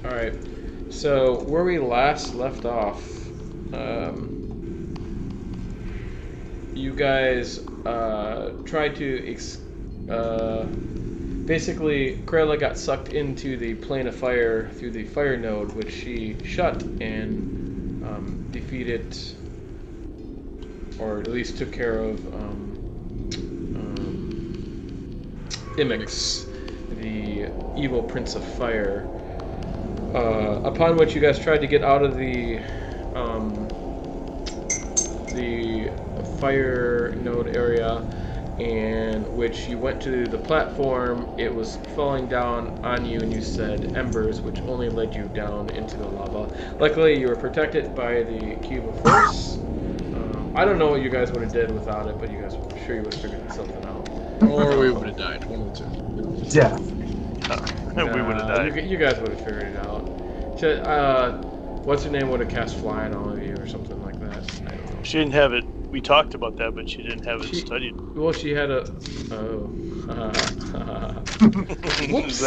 Alright, so where we last left off, you guys tried to... basically, Corella got sucked into the plane of fire through the fire node, which she shut and defeated, or at least took care of, Imix, the evil Prince of Fire. Upon which you guys tried to get out of the fire node area, and which you went to the platform. It was falling down on you, and you said embers, which only led you down into the lava. Luckily, you were protected by the cube of force. I don't know what you guys would have did without it, but you guys, I'm sure you would have figured something out. Or we would have died. One of the two. Death. We would have died. You guys would have figured it out. What's her name would have cast fly on all of you or something like that. I don't know. She didn't have it. We talked about that, but she didn't have it studied. Well, she had a. Oh. Whoops.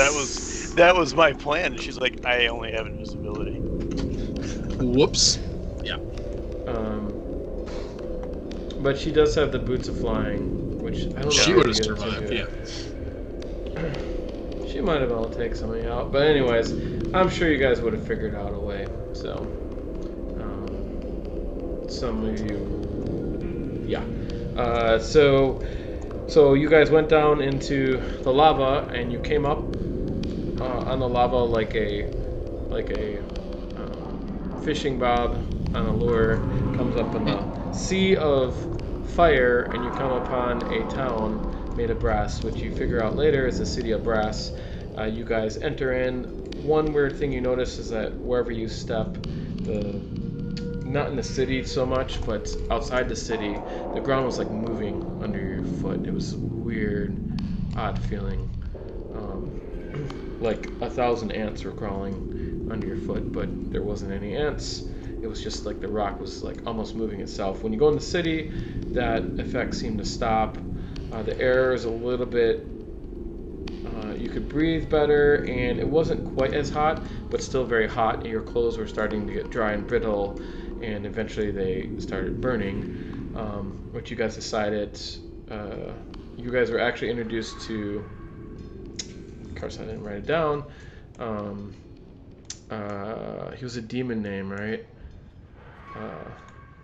That was my plan. She's like, I only have invisibility. Whoops. Yeah. But she does have the boots of flying, which I don't know. She would have survived. Yeah. She might have been able to take something out, but anyways, I'm sure you guys would have figured out a way. So, some of you, yeah. So you guys went down into the lava, and you came up on the lava like a fishing bob on a lure comes up in the sea of fire, and you come upon a town made of brass, which you figure out later is the city of brass. You guys enter in. One weird thing you notice is that wherever you step, not in the city so much, but outside the city, the ground was like moving under your foot. It was a weird, odd feeling. Like 1,000 ants were crawling under your foot, but there wasn't any ants. It was just like the rock was like almost moving itself. When you go in the city, that effect seemed to stop. The air is a little bit, you could breathe better, and it wasn't quite as hot, but still very hot. Your clothes were starting to get dry and brittle, and eventually they started burning, which you guys decided, you guys were actually introduced to, of course I didn't write it down, he was a demon name, right?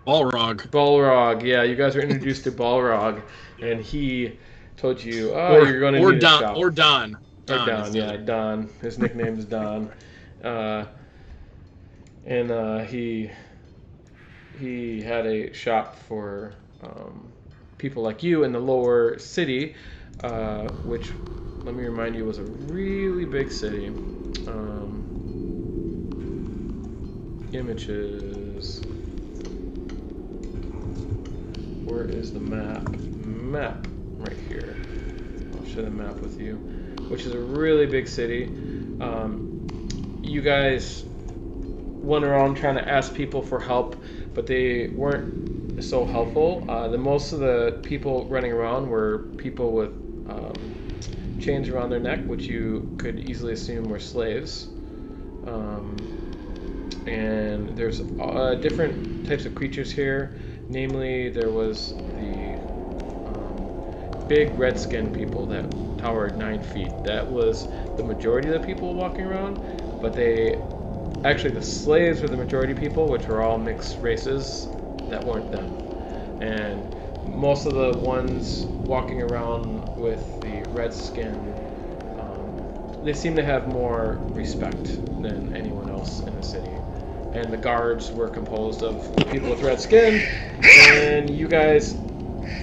Balrog. Balrog, yeah, you guys were introduced to Balrog, and he told you, you're going to need a shop. Or Don. Don, yeah, Don. His nickname is Don. And he had a shop for people like you in the lower city, which, let me remind you, was a really big city. Images. Where is the map? Map, right here. I'll share the map with you. Which is a really big city. You guys went around trying to ask people for help, but they weren't so helpful. Most of the people running around were people with chains around their neck, which you could easily assume were slaves. And there's different types of creatures here. Namely, there was the big red-skinned people that towered 9 feet. That was the majority of the people walking around, but the slaves were the majority people, which were all mixed races that weren't them. And most of the ones walking around with the red skin, they seem to have more respect than anyone else in the city. And the guards were composed of people with red skin, and you guys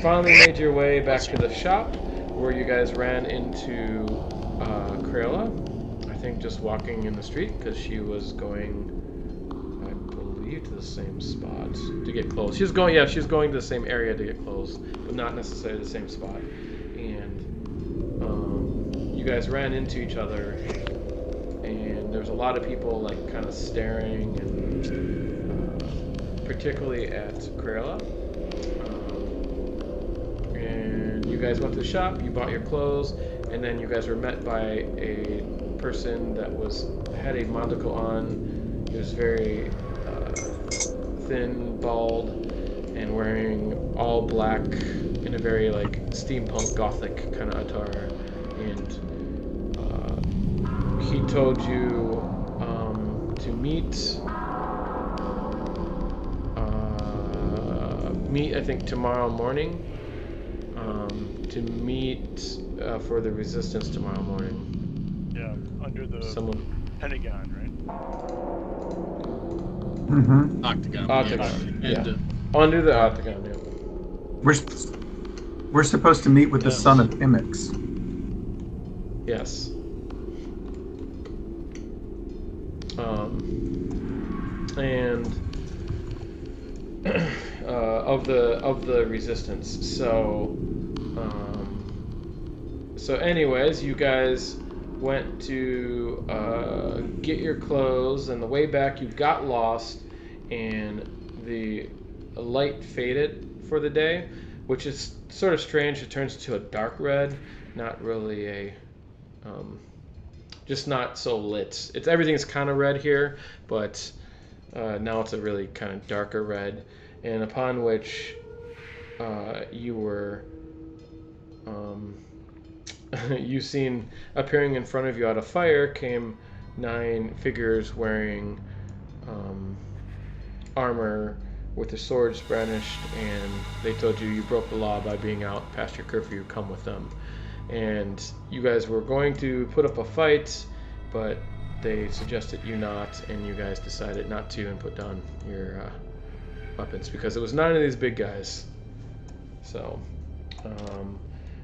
finally made your way back to the shop, where you guys ran into Corella, I think just walking in the street, because she was going, I believe, to the same spot to get clothes. She was going to the same area to get clothes, but not necessarily the same spot. And you guys ran into each other, and there was a lot of people like kind of staring, and particularly at Corella. And you guys went to the shop, you bought your clothes, and then you guys were met by a person that had a monocle on. He was very thin, bald, and wearing all black in a very like steampunk gothic kind of attire. And he told you to meet I think tomorrow morning. To meet for the resistance tomorrow morning. Yeah, under the Pentagon, right? Mm-hmm. Octagon. Yeah. Under the Octagon, yeah. We're supposed to meet with the son of Imix. Yes. And of the resistance. So anyways, you guys went to get your clothes, and the way back you got lost, and the light faded for the day, which is sort of strange. It turns to a dark red, not really a just not so lit. Everything's kind of red here, but now it's a really kind of darker red. And upon which you were you seen appearing in front of you out of fire came 9 figures wearing armor with their swords brandished, and they told you broke the law by being out past your curfew. Come with them. And you guys were going to put up a fight, but they suggested you not, and you guys decided not to and put down your weapons because it was 9 of these big guys. So,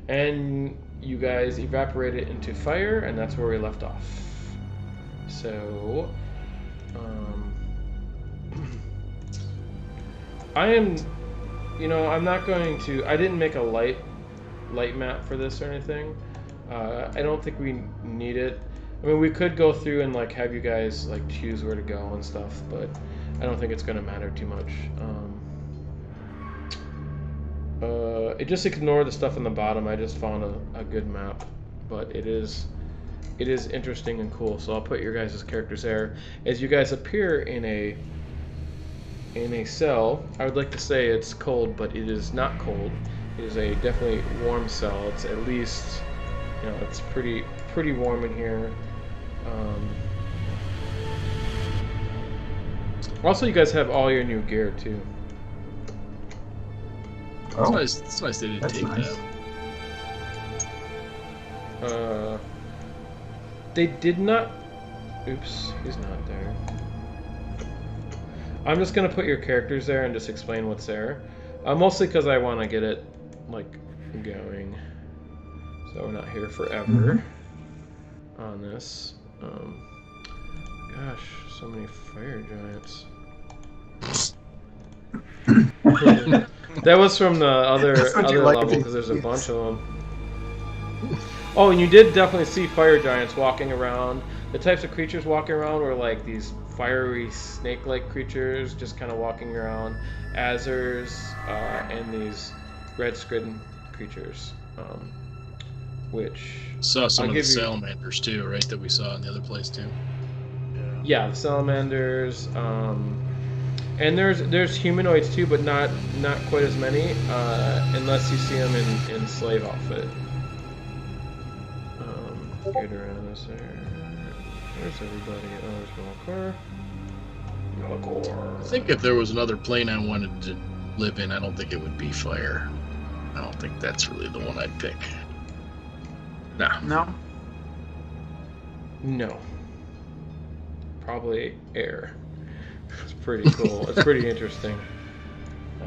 and you guys evaporated into fire, and that's where we left off. So, I'm not going to. I didn't make a light map for this or anything. I don't think we need it. I mean, we could go through and like have you guys like choose where to go and stuff, but I don't think it's going to matter too much. Just ignore the stuff on the bottom. I just found a good map, but it is interesting and cool. So I'll put your guys' characters there as you guys appear in a cell. I would like to say it's cold, but it is not cold. It is a definitely warm cell. It's at least, it's pretty warm in here. Also, you guys have all your new gear too. Oh, it's nice they didn't take nice. that. They did not. Oops, he's not there. I'm just gonna put your characters there and just explain what's there. Mostly because I want to get it like going, so we're not here forever on this. Gosh, so many fire giants. That was from the other level because there's a bunch of them. Oh, and you did definitely see fire giants walking around. The types of creatures walking around were like these fiery snake-like creatures just kind of walking around, Azers, and these red squid creatures, which Saw some of the salamanders too, right? That we saw in the other place too. Yeah, the salamanders, and there's humanoids too, but not quite as many, unless you see them in slave outfit. Get around this there. Where's everybody? Oh, there's Malkor. I think if there was another plane I wanted to live in, I don't think it would be fire. I don't think that's really the one I'd pick. No. Probably air. It's pretty cool. It's pretty interesting,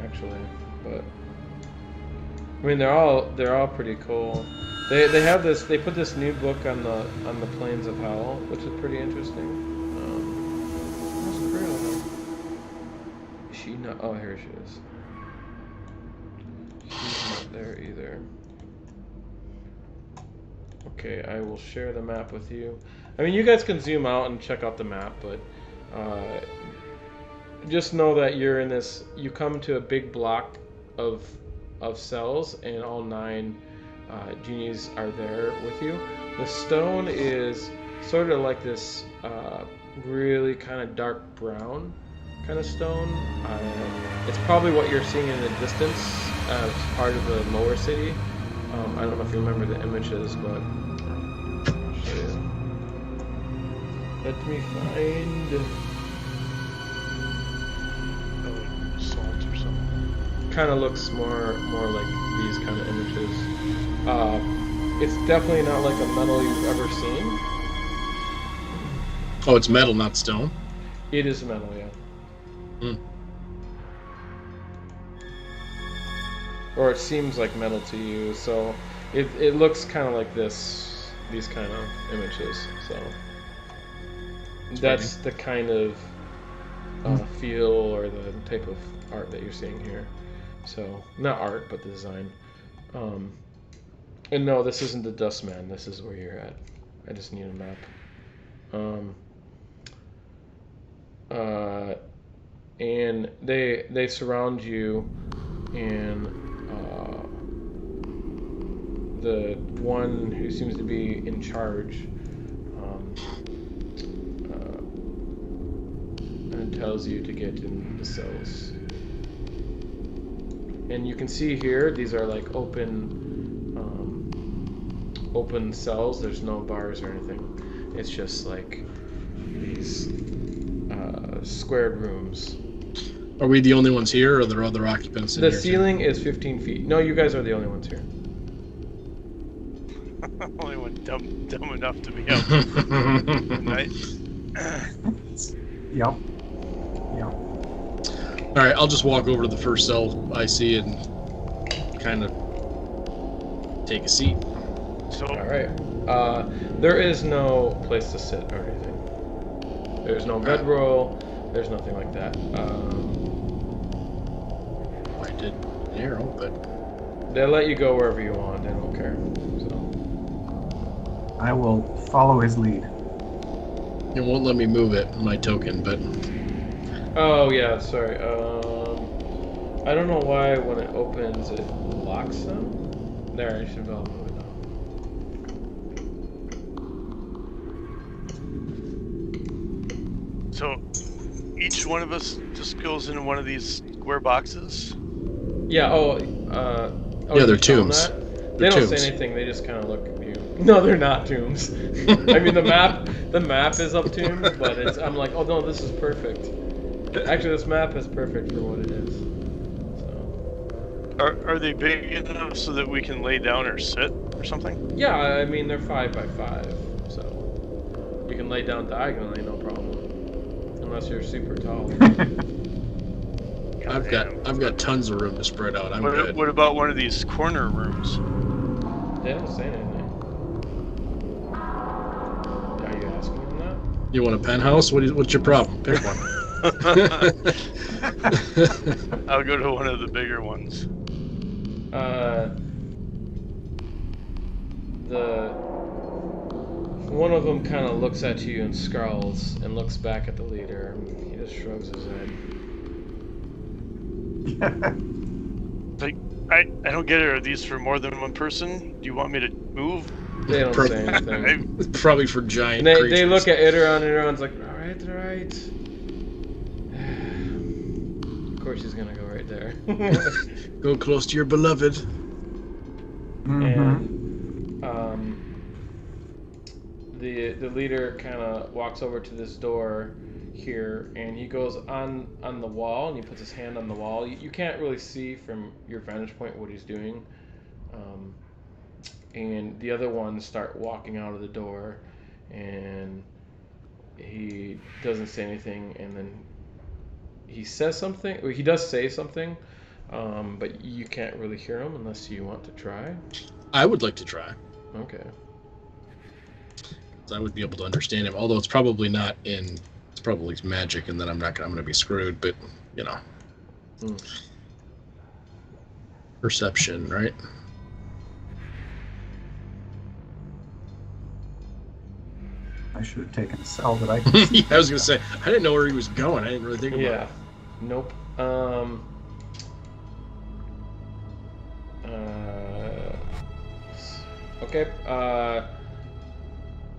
actually. But I mean, they're all pretty cool. They have this. They put this new book on the Plains of Hell, which is pretty interesting. Where's Krill? Is she not? Oh, here she is. She's not there either. Okay, I will share the map with you. I mean, you guys can zoom out and check out the map, but just know that you're in this. You come to a big block of cells, and all 9 genies are there with you. The stone is sort of like this really kind of dark brown kind of stone. It's probably what you're seeing in the distance. It's part of the lower city. I don't know if you remember the images, but I'll show you. Let me find. Salt or something. Kind of looks more like these kind of images. It's definitely not like a metal you've ever seen. Oh, it's metal, not stone. It is metal, yeah. Or it seems like metal to you, so it looks kind of like these kind of images. So that's the kind of feel or the type of art that you're seeing here. So not art, but the design. And no, this isn't the Dust Man. This is where you're at. I just need a map. And they surround you, and the one who seems to be in charge tells you to get in the cells. And you can see here, these are like open cells. There's no bars or anything. It's just like these squared rooms. Are we the only ones here, or are there other occupants in The here? ceiling is 15 feet. No, you guys are the only ones here. Only one dumb enough to be out at night. Yep. All right, I'll just walk over to the first cell I see and kind of take a seat. So, All right. There is no place to sit or anything. There's no bedroll. There's nothing like that. I did an arrow, but They let you go wherever you want. They don't care. So. I will follow his lead. it won't let me move it, my token, but Oh yeah, sorry. I don't know why when it opens it locks them. There, I should be able to move it now. so each one of us just goes into one of these square boxes. Yeah. Yeah, they're you found tombs. that? They They're don't tombs. say anything. They just kind of look at you. No, they're not tombs. I mean, the map is up tombs, but I'm like, oh no, this is perfect. Actually, this map is perfect for what it is. So. Are they big enough so that we can lay down or sit or something? Yeah, I mean they're 5 by 5, so you can lay down diagonally, no problem, unless you're super tall. I've got tons of room to spread out. I'm good. What about one of these corner rooms? They don't say anything. Are you asking them that? You want a penthouse? What's your problem? Pick one. I'll go to one of the bigger ones. One of them kind of looks at you and scowls and looks back at the leader. He just shrugs his head. Like, I don't get it. Are these for more than one person? Do you want me to move? They don't say anything. Probably for giant They creatures. look at Ideron, and Ideron's like, all right. Of course she's gonna go right there. Go close to your beloved. And the leader kind of walks over to this door here, and he goes on the wall, and he puts his hand on the wall. You can't really see from your vantage point what he's doing. And the other ones start walking out of the door, and he doesn't say anything, and then he says something. Or he does say something, but you can't really hear him unless you want to try. I would like to try. Okay. I would be able to understand him, although it's probably not in. It's probably magic, and then I'm going to be screwed. But perception, right? I should have taken a cell that I could see. Yeah, I was going to say I didn't know where he was going. I didn't really think about it. Yeah. Nope. Okay.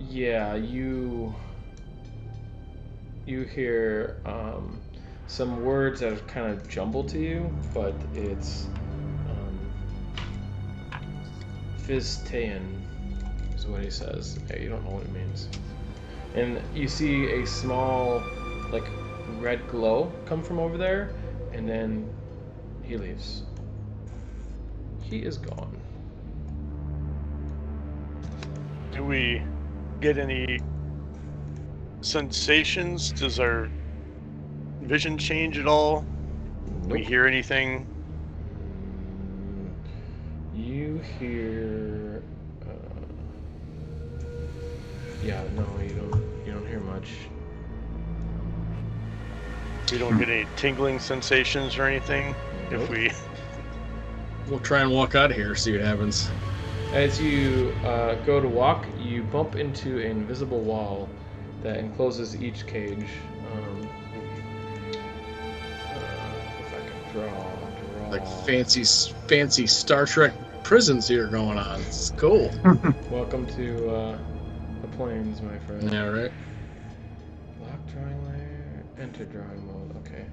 Yeah, you hear some words that are kind of jumbled to you, but it's Fiztean is what he says. You don't know what it means. And you see a small, like, red glow come from over there, and then he leaves. He is gone. Do we get any sensations? Does our vision change at all? Do we Nope. hear anything? You hear, yeah, no, you don't hear much. We don't get any tingling sensations or anything? Nope. If we... We'll try and walk out of here, see what happens. As you go to walk, you bump into an invisible wall that encloses each cage. If I can draw. Like fancy Star Trek prisons here going on. It's cool. Welcome to the plains, my friend. Yeah, right. Lock drawing layer, enter drawing mode. Okay,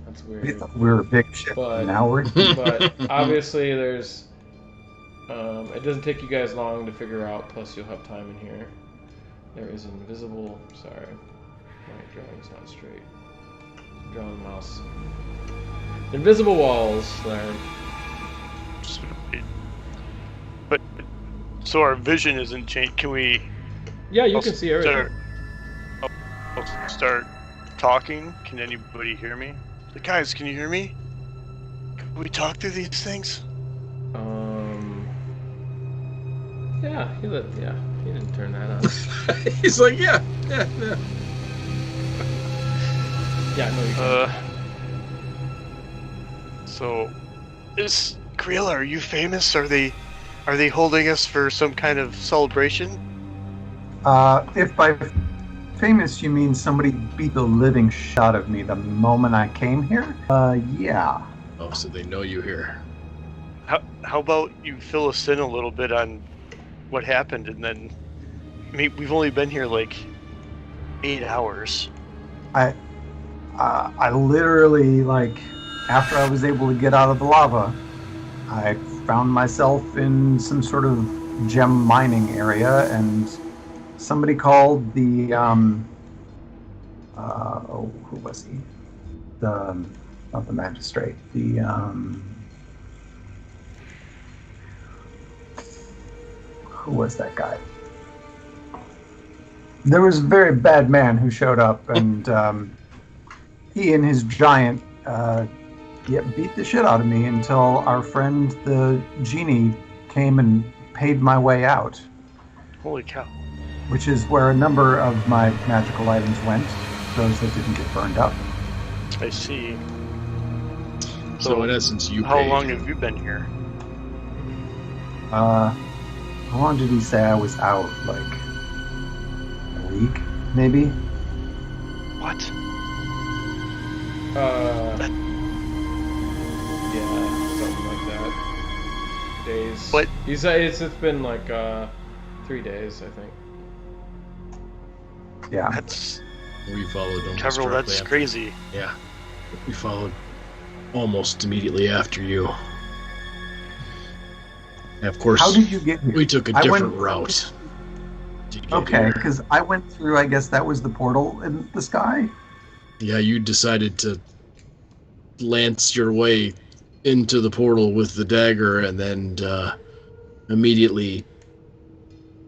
that's We weird. thought we were a big ship. But- Now we're But obviously, there's. It doesn't take you guys long to figure out. Plus, you'll have time in here. There is invisible. Sorry, my drawing's not straight. Draw the mouse. Invisible walls there. But, so our vision isn't changed. Can we Yeah, you can see everything. start talking? Can anybody hear me? Like, guys, can you hear me? Can we talk through these things? Yeah, he didn't turn that on. He's like, yeah. Yeah, no, you can't. So, is Kriela, are you famous? Are they holding us for some kind of celebration? If by famous you mean somebody beat the living shit out of me the moment I came here, yeah. Oh, so they know you here. How about you fill us in a little bit on what happened, and then we've only been here like 8 hours. I literally, like, after I was able to get out of the lava, I found myself in some sort of gem mining area, and somebody called the, who was he? Not the magistrate, who was that guy? There was a very bad man who showed up, and he and his giant beat the shit out of me until our friend the genie came and paid my way out, Holy cow. which is where a number of my magical items went, those that didn't get burned up. I see. So in essence, you How paid. long have you been here? How long did he say I was out? Like a week, maybe? What? Yeah, something like that. Days. What? He said it's been like 3 days, I think. Yeah. That's We followed almost Kevril, directly that's after. crazy. Yeah. We followed almost immediately after you. And of course, How did you get here? we took a I different went- route. to get Okay, here. because I went through, I guess that was the portal in the sky. Yeah, you decided to lance your way into the portal with the dagger, and then immediately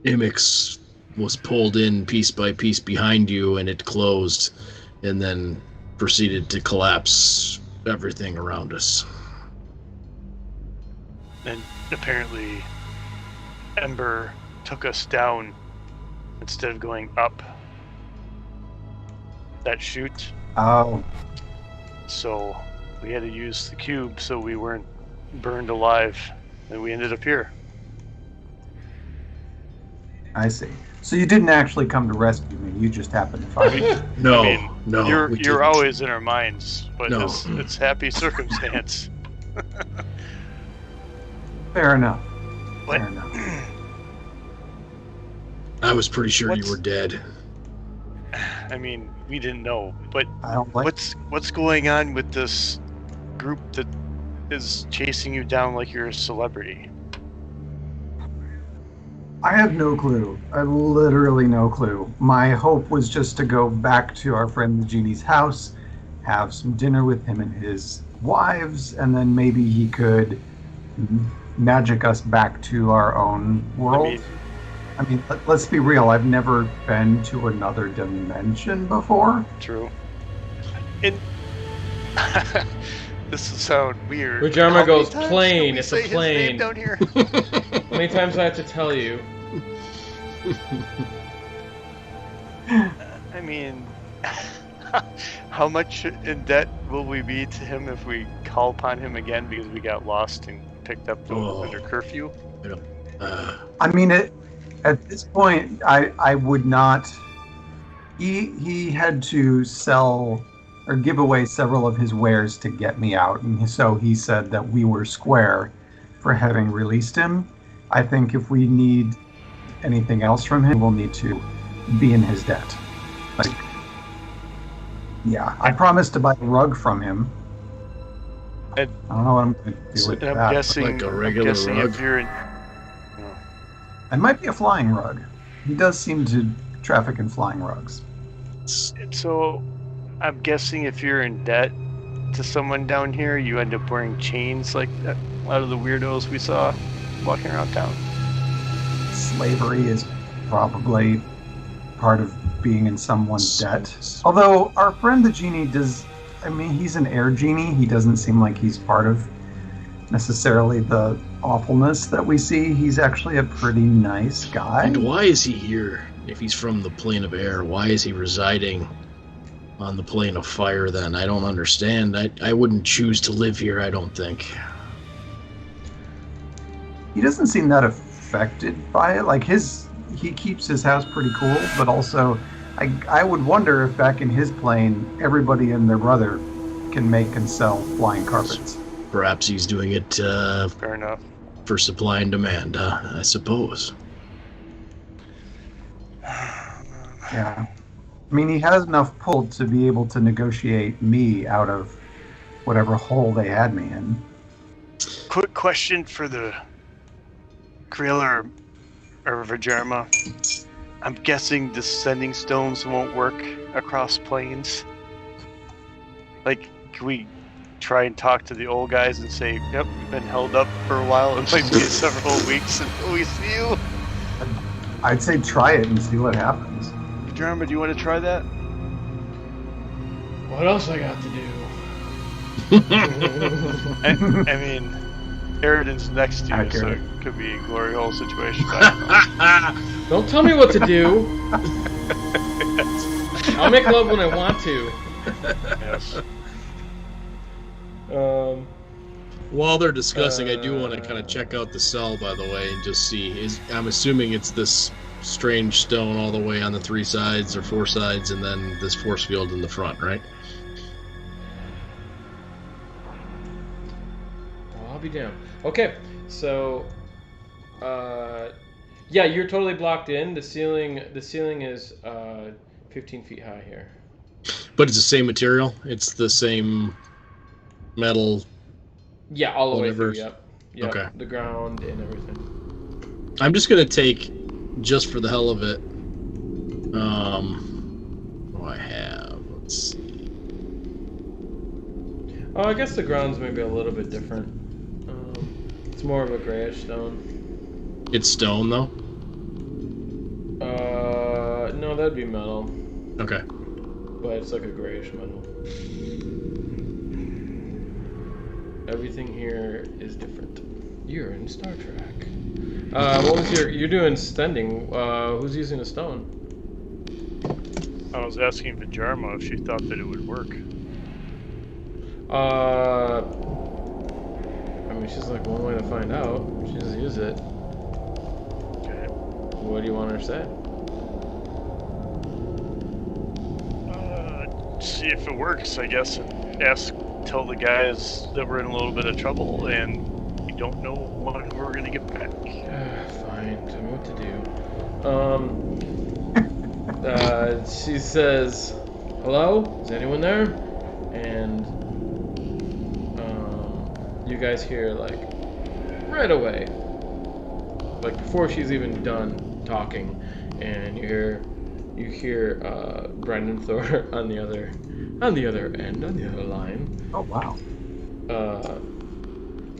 Imix was pulled in piece by piece behind you, and it closed, and then proceeded to collapse everything around us. And apparently, Ember took us down instead of going up that chute. Oh, So we had to use the cube so we weren't burned alive, and we ended up here. I see. So you didn't actually come to rescue me. You just happened to find me. No, I mean, no, you're we you're didn't. always in our minds, but No. it's happy circumstance. Fair enough. What? Fair enough. I was pretty sure you were dead. I mean, we didn't know, but I don't like. what's going on with this group that is chasing you down like you're a celebrity? I have no clue. I have literally no clue. My hope was just to go back to our friend the genie's house, have some dinner with him and his wives, and then maybe he could magic us back to our own world. I mean, let's be real. I've never been to another dimension before. True. And this will sound weird. Rajarma goes, times plane, can we it's say a his plane. name down here? How many times do I have to tell you? I mean, how much in debt will we be to him if we call upon him again because we got lost and picked up under curfew? I mean, at this point, I would not. He had to sell or give away several of his wares to get me out, and so he said that we were square for having released him. I think if we need anything else from him, we'll need to be in his debt. Like, yeah, I promised to buy a rug from him. And, I don't know what I'm going to do with and that. I'm guessing, Like a regular rug? if you're in... It might be a flying rug. He does seem to traffic in flying rugs. So, I'm guessing if you're in debt to someone down here, you end up wearing chains like that, a lot of the weirdos we saw walking around town. Slavery is probably part of being in someone's debt. Although our friend the genie does, I mean, he's an air genie. He doesn't seem like he's part of necessarily the awfulness that we see. He's actually a pretty nice guy. And why is he here? If he's from the plane of air, why is he residing on the plane of fire then? I don't understand. I wouldn't choose to live here, I don't think. He doesn't seem that affected by it. Like he keeps his house pretty cool, but also I would wonder if back in his plane, everybody and their brother can make and sell flying carpets. Perhaps he's doing it Fair enough. for supply and demand, I suppose. Yeah. I mean, he has enough pull to be able to negotiate me out of whatever hole they had me in. Quick question for the Krill or Vajarma. I'm guessing the sending stones won't work across planes. Like, can we try and talk to the old guys and say, yep, we've been held up for a while. It might be several weeks until we see you. I'd say try it and see what happens. Vajarma, do you want to try that? What else I got to do? I mean, Eridan's next to you, Accurate. so it could be a glory hole situation. I don't know. Don't tell me what to do. I'll make love when I want to. Yes. While they're discussing, I do want to kind of check out the cell, by the way, and just see. I'm assuming it's this strange stone all the way on the 3 sides or 4 sides, and then this force field in the front, right? Well, I'll be damned. Okay, so, yeah, you're totally blocked in. The ceiling is 15 feet high here. But it's the same material. It's the same metal. Yeah, all the Whatever. way through. Yep. Okay. The ground and everything. I'm just gonna take, just for the hell of it. What do I have? Let's see. Oh, I guess the ground's maybe a little bit different. It's more of a grayish stone. It's stone though. No, that'd be metal, Okay. but it's like a grayish metal. Everything here is different. You're in Star Trek. What was you're doing stending? Who's using a stone? I was asking Vajarma if she thought that it would work. I mean, she's like one way to find out. She just use it. Okay. What do you want her to say? See if it works, I guess, and tell the guys that we're in a little bit of trouble and we don't know when we're gonna get back. Fine, tell me what to do. She says, "Hello? Is anyone there?" And you guys hear like right away, like before she's even done talking, and you hear Brandon Thor on the other end, on the other line. Oh wow.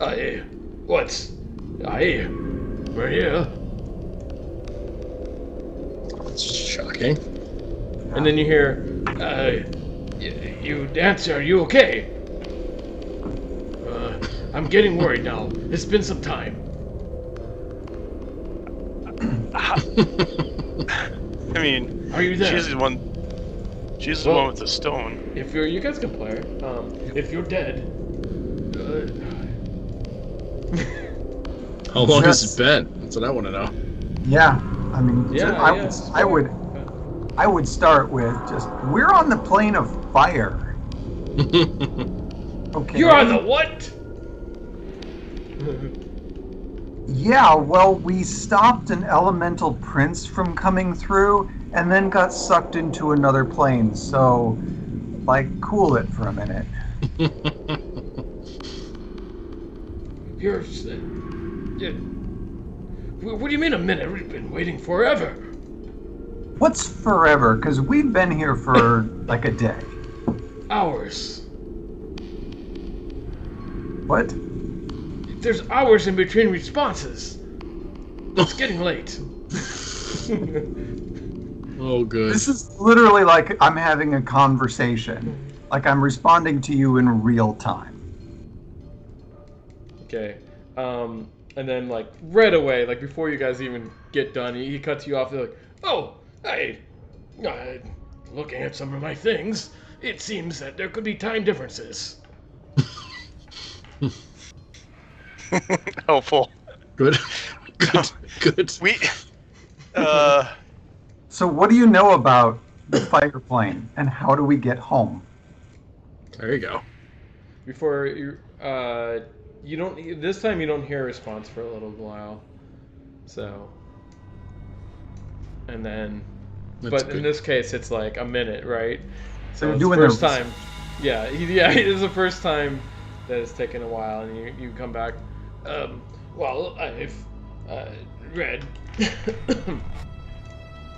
Aye, what? Aye, we're here. It's shocking. And then you hear, you dancer, are you okay? I'm getting worried now. It's been some time. I mean, Are you there? she's the one. She's the one with the stone. If you guys can play her. If you're dead, How long has it been? That's what I want to know. Yeah, I mean, Yeah, I would start with just we're on the plane of fire. Okay. you're on the what? Yeah, well, we stopped an elemental prince from coming through, and then got sucked into another plane. So, like, cool it for a minute. What do you mean a minute? We've been waiting forever. What's forever? Because we've been here for like a day. Hours. What? There's hours in between responses. It's getting late. Oh, good. This is literally like I'm having a conversation. Like I'm responding to you in real time. Okay. And then like right away, like before you guys even get done, he cuts you off. They're like, "Oh, hey, looking at some of my things, it seems that there could be time differences." Helpful. Good. Good. We. So what do you know about the fire plane, and how do we get home? There you go. Before you don't. This time you don't hear a response for a little while. So. And then, That's but good. in this case, it's like a minute, right? So you're it's doing the first the- time. Yeah, it is the first time that it's taken a while, and you come back. Well, I've read.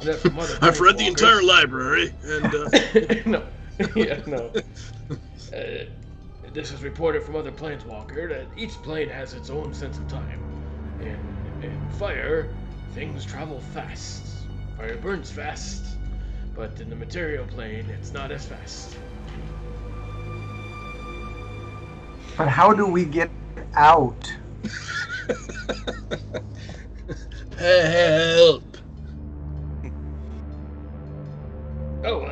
that from other I've read the planeswalkers. entire library, and No, yeah, no. This is reported from other planeswalker that each plane has its own sense of time. In fire, things travel fast. Fire burns fast, but in the material plane, it's not as fast. But how do we get out? help. Oh,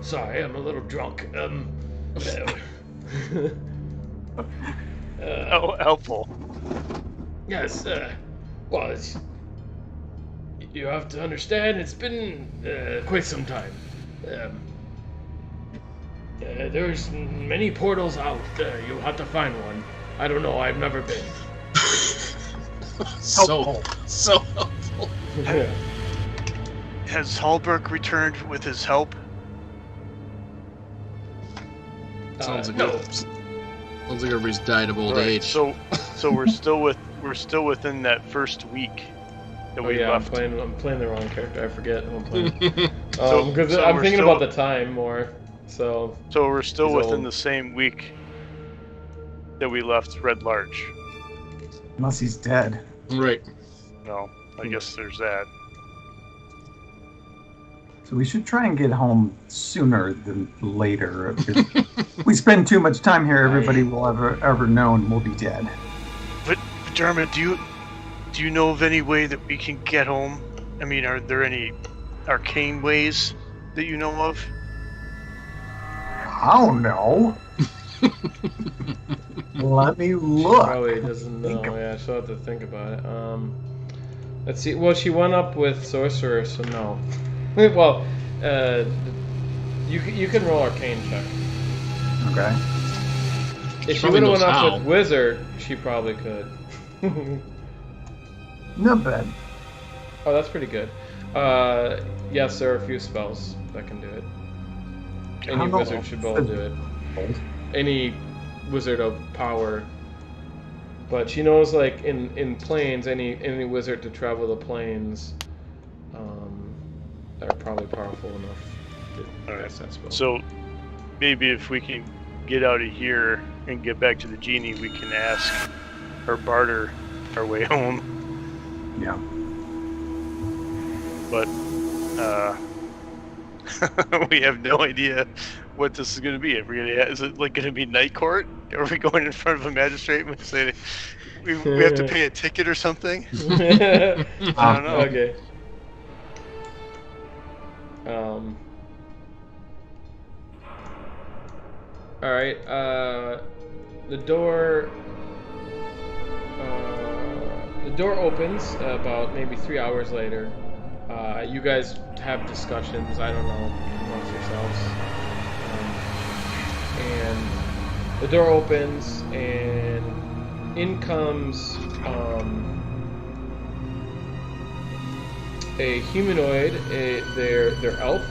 sorry, I'm a little drunk. Oh, helpful. Yes, well, you have to understand, it's been quite some time. There's many portals out. You'll have to find one. I don't know, I've never been. So helpful. Yeah. Has Hallberg returned with his help? Sounds like no. sounds like everybody's died of old Right, age. So we're still within that first week that Oh we yeah, left. I'm playing the wrong character. I forget who I'm playing. So Because we're I'm thinking still- about the time more. So So we're still He's within old. the same week that we left Red Large. Unless he's dead. Right. No, I guess there's that. So we should try and get home sooner than later. If we spend too much time here, everybody will ever know and we'll be dead. But Dermot, do you know of any way that we can get home? I mean, are there any arcane ways that you know of? I don't know. Let me look. probably doesn't know. Think of- Yeah, she'll have to think about it. Let's see. Well, she went up with sorcerer, so no. Well, you can roll arcane check. Okay. If she probably would have went knows up how. with wizard, she probably could. Not bad. Oh, that's pretty good. Yes, there are a few spells that can do it. Any don't know. wizard should be able to do it. Any wizard of power. But she knows, like, in planes, any wizard to travel the planes are probably powerful enough to cast that spell. So maybe if we can get out of here and get back to the genie, we can ask or barter our way home. Yeah. But we have no idea what this is going to be. Is it like going to be night court? Are we going in front of a magistrate and saying we have to pay a ticket or something? I don't know. Okay. All right. The door. The door opens about maybe 3 hours later. You guys have discussions. I don't know, amongst yourselves. And the door opens, and in comes a humanoid. They're elf,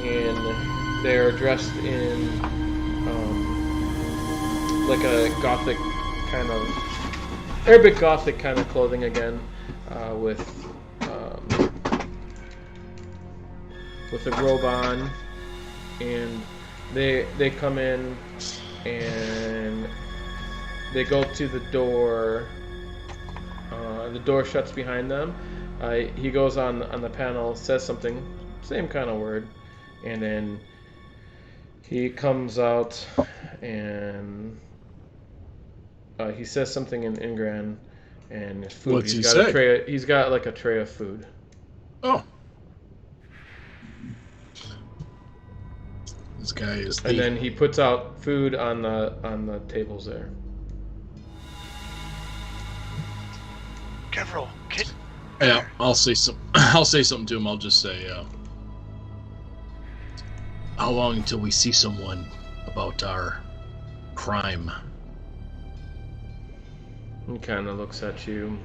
and they're dressed in like a gothic kind of Arabic gothic kind of clothing again, with a robe on, and they come in and they go to the door. The door shuts behind them. He goes on the panel, says something, same kind of word, and then he comes out and he says something in Ingran, and his food. What's he say? He's got like a tray of food. Oh. This guy is. And then he puts out food on the tables there. Kevril, yeah, I'll say something to him. I'll just say, how long until we see someone about our crime? He kind of looks at you.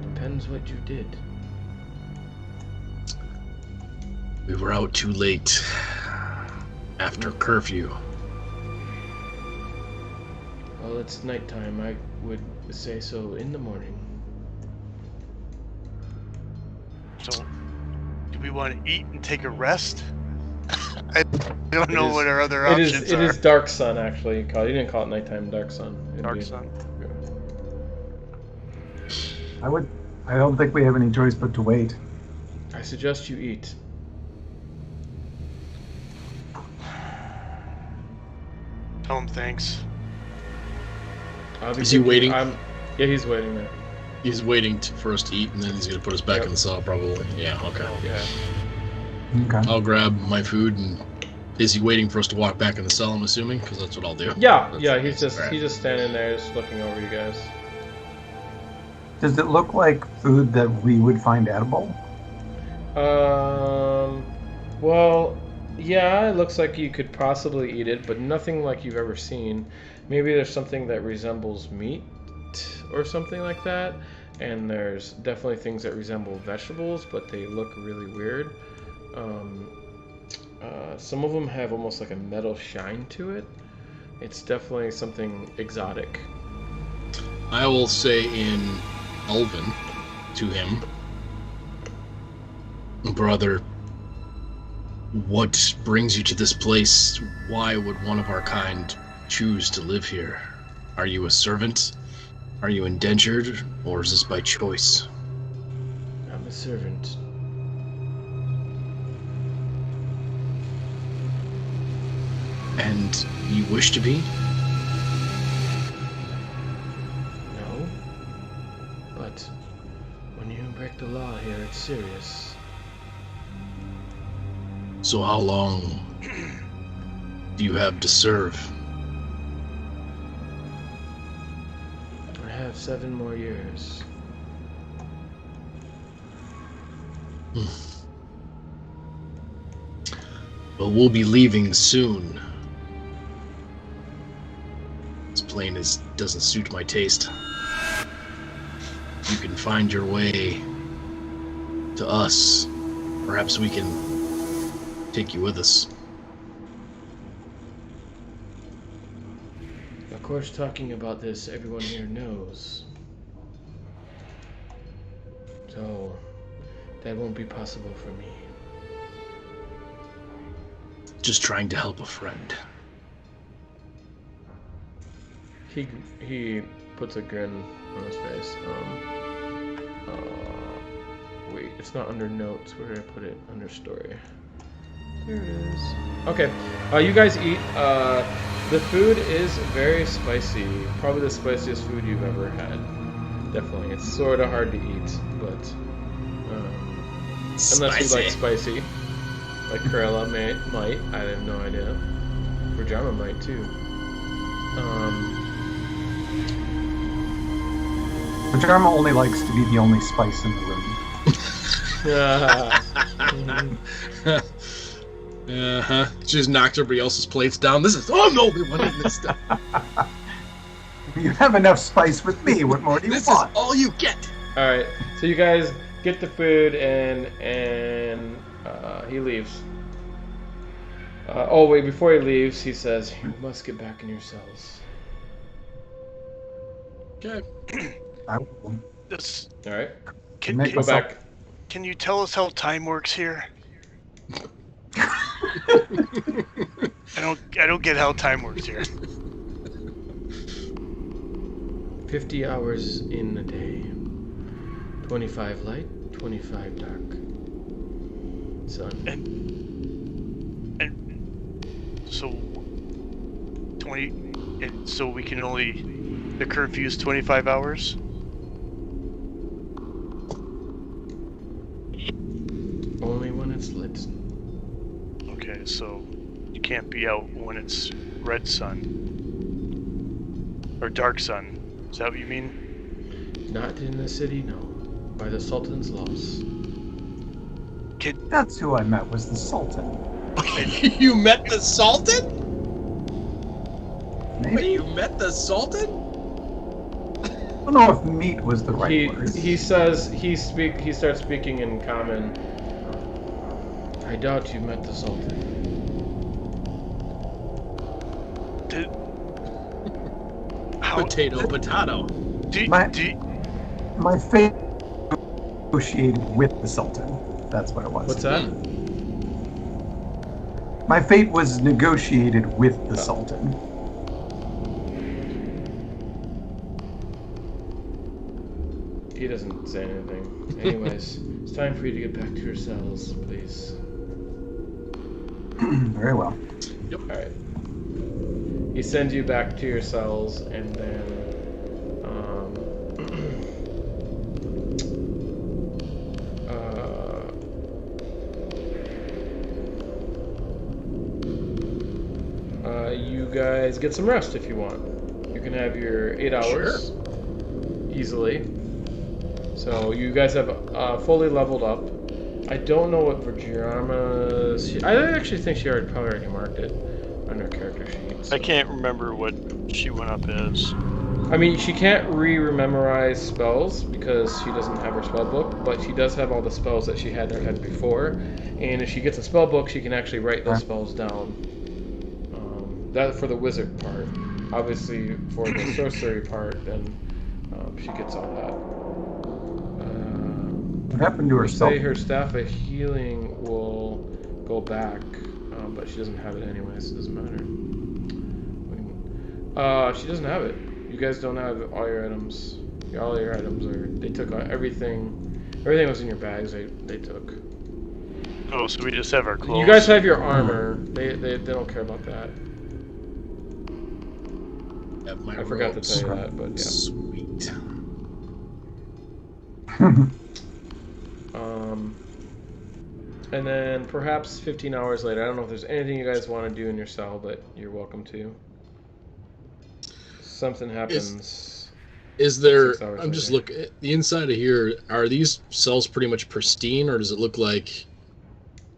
Depends what you did. We were out too late after curfew. Well, it's nighttime. I would say so in the morning. So, do we want to eat and take a rest? I don't know what our other options are. It is dark sun, actually. You didn't call it nighttime. Dark sun. Dark sun. I don't think we have any choice but to wait. I suggest you eat. Tell him thanks. Is he waiting? Yeah, he's waiting there. He's waiting for us to eat, and then he's going to put us back in the cell, probably. Yeah, okay. Yeah. Okay. I'll grab my food, and is he waiting for us to walk back in the cell, I'm assuming? Because that's what I'll do. Yeah, he's just standing there, just looking over you guys. Does it look like food that we would find edible? Well, yeah, it looks like you could possibly eat it, but nothing like you've ever seen. Maybe there's something that resembles meat or something like that, and there's definitely things that resemble vegetables, but they look really weird. Some of them have almost like a metal shine to it. It's definitely something exotic. I will say in Elven to him, brother, what brings you to this place? Why would one of our kind choose to live here? Are you a servant? Are you indentured? Or is this by choice? I'm a servant. And you wish to be? No. But when you break the law here, it's serious. So how long do you have to serve? I have 7 more years. But we'll be leaving soon. plane doesn't suit my taste. You can find your way to us. Perhaps we can take you with us. Of course, talking about this, everyone here knows. So, that won't be possible for me. Just trying to help a friend. He puts a grin on his face. Wait, it's not under notes. Where did I put it? Under story. There it is. Okay. You guys eat. The food is very spicy. Probably the spiciest food you've ever had. Definitely. It's sort of hard to eat, but unless you like spicy, like Corella might. I have no idea. Rajama might too. Pajarma only likes to be the only spice in the room. She just knocked everybody else's plates down. Oh no, we wanted this stuff. You have enough spice with me. What more do you This want? is all you get. All right, so you guys get the food and he leaves. Oh wait, before he leaves, he says, "You must get back in your cells." Okay. I will This, All right, can, make go myself- back. can you tell us how time works here? I don't get how time works here. 50 hours in a day. 25 light, 25 dark. Sun. And so 20 and so we can only the curfew is 25 hours? Only when it's lit. Okay, so you can't be out when it's red sun or dark sun. Is that what you mean? Not in the city, no. By the Sultan's laws. That's who I met, was the Sultan. You met the Sultan? Maybe? Wait, you met the Sultan? I don't know if meat was the right word. He says he starts speaking in common. I doubt you met the Sultan. Did, how Potato. My fate negotiated with the Sultan. That's what it was. What's that? My fate was negotiated with the Sultan. He doesn't say anything. Anyways, it's time for you to get back to your cells, please. Very well. Alright. He sends you back to your cells, and then you guys get some rest if you want. You can have your 8 hours easily. So you guys have fully leveled up. I don't know what Virgiarma's... I actually think she probably already marked it on her character sheet. So. I can't remember what she went up as. I mean, she can't re-memorize spells because she doesn't have her spell book, but she does have all the spells that she had in her head before. And if she gets a spell book, she can actually write those spells down. That for the wizard part. Obviously, for the sorcery part, then she gets all that. What happened to her Say her staff of healing will go back, but she doesn't have it anyways. It doesn't matter. She doesn't have it. You guys don't have all your items. All your items are. They took everything. Everything was in your bags. They took. Oh, so we just have our clothes. You guys have your armor. They don't care about that. I forgot to tell you that, but yeah. Sweet. And then perhaps 15 hours later, I don't know if there's anything you guys want to do in your cell, but you're welcome to. Something happens. Is there... 6 hours I'm just later. looking... The inside of here, are these cells pretty much pristine, or does it look like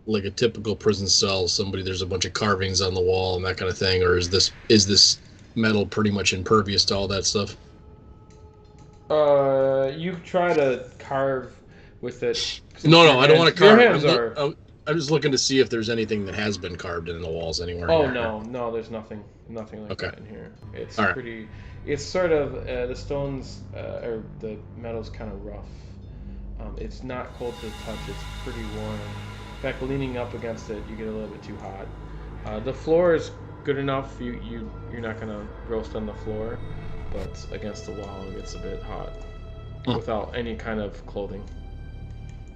a typical prison cell? There's a bunch of carvings on the wall and that kind of thing, or is this metal pretty much impervious to all that stuff? You try to carve with it. No, I don't want to Your carve. hands are. I'm just looking to see if there's anything that has been carved into the walls anywhere. Oh here. no, there's nothing like Okay. that in here. It's All right. pretty. It's sort of the stones or the metal's kind of rough. It's not cold to the touch. It's pretty warm. In fact, leaning up against it, you get a little bit too hot. The floor is good enough. You're not gonna roast on the floor, but against the wall, it gets a bit hot without any kind of clothing.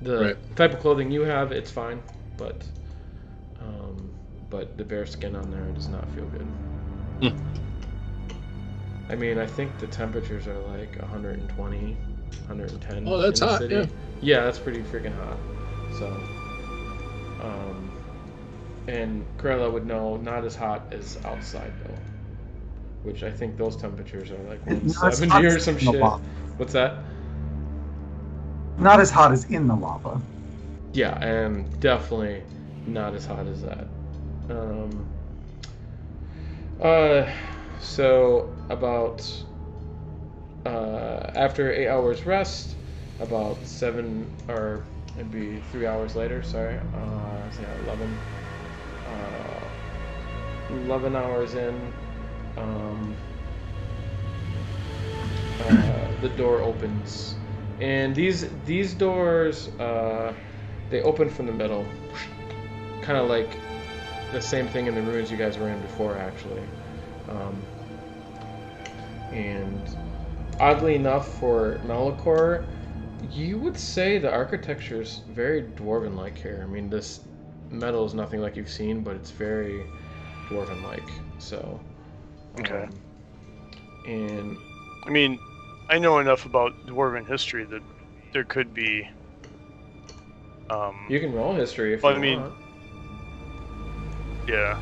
The type of clothing you have, it's fine, but the bare skin on there does not feel good. I mean, I think the temperatures are like 120, 110. Oh, that's in the hot. city. Yeah, that's pretty freaking hot. So, and Corella would know not as hot as outside though, which I think those temperatures are like 170 or some shit. What's that? Not as hot as in the lava. Yeah, and definitely not as hot as that. So about after 8 hours rest, about 7 or it'd be 3 hours later. Sorry, 11 hours in. The door opens, and these doors they open from the middle, kind of like the same thing in the ruins you guys were in before, actually. And oddly enough, for Malachor, you would say the architecture is very dwarven-like here. I mean, this metal is nothing like you've seen, but it's very dwarven-like. So, Okay. And I mean, I know enough about dwarven history that there could be. You can roll history if well, you I mean, want. Yeah.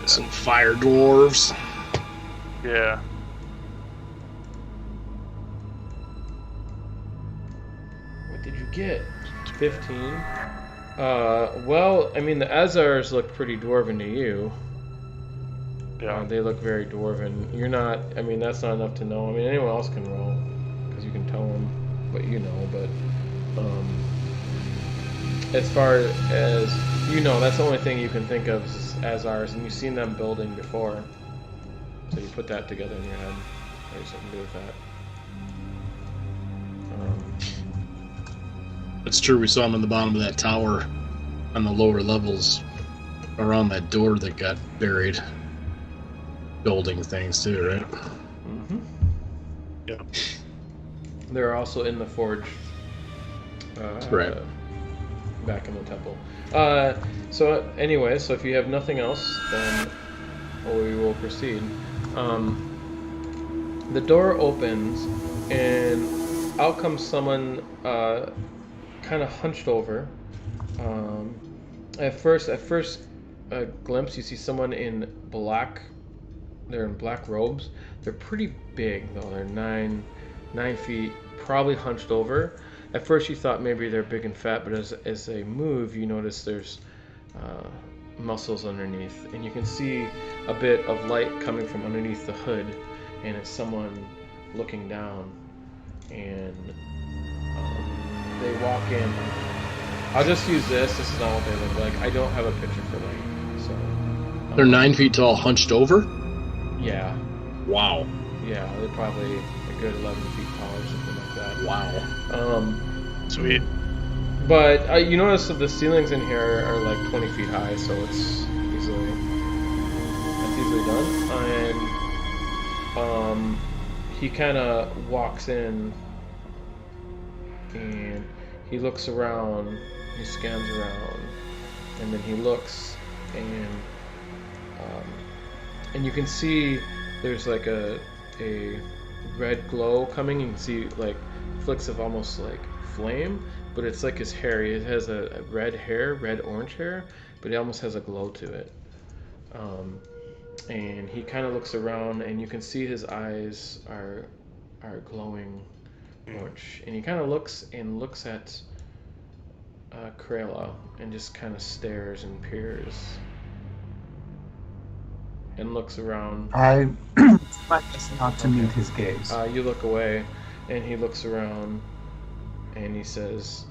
Some fire dwarves. Yeah. What did you get? 15. Well, I mean, the Azars look pretty dwarven to you. Yeah. They look very dwarven. You're not. I mean, that's not enough to know. I mean, anyone else can roll because you can tell them what you know. But as far as you know, that's the only thing you can think of is Azars, and you've seen them building before. So you put that together in your head. There's something to do with that. It's true. We saw them on the bottom of that tower, on the lower levels, around that door that got buried. Building things too, right? Mm-hmm. Yeah. They're also in the forge. Right. Back in the temple. So anyway, so if you have nothing else, then we will proceed. The door opens, and out comes someone kind of hunched over. At first glimpse, you see someone in black. They're in black robes. They're pretty big though. They're 9 feet, probably hunched over. At first you thought maybe they're big and fat, but as they move, you notice there's muscles underneath, and you can see a bit of light coming from underneath the hood, and it's someone looking down, and they walk in. I'll just use this. This is not what they look like. I don't have a picture for them, so. They're 9 feet tall, hunched over? Yeah. Wow. Yeah, they're probably a good 11 feet tall or something like that. Wow. Sweet. But you notice that the ceilings in here are like 20 feet high, so it's easily done. And he kind of walks in, and he looks around, he scans around, and then he looks, and you can see there's like a red glow coming. You can see like flicks of almost like flame, but it's like his hair. It has a red orange hair, but it almost has a glow to it. And he kind of looks around, and you can see his eyes are glowing orange. And he kind of looks at Corella and just kind of stares and peers. and looks around. I my best not to meet his gaze. You look away, and he looks around, and he says,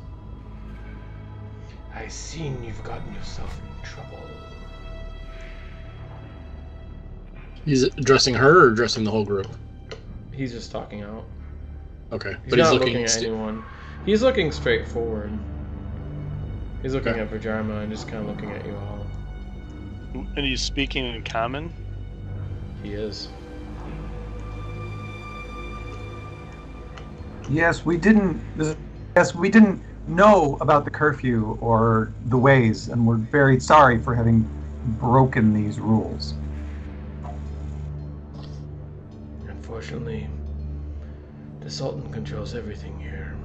"I seen you've gotten yourself in trouble." He's addressing her or addressing the whole group? He's just talking out. Okay. He's not looking at anyone. He's looking straight forward. He's looking at Vajarma and just kind of looking at you all. And he's speaking in common? He is. Yes, we didn't know about the curfew or the ways, and we're very sorry for having broken these rules. Unfortunately, the Sultan controls everything here,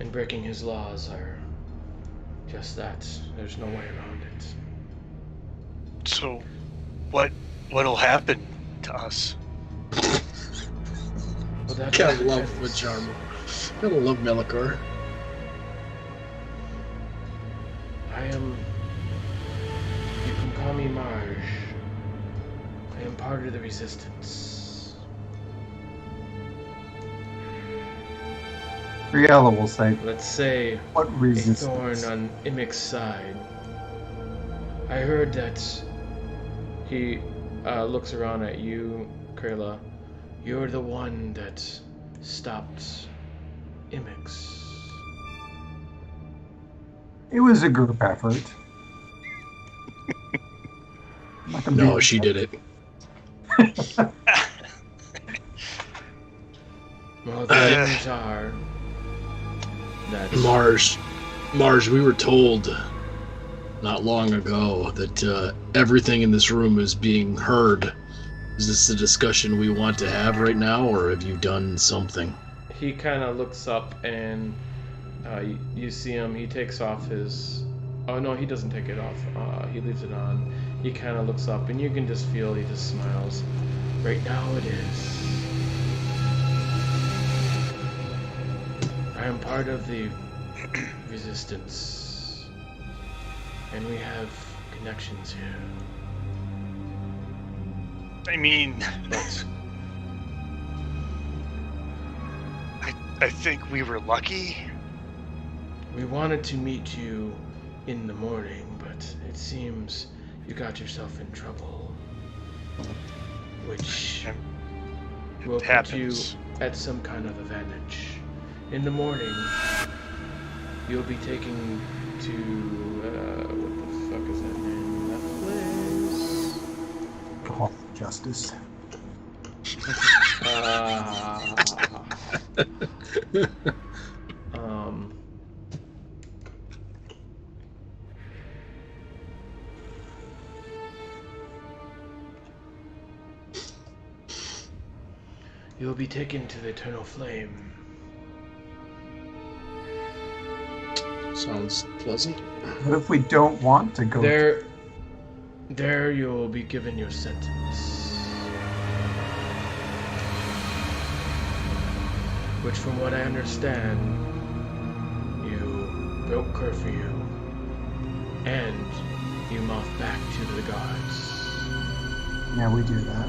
and breaking his laws are just that. There's no way around it. So, what'll happen to us? Well, that's Gotta love Vajarma. Gotta love Melikar. You can call me Marge. I am part of the Resistance. Briella will say, Let's say what a resistance? thorn on Imik's side. I heard that he looks around at you, Krayla. You're the one that stopped Imix. It was a group effort. No, she did it. Well, the things are that Mars, we were told not long ago that everything in this room is being heard. Is this a discussion we want to have right now, or have you done something? he kind of looks up and you see him. He takes off his. Oh no, he doesn't take it off. He leaves it on. He kind of looks up, and you can just feel he just smiles. Right now it is. I am part of the Resistance, and we have connections here. I mean, But I think we were lucky. we wanted to meet you in the morning, but it seems you got yourself in trouble, which will put you at some kind of advantage. In the morning, you'll be taken to what the fuck is that name? That place? Hall of Justice. You'll be taken to the Eternal Flame. Sounds pleasant. What if we don't want to go? There you'll be given your sentence. Which, from what I understand, you broke curfew and you mouthed back to the guards. Yeah, we do that.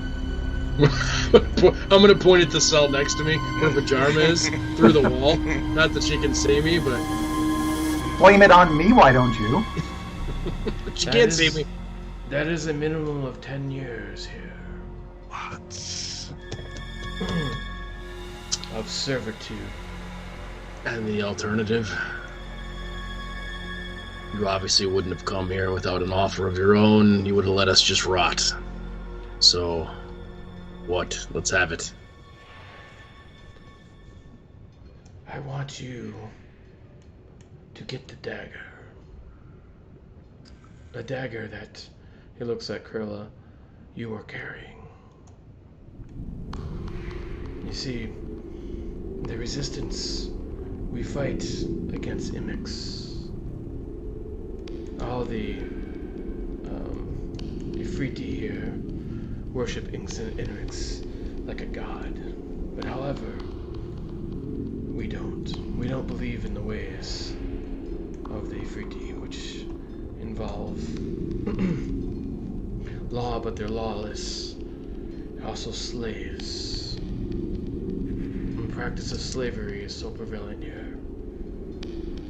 I'm gonna point at the cell next to me where Vajarma is through the wall. Not that she can see me, but Blame it on me, why don't you? she can't see me. That is a minimum of 10 years here. What? Of servitude. And the alternative? You obviously wouldn't have come here without an offer of your own. You would have let us just rot. So, what? Let's have it. I want you to get the dagger. A dagger that, he looks at Krilla, you are carrying. You see, the Resistance, we fight against Imix. All the Ifriti here worship Imix like a god. But however, we don't. We don't believe in the ways of the Ifriti, which involve law, but they're lawless. They're also slaves. The practice of slavery is so prevalent here.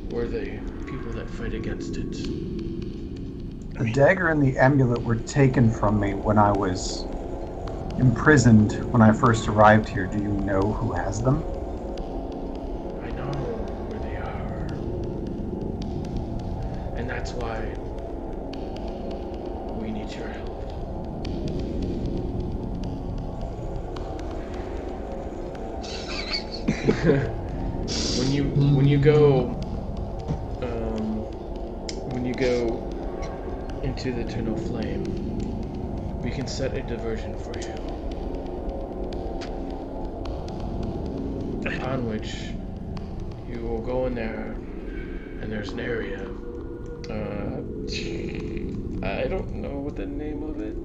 We're the people that fight against it. The dagger and the amulet were taken from me when I was imprisoned when I first arrived here. Do you know who has them? I know where they are. And that's why we need your help. When you go into the eternal flame, we can set a diversion for you, upon which you will go in there, and there's an area. I don't know what the name of it.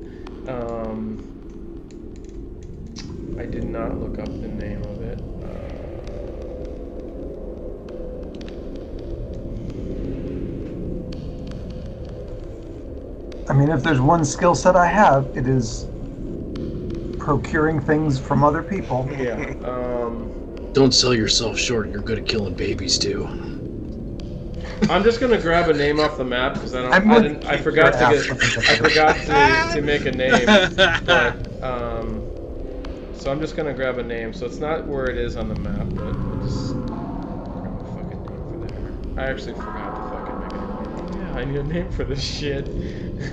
I did not look up the name of it. I mean, if there's one skill set I have, it is procuring things from other people. Yeah. Don't sell yourself short. You're good at killing babies too. I'm just gonna grab a name off the map because I forgot to make a name. But, so I'm just gonna grab a name. So it's not where it is on the map, but we'll just grab a fucking name for there. I actually forgot to fucking make a name. Yeah, I need a name for this shit. It's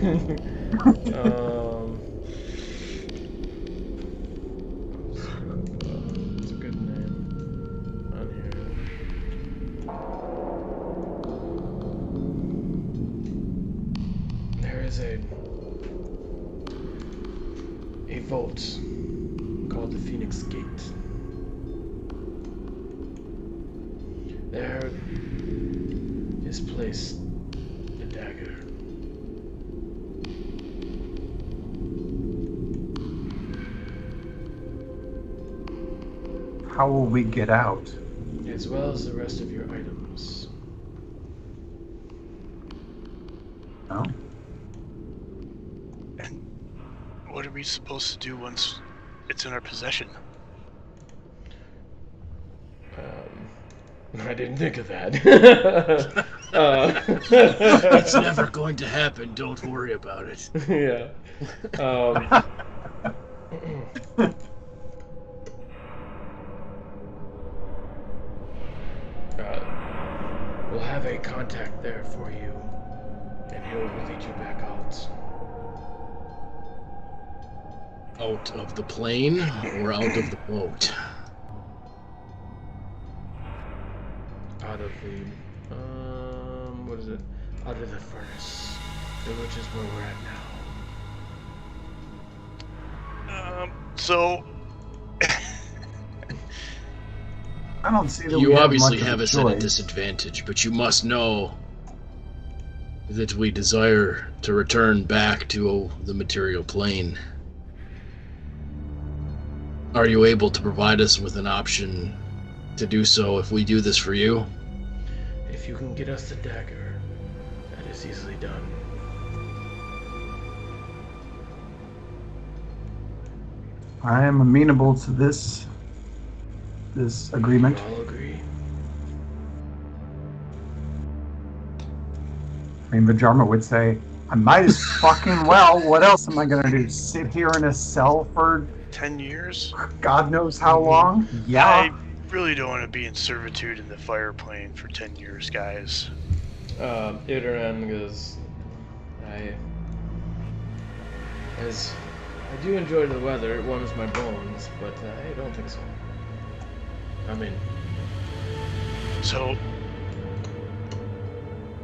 a good name on here. There is a vault called the Phoenix Gate. There is placed the dagger. How will we get out? As well as the rest of your items. Oh. And what are we supposed to do once it's in our possession? I didn't think of that. It's never going to happen. Don't worry about it. Yeah. We'll have a contact there for you, and he'll lead you back out. Out of the plane or out of the boat? Out of the, what is it? Out of the furnace, which is where we're at now. So I don't see that You we obviously much of have a us at a choice. disadvantage, but you must know that we desire to return back to the material plane. Are you able to provide us with an option to do so if we do this for you? If you can get us the dagger, that is easily done. I am amenable to this agreement. All agree. I mean, Vajarma would say, I might as fucking well. What else am I gonna do? Sit here in a cell for 10 years? God knows how long? Yeah. I really don't want to be in servitude in the fire plane for 10 years, guys. Idran goes, I do enjoy the weather. It warms my bones, but I don't think so. I'm in. So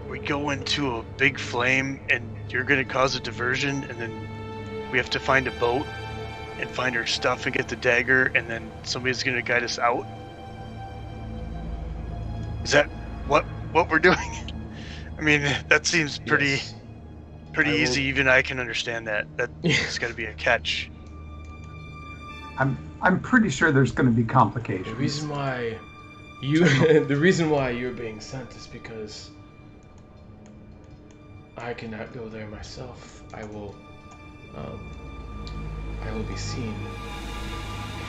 we go into a big flame and you're going to cause a diversion, and then we have to find a boat and find our stuff and get the dagger, and then somebody's going to guide us out. Is that what we're doing? I mean, that seems pretty Yes. easy. Even I can understand that. That's got to be a catch. I'm pretty sure there's going to be complications. The reason why you're being sent is because I cannot go there myself. I will I will be seen.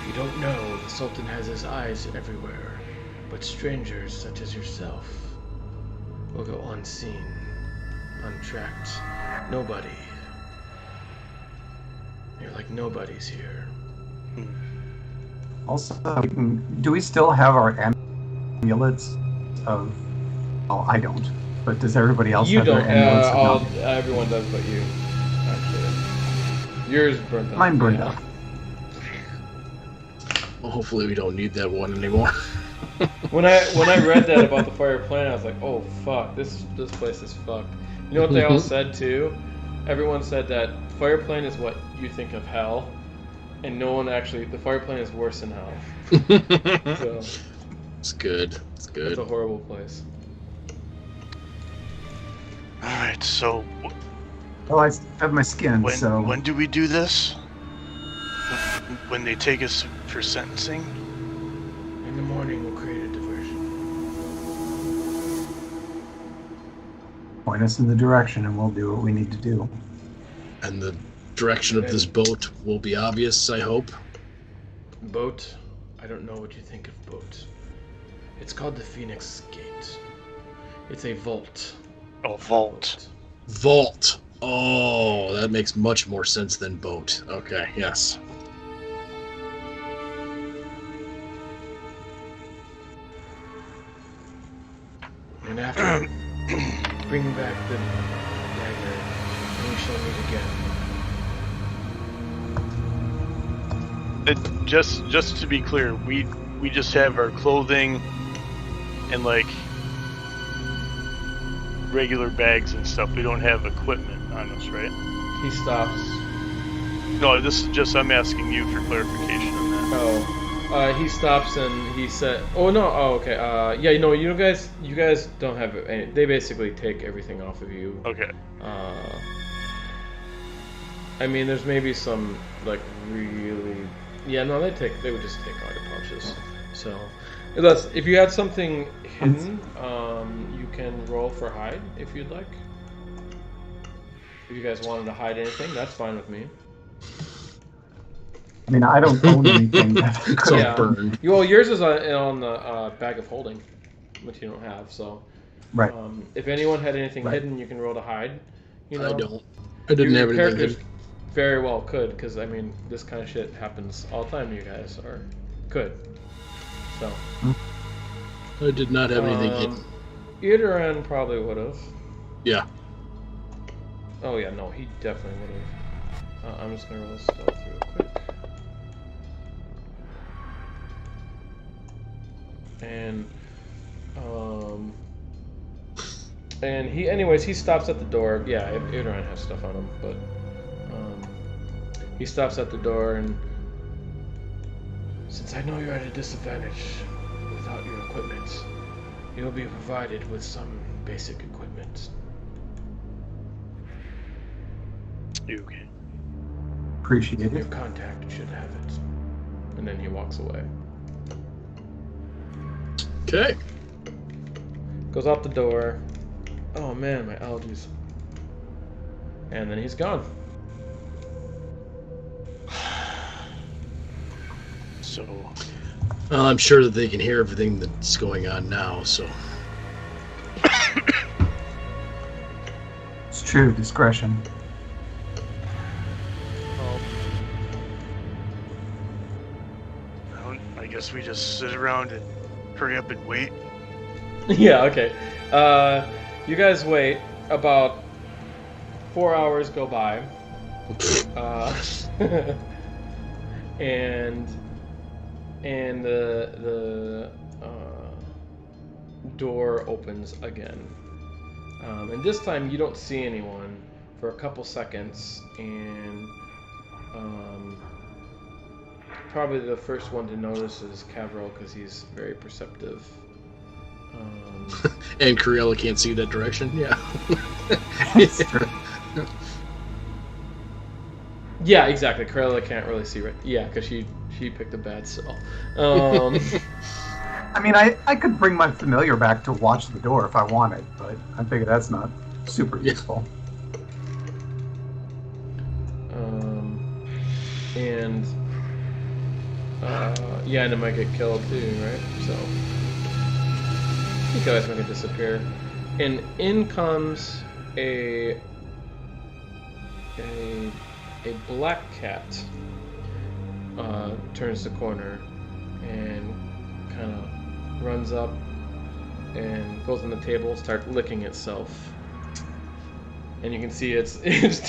If you don't know, the Sultan has his eyes everywhere, but strangers such as yourself will go unseen, untracked. Nobody. You're like nobody's here. Also, do we still have our amulets of... Oh, I don't. But does everybody else You have don't. their amulets of Everyone does, but you. Actually, yours burned out. Mine burned out. Well, hopefully we don't need that one anymore. When I read that about the fire plane, I was like, oh fuck, this place is fucked. You know what they all said too? Everyone said that fire plane is what you think of hell, and no one actually. The fire plane is worse than hell. So It's good. It's good. it's a horrible place. All right. So Well, I have my skin, so... when do we do this? When they take us for sentencing? In the morning, we'll create a diversion. Point us in the direction and we'll do what we need to do. And the direction of this boat will be obvious, I hope. Boat? I don't know what you think of boat. It's called the Phoenix Gate. It's a vault. Oh, vault. Vault. Oh, that makes much more sense than boat. Okay, yes. And after, bring back the dagger, and we shall meet again. Just to be clear, we just have our clothing and like regular bags and stuff. We don't have equipment on us, right? He stops. No, this is just I'm asking you for clarification on that. He stops and he said, "Oh no, oh okay, yeah, you guys don't have any. They basically take everything off of you. Okay. I mean, there's maybe some like really, yeah, no, they would just take all your pouches. So, if you had something hidden, you can roll for hide if you'd like. If you guys wanted to hide anything, that's fine with me. I mean, I don't own anything. It's all burned. Well, yours is on the bag of holding, which you don't have. So, Right. If anyone had anything hidden, you can roll to hide. You know, I don't. I didn't have anything characters hidden. very well could, because I mean, this kind of shit happens all the time to you guys, or could. So. I did not have anything hidden. Idoran probably would have. Yeah. Oh yeah, no, he definitely would have. I'm just gonna roll stealth real quick. And he stops at the door. Yeah, Idoran has stuff on him, but he stops at the door, and since I know you're at a disadvantage without your equipment, you'll be provided with some basic equipment. Okay. Appreciate Your it. contact should have it. And then he walks away. Okay. Goes out the door. Oh man, my allergies. And then he's gone. So. Well, I'm sure that they can hear everything that's going on now, so. It's true, discretion. I guess we just sit around and hurry up and wait. Yeah, okay. You guys wait. About 4 hours go by. And the door opens again. And this time you don't see anyone for a couple seconds, and probably the first one to notice is Cavril, because he's very perceptive. And Cruella can't see that direction? Yeah. Yeah, exactly. Cruella can't really see right. Yeah, because she picked a bad cell. I mean, I could bring my familiar back to watch the door if I wanted, but I figure that's not super useful. And yeah, and it might get killed too, right? So you guys might disappear. And in comes a black cat. Turns the corner and kind of runs up and goes on the table, starts licking itself. And you can see its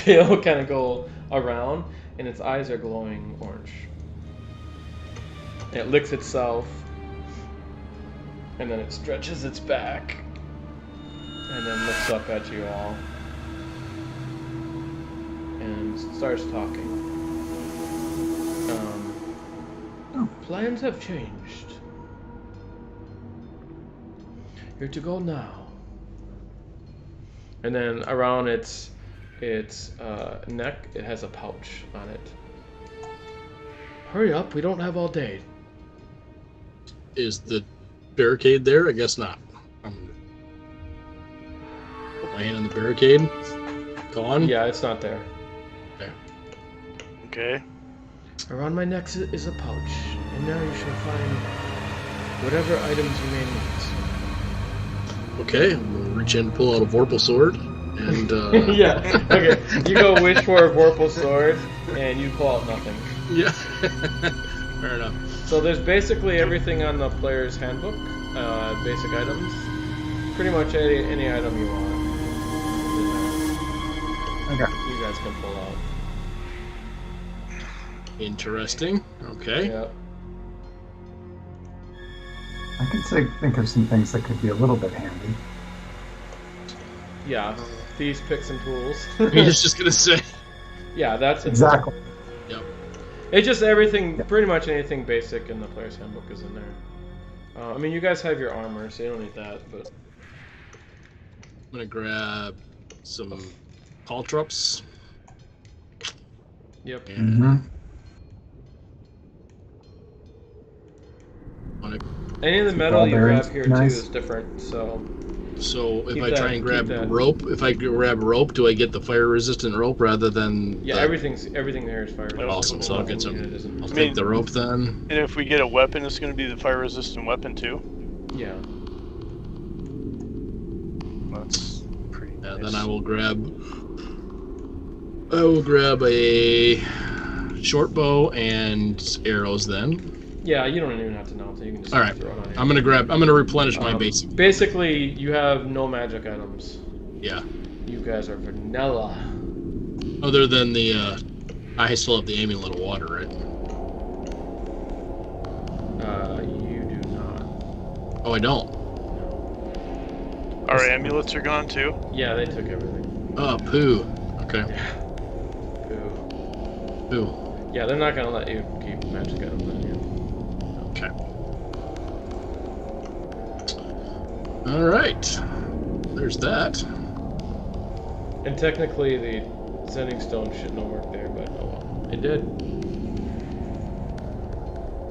tail kind of go around, and its eyes are glowing orange. And it licks itself, and then it stretches its back, and then looks up at you all, and starts talking. Plans have changed. You're to go now. And then around its neck, it has a pouch on it. Hurry up, we don't have all day. Is the barricade there? I guess not. Put my hand on the barricade. Gone? Yeah, it's not there. There. Okay. Around my neck is a pouch, and now you shall find whatever items you may need. Okay, we'll reach in and pull out a Vorpal sword, and Yeah, okay. You go wish for a Vorpal sword, and you pull out nothing. yeah, fair enough. So there's basically everything on the player's handbook, basic items. Pretty much any item you want. Okay. You guys can pull out. Interesting. Okay. Yeah. I can think of some things that could be a little bit handy. Yeah. Thieves, picks, and tools. I was just gonna say. Yeah, that's it. Exactly. Yep. It's just everything, pretty much anything basic in the player's handbook is in there. I mean, you guys have your armor, so you don't need that, but... I'm gonna grab some caltrops. Yep. And Any of the metal you grab bearings, here, nice. too, is different, so... so if Keep I that- try and grab keep that. rope, do I get the fire-resistant rope rather than? Yeah, the... everything there is fire resistant. Awesome, so I'll get some. Yeah, it isn't. I'll take the rope then. And if we get a weapon, it's going to be the fire-resistant weapon too. Yeah. That's pretty nice. Then I will grab a short bow and arrows then. Yeah, you don't even have to know, so you can just All right. throw it on I'm gonna replenish my basic. Basically, you have no magic items. Yeah. You guys are vanilla. Other than the, I still have the amulet of water, right? You do not. Oh, I don't. Our amulets are gone too. Yeah, they took everything. Oh, poo. Okay. Ooh. Poo. Yeah, they're not gonna let you keep magic items on you. Okay. All right. There's that. And technically, the sending stone shouldn't have worked there, but oh well. It did.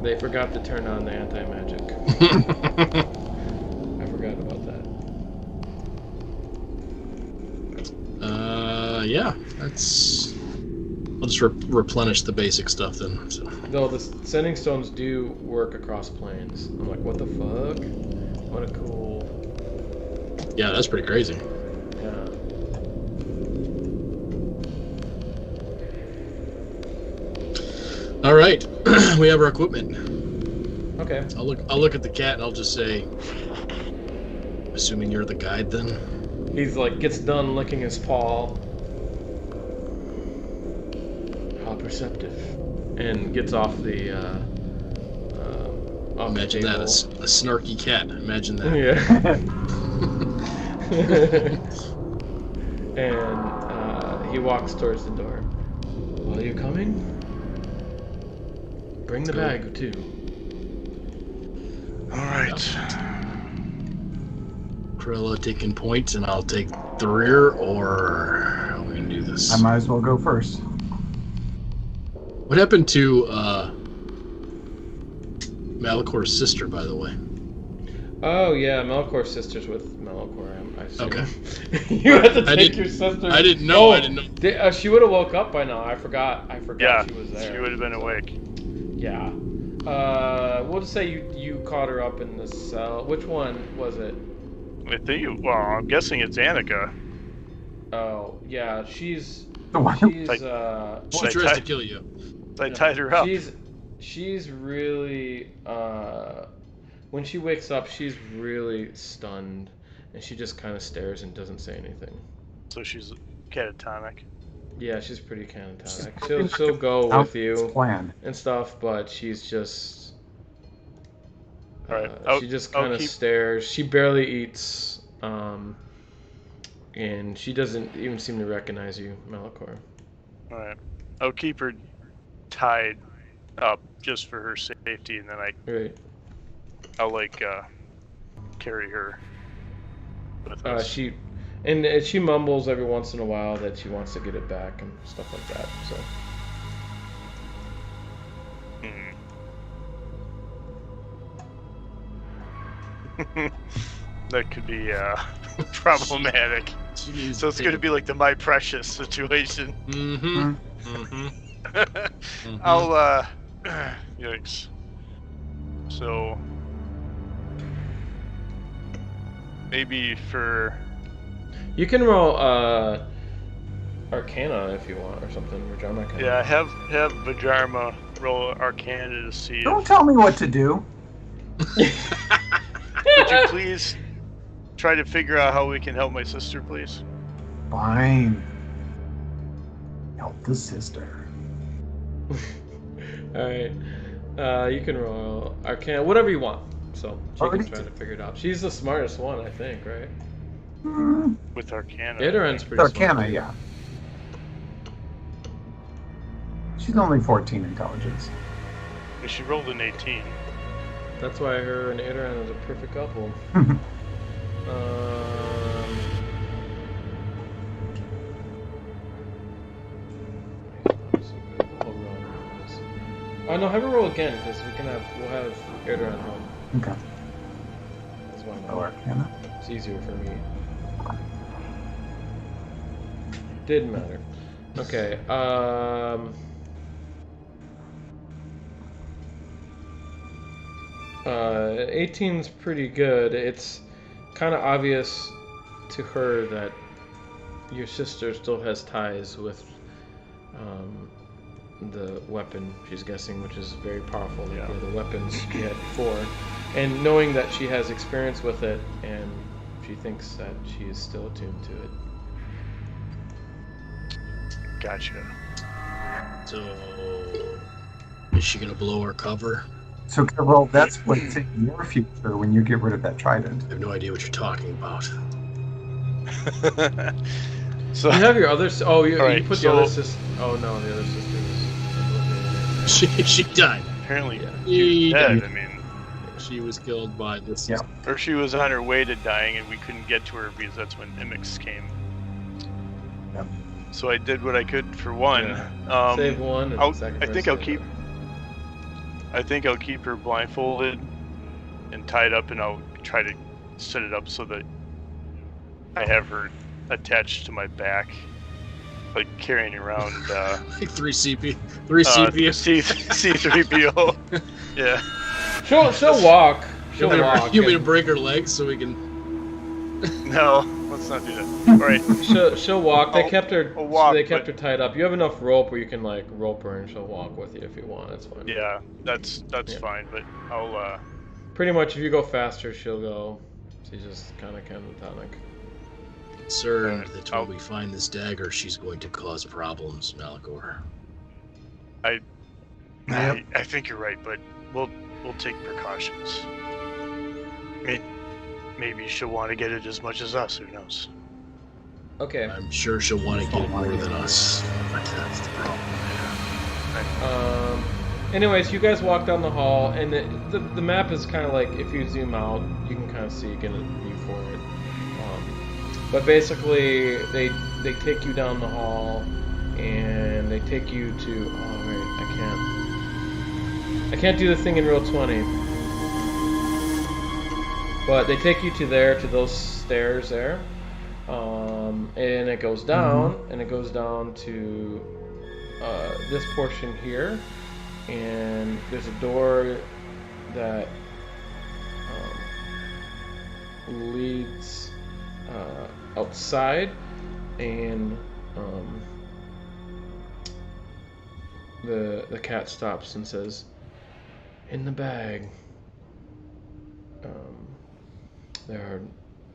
They forgot to turn on the anti-magic. I forgot about that. Yeah. That's. I'll just replenish the basic stuff then. So. Though the sending stones do work across planes. I'm like, what the fuck? What a cool... Yeah, that's pretty crazy. Yeah. All right, we have our equipment. Okay. I'll look at the cat and I'll just say, assuming you're the guide then. He's like, gets done licking his paw. How perceptive. And gets off the, off Imagine the that, table. a snarky cat. Imagine that. Yeah. And he walks towards the door. Are you coming? Bring the bag too. All right. Corella taking point, and I'll take the rear, or how are we gonna do this? I might as well go first. What happened to Malicor's sister, by the way? Oh yeah, Melkor's sister's with Melkor. I assume. Okay. You had to I take didn't- your sister. I didn't know. Oh, I didn't know. she would have woke up by now. I forgot. Yeah, she was there. she would have been so, awake. Yeah. We'll just say you caught her up in the cell. Which one was it? I think. Well, I'm guessing it's Annika. Oh yeah, she's The one- she's Like- She I tries to tied- kill you. I tied her up. She's really when she wakes up, she's really stunned, and she just kind of stares and doesn't say anything. So she's catatonic. Yeah, she's pretty catatonic. She'll go with you Plan. and stuff, but she's just All right. she just I'll kind of keep- stares. She barely eats, and she doesn't even seem to recognize you, Malachor. All right. I'll keep her tied up just for her safety, and then Right. I'll like carry her with us. She mumbles every once in a while that she wants to get it back and stuff like that. So That could be problematic. So it's going to be like the My Precious situation. Mm-hmm. Mm-hmm. I'll yikes. So maybe for you can roll Arcana if you want or something. Vajrama can. yeah, have Vajrama roll Arcana to see. Don't tell me what to do. Would you please try to figure out how we can help my sister, please? Fine. Help the sister. All right. You can roll Arcana, whatever you want. So she can Already try to figure it out. She's the smartest one, I think, right? With Arcana. Idaren's pretty Arcana, smart. yeah. She's only 14 intelligence. But she rolled an 18. That's why her and Idaren is a perfect couple. Oh no, have her roll again because we'll have Idaren home. Okay. That's one Oh, Arcana. It's easier for me. Didn't matter. Okay. 18's pretty good. It's kind of obvious to her that your sister still has ties with the weapon, she's guessing, which is very powerful, like the other weapons she had before. And knowing that she has experience with it, and she thinks that she is still attuned to it. Gotcha. So, is she gonna blow our cover? So, well, that's what's in your future when you get rid of that trident. I have no idea what you're talking about. So You have your other. You Alright, put the so- other sister. Oh no, the other sister She died. apparently Yeah. she was dead. She- I mean, She was killed by this. Yeah. or she was on her way to dying, and we couldn't get to her because that's when mimics came. Yep. So I did what I could for one. Yeah. Save one. And I sacrifice think the I'll other. keep. I think I'll keep her blindfolded and tied up, and I'll try to set it up so that I have her attached to my back, like carrying around Like three CP. C3PO. Yeah. She'll walk. She'll walk. You mean to and break her legs so we can? No, let's not do that. All right. She'll walk. They I'll- kept her. I'll walk, They kept but- her tied up. You have enough rope where you can like rope her and she'll walk with you if you want. It's fine. Yeah, that's Yeah. fine. But I'll Pretty much, if you go faster, she'll go. She's just kind of catatonic. Concerned Alright, that I'll- when we find this dagger, she's going to cause problems, Malachor. I Yep. think you're right, but we'll take precautions. Maybe she'll want to get it as much as us. Who knows? Okay. I'm sure she'll want to get it more than us. But that's the problem. Anyways, you guys walk down the hall, and the map is kind of like, if you zoom out, you can kind of see, get a view for it. But basically, they take you down the hall, and they take you to. Oh wait, I can't do the thing in Roll20. But they take you to those stairs there, and it goes down, and it goes down to this portion here, and there's a door that leads outside, and the cat stops and says, "In the bag." There are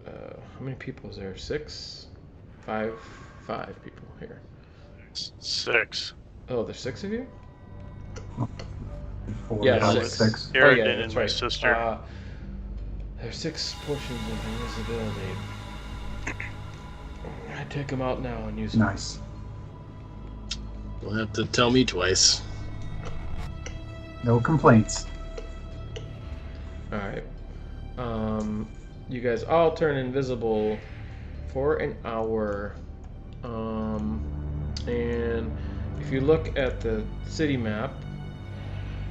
how many people is there? 6, 5 people here. 6. Oh, there's 6 of you? 4, Yeah, 5, 6. 6. Aaron yeah, and that's my right. sister. There's 6 portions of invisibility. I take them out now and use them. Nice. You'll have to tell me twice. No complaints. All right. You guys all turn invisible for an hour. And if you look at the city map,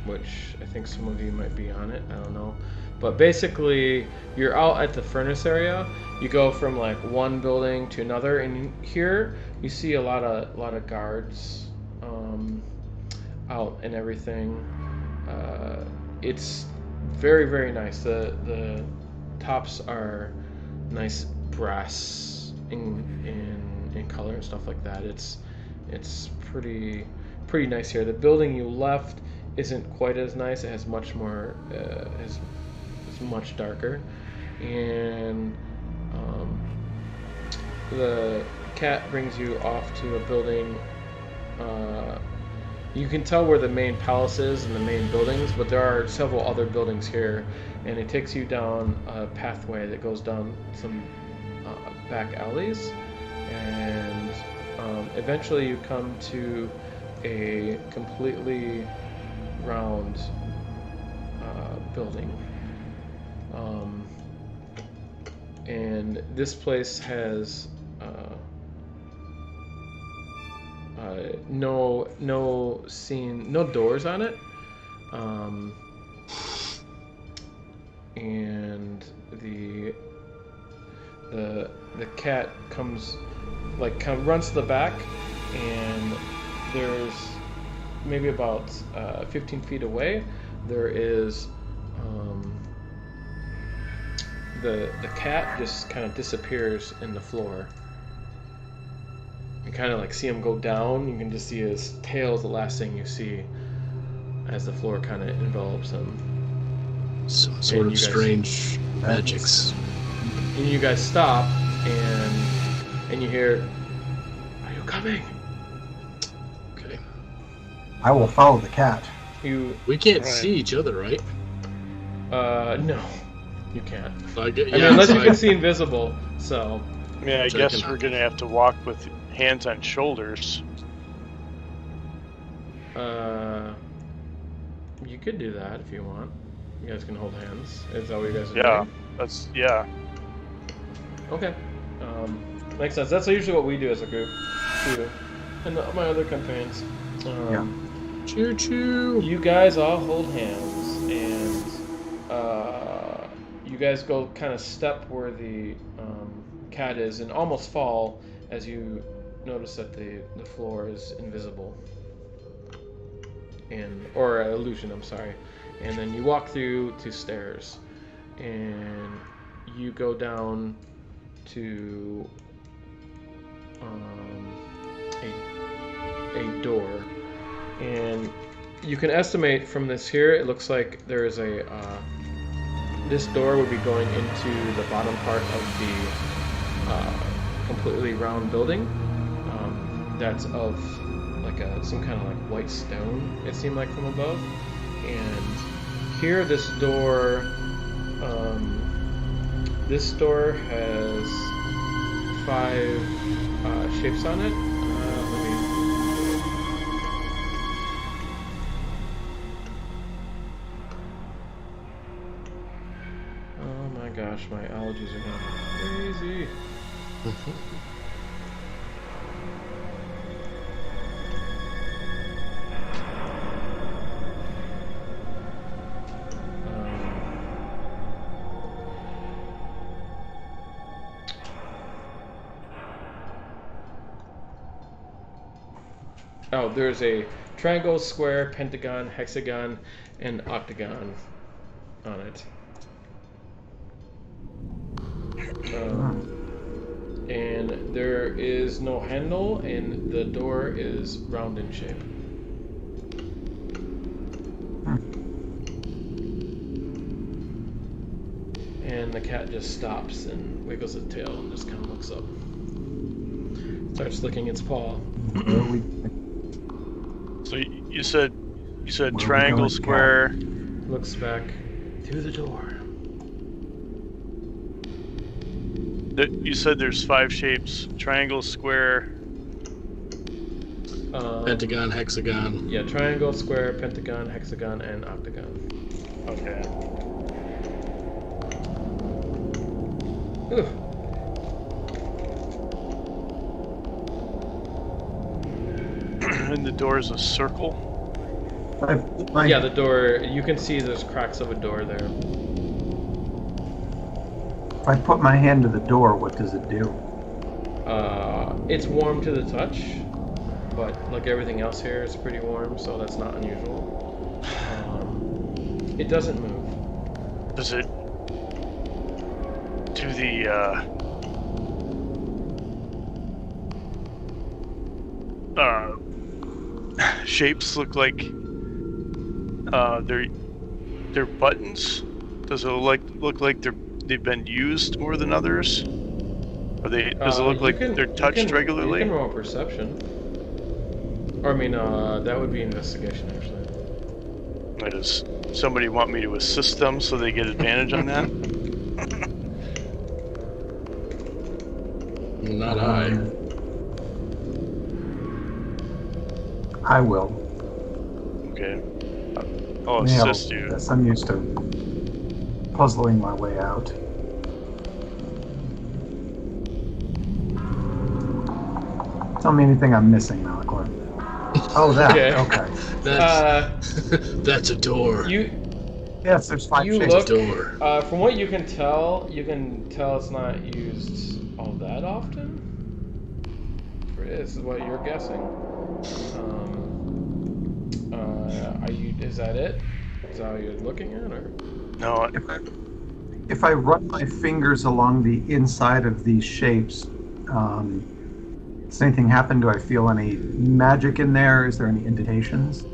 which I think some of you might be on it, I don't know. But basically, you're out at the furnace area. You go from like one building to another, and here you see a lot of guards out and everything. It's very, very nice. The tops are nice brass in color and stuff like that. It's pretty nice here. The building you left isn't quite as nice. It has much more. It's much darker, and the cat brings you off to a building. You can tell where the main palace is and the main buildings, but there are several other buildings here, and it takes you down a pathway that goes down some back alleys, and eventually you come to a completely round building. And this place has no doors on it, and the cat runs to the back, and there's maybe about 15 feet away there is the cat just kind of disappears in the floor. You kind of like see him go down. You can just see his tail is the last thing you see as the floor kind of envelops him. Some sort of strange magics. And you guys stop, and you hear, "Are you coming?" Okay. I will follow the cat. We can't see each other, right? No, you can't. Yeah, unless you can see invisible. So. Yeah, I guess we're gonna have to walk with hands on shoulders. You could do that if you want. You guys can hold hands. Is that what you guys are doing? Yeah. Okay. Makes sense. That's usually what we do as a group, too. And my other campaigns. Choo choo. You guys all hold hands, and you guys go kind of step where the cat is, and almost fall as you notice that the floor is invisible, or illusion. I'm sorry. And then you walk through 2 stairs, and you go down to a door, and you can estimate from this here. It looks like there is a this door would be going into the bottom part of the completely round building. That's of like some kind of like white stone. It seemed like from above, and here this door has 5 shapes on it. Oh my gosh, my allergies are going crazy. Oh, there's a triangle, square, pentagon, hexagon, and octagon on it. And there is no handle, and the door is round in shape. And the cat just stops and wiggles its tail and just kind of looks up. Starts licking its paw. So you said triangle, square. Looks back through the door. You said there's 5 shapes: triangle, square. Pentagon, hexagon. Yeah, triangle, square, pentagon, hexagon, and octagon. Okay. Ooh. And the door is a circle. Yeah, the door, you can see there's cracks of a door there. If I put my hand to the door, what does it do? It's warm to the touch, but like everything else here, it's pretty warm, so that's not unusual. It doesn't move. Does it do the shapes look like they're buttons? Does it look like they've been used more than others? Does it look like they're touched regularly? You can roll perception. Or I mean, that would be investigation actually. Does somebody want me to assist them so they get advantage on that? Not I. I will. Okay. I'll Yeah, assist you. yes, I'm used to puzzling my way out. Tell me anything I'm missing, Malachor. Oh, that. Okay. That's a door. Yes, there's 5 You shapes. look. Door. From what you can tell it's not used all that often. This is what you're guessing. Is that it? Is that what you're looking at, or? No, If I run my fingers along the inside of these shapes, does anything happen? Do I feel any magic in there? Is there any indentations?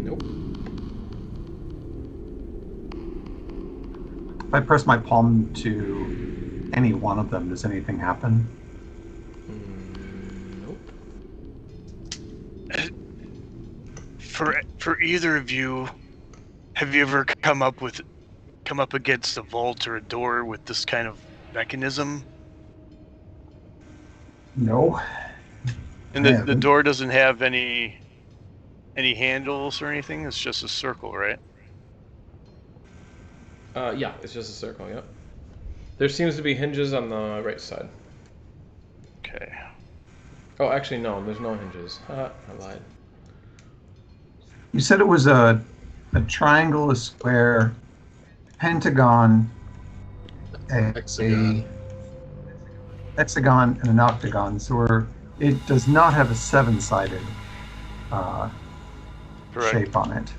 Nope. If I press my palm to any one of them, does anything happen? Nope. for either of you, have you ever come up against a vault or a door with this kind of mechanism? No. And the door doesn't have any handles or anything? It's just a circle, right? Yeah, it's just a circle, yep. There seems to be hinges on the right side. Okay. Oh, actually, no, there's no hinges. I lied. You said it was a triangle, a square, pentagon, a hexagon, and an octagon. So it does not have a 7-sided shape on it.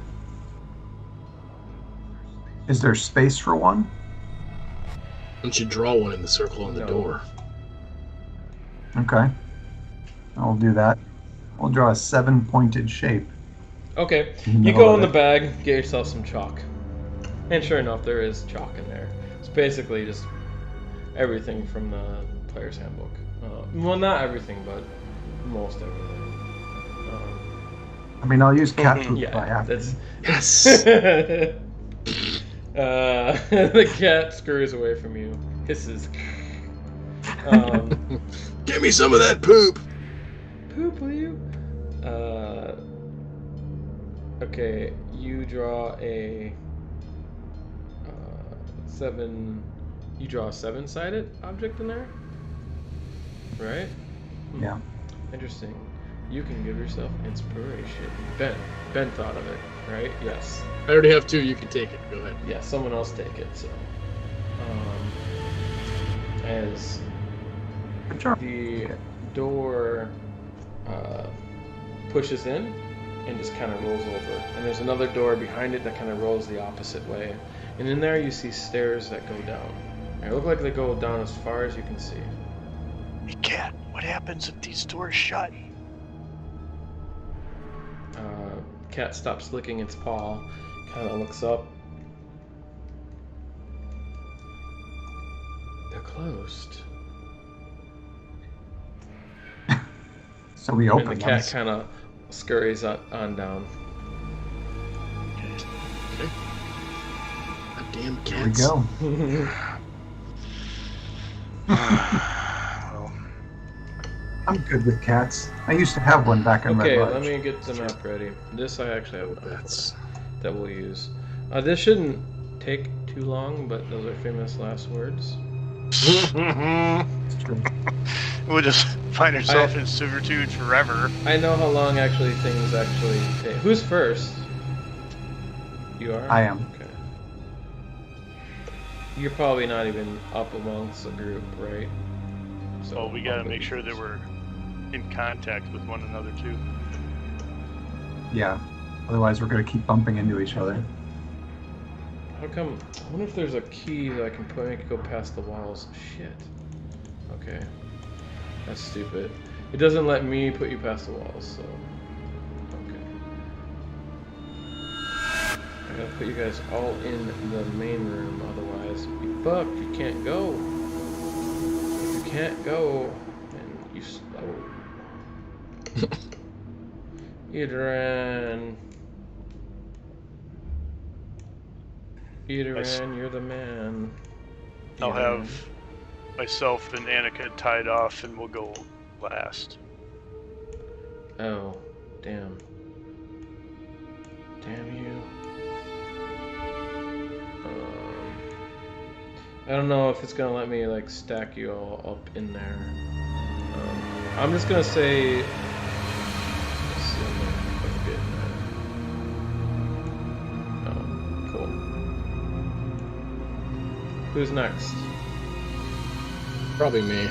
Is there space for one? Why don't you draw one in the circle on the door? Okay. I'll do that. I'll draw a 7-pointed shape. Okay, you go in the bag, get yourself some chalk. And sure enough, there is chalk in there. It's basically just everything from the player's handbook. Well, not everything, but most everything. I mean, I'll use cat poop if I yeah, have to. that's... Yes! The cat scurries away from you, hisses. Give me some of that poop! Poop, will you? Okay, you draw a 7. You draw a 7-sided object in there, right? Yeah. Interesting. You can give yourself inspiration. Ben thought of it, right? Yes. I already have 2. You can take it. Go ahead. Yeah, someone else take it. So, as the door pushes in and just kind of rolls over. And there's another door behind it that kind of rolls the opposite way. And in there you see stairs that go down. They look like they go down as far as you can see. Hey, Cat, what happens if these doors shut? Cat stops licking its paw, kind of looks up. They're closed. So we open And the them. cat kind of scurries on down. Okay. Goddamn Here we cats. go. Well, I'm good with cats. I used to have one back in Okay, Red let Lodge. me get the map ready. This I actually have a map That's that we'll use. This shouldn't take too long, but those are famous last words. It's true. we'll just find ourselves in servitude forever. I know how long actually things actually take. Who's first? You are? I am. Okay. You're probably not even up amongst the group, right? So So we gotta make sure that we're in contact with one another too. Yeah. Otherwise, we're going to keep bumping into each other. How come? I wonder if there's a key that I can put make it go past the walls. Shit. Okay. That's stupid. It doesn't let me put you past the walls, so. Okay. I gotta put you guys all in the main room, otherwise you fucked. You can't go. If you can't go, and you slow. Idran. Idran, you're the man. I'll Idran. have myself and Annika tied off and we'll go last. Oh, damn. Damn you. I don't know if it's gonna let me like stack you all up in there. I'm just gonna say. Let's see if I can get in there. Oh, cool. Who's next? probably me.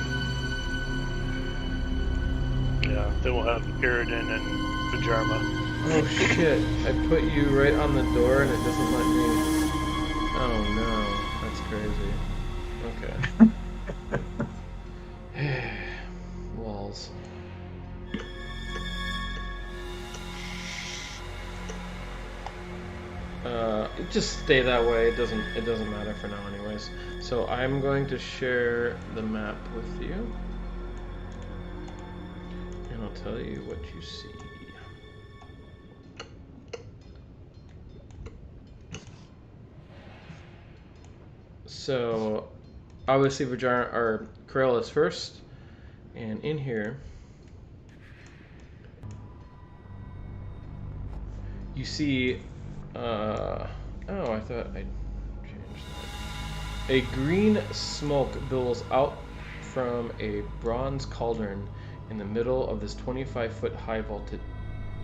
Yeah, then we'll have Eridan and Pajarma. Oh shit! I put you right on the door and it doesn't let me. Oh no, that's crazy. Okay. Walls. Just stay that way. It doesn't matter for now, anyways. So I'm going to share the map with you, and I'll tell you what you see. So, obviously, Corella is first, and in here, you see. Oh, I thought I changed that. A green smoke billows out from a bronze cauldron in the middle of this 25-foot high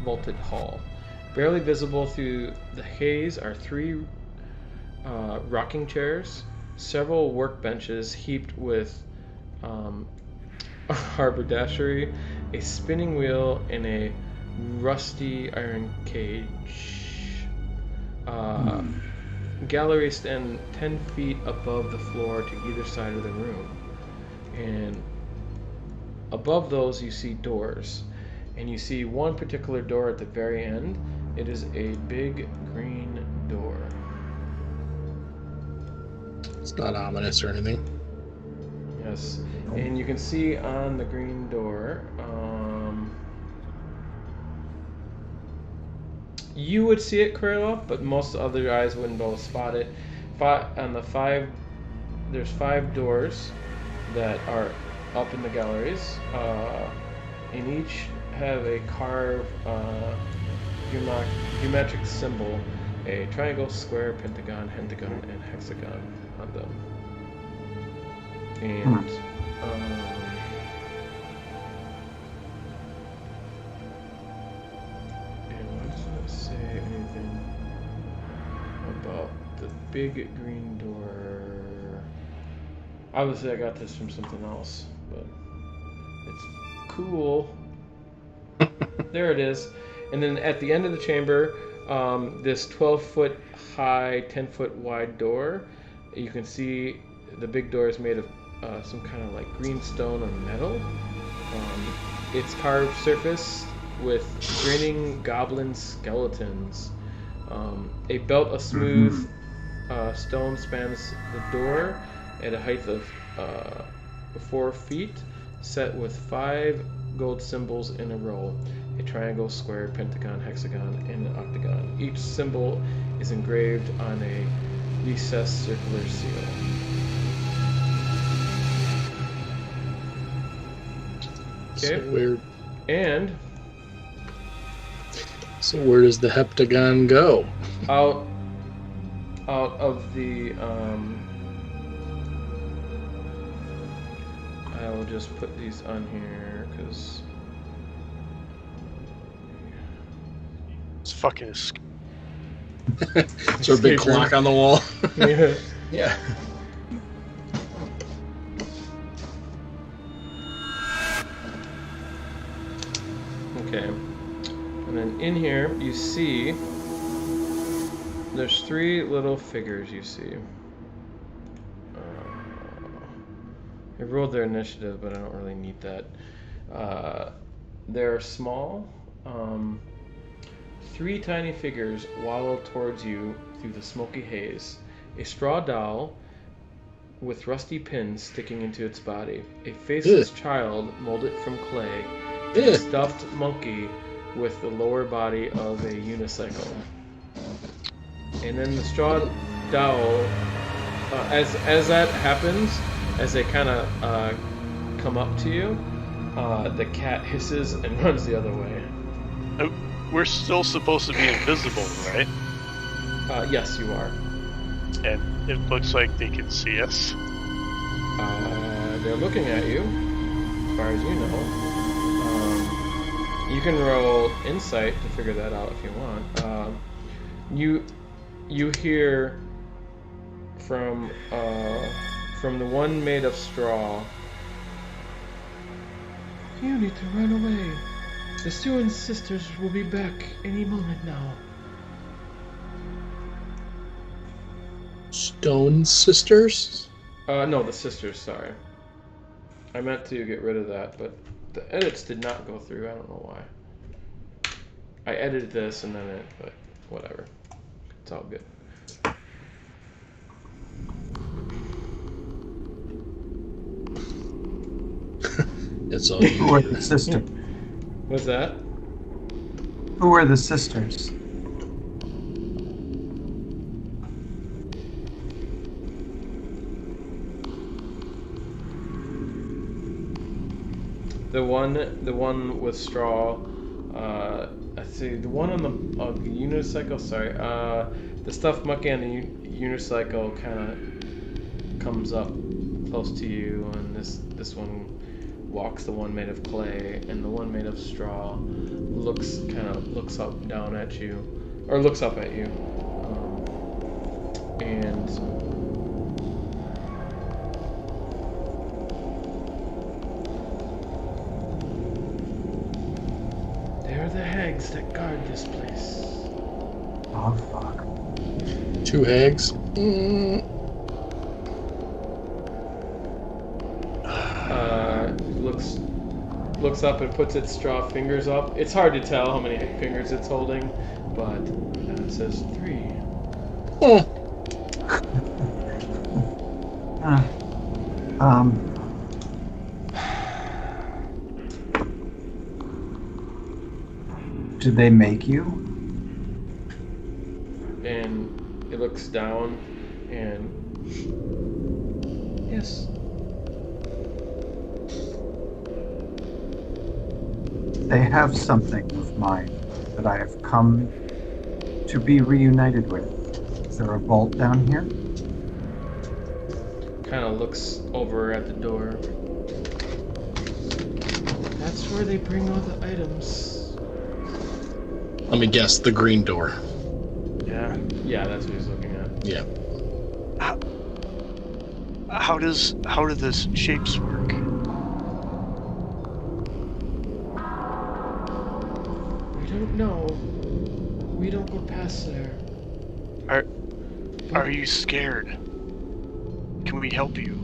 vaulted hall. Barely visible through the haze are three rocking chairs, several workbenches heaped with haberdashery, a spinning wheel, and a rusty iron cage. Galleries stand 10 feet above the floor to either side of the room. And above those you see doors. And you see one particular door at the very end. It is a big green door. It's not ominous or anything. Yes. And you can see on the green door, you would see it, Corella, but most other guys wouldn't be able to spot it. There's 5 doors that are up in the galleries, and each have a carved geometric symbol, a triangle, square, pentagon, hexagon, and hexagon on them. And why doesn't it say anything about the big green door? Obviously, I got this from something else, but It's cool. There it is. And then at the end of the chamber, this 12-foot high, 10-foot wide door. You can see the big door is made of some kind of like green stone or metal. Its carved surface with grinning goblin skeletons. A belt of smooth stone spans the door at a height of 4 feet, set with 5 gold symbols in a row: a triangle, square, pentagon, hexagon, and an octagon. Each symbol is engraved on a recessed circular seal. Okay. So weird. And So where does the heptagon go? out of the I will just put these on here because It's fucking. Is there a big Escape room. clock on the wall? yeah. Yeah. Okay. And then in here you see there's 3 little figures you see. I rolled their initiative, but I don't really need that. They're small. 3 tiny figures waddle towards you through the smoky haze. A straw doll with rusty pins sticking into its body. A faceless child molded from clay. And a stuffed monkey with the lower body of a unicycle. And then the straw doll, as that happens, as they kind of come up to you, the cat hisses and runs the other way. We're still supposed to be invisible, right? Yes, you are. And it looks like they can see us. They're looking at you, as far as you know. You can roll insight to figure that out if you want. You hear from the one made of straw. You need to run away. The Stewart sisters will be back any moment now. Stone Sisters? No, the sisters, sorry. I meant to get rid of that, but the edits did not go through. I don't know why. I edited this and then but whatever. It's all good. It's all Who are the sisters? What's that? Who are the sisters? The one with straw. Let's see. The one on the unicycle. Sorry. The stuffed monkey on the unicycle kind of comes up close to you, and this one walks the one made of clay, and the one made of straw looks up down at you, or looks up at you, and they're the hags that guard this place. Oh, fuck. 2 hags? Looks up and puts its straw fingers up. It's hard to tell how many fingers it's holding, but it says 3. Did they make you? And it looks down and yes. They have something of mine that I have come to be reunited with. Is there a vault down here? Kind of looks over at the door. That's where they bring all the items. Let me guess, the green door. Yeah. Yeah, that's what he's looking at. Yeah. How do the shapes work? No. We don't go past there. Are you scared? Can we help you?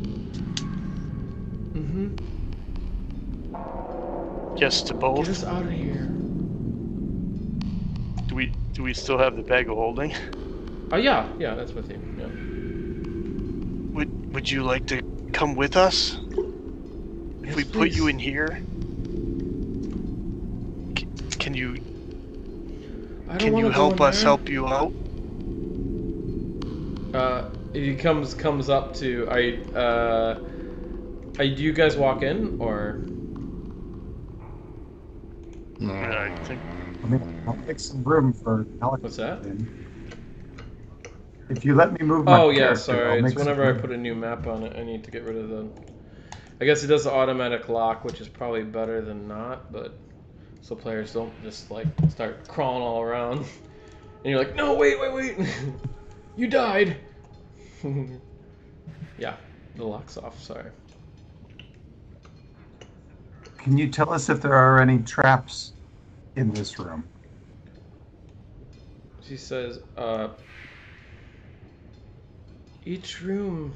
Mm-hmm. Yes to Get both. us out of here. Do we still have the bag of holding? Oh, yeah, that's with you. Yeah. Would you like to come with us? If Yes, we put you please. in here, can you I don't can wanna you go help in us there. help you out? He comes up to do you guys walk in or? Yeah, I think I mean, I'll make some room for Alex. What's that? If you let me move my Oh yeah, character, sorry. I'll It's make some whenever I room. put a new map on it, I need to get rid of the. I guess it does the automatic lock, which is probably better than not, but so players don't just like start crawling all around, and you're like, no, wait, you died. Yeah, the lock's off. Sorry. Can you tell us if there are any traps in this room? She says, each room,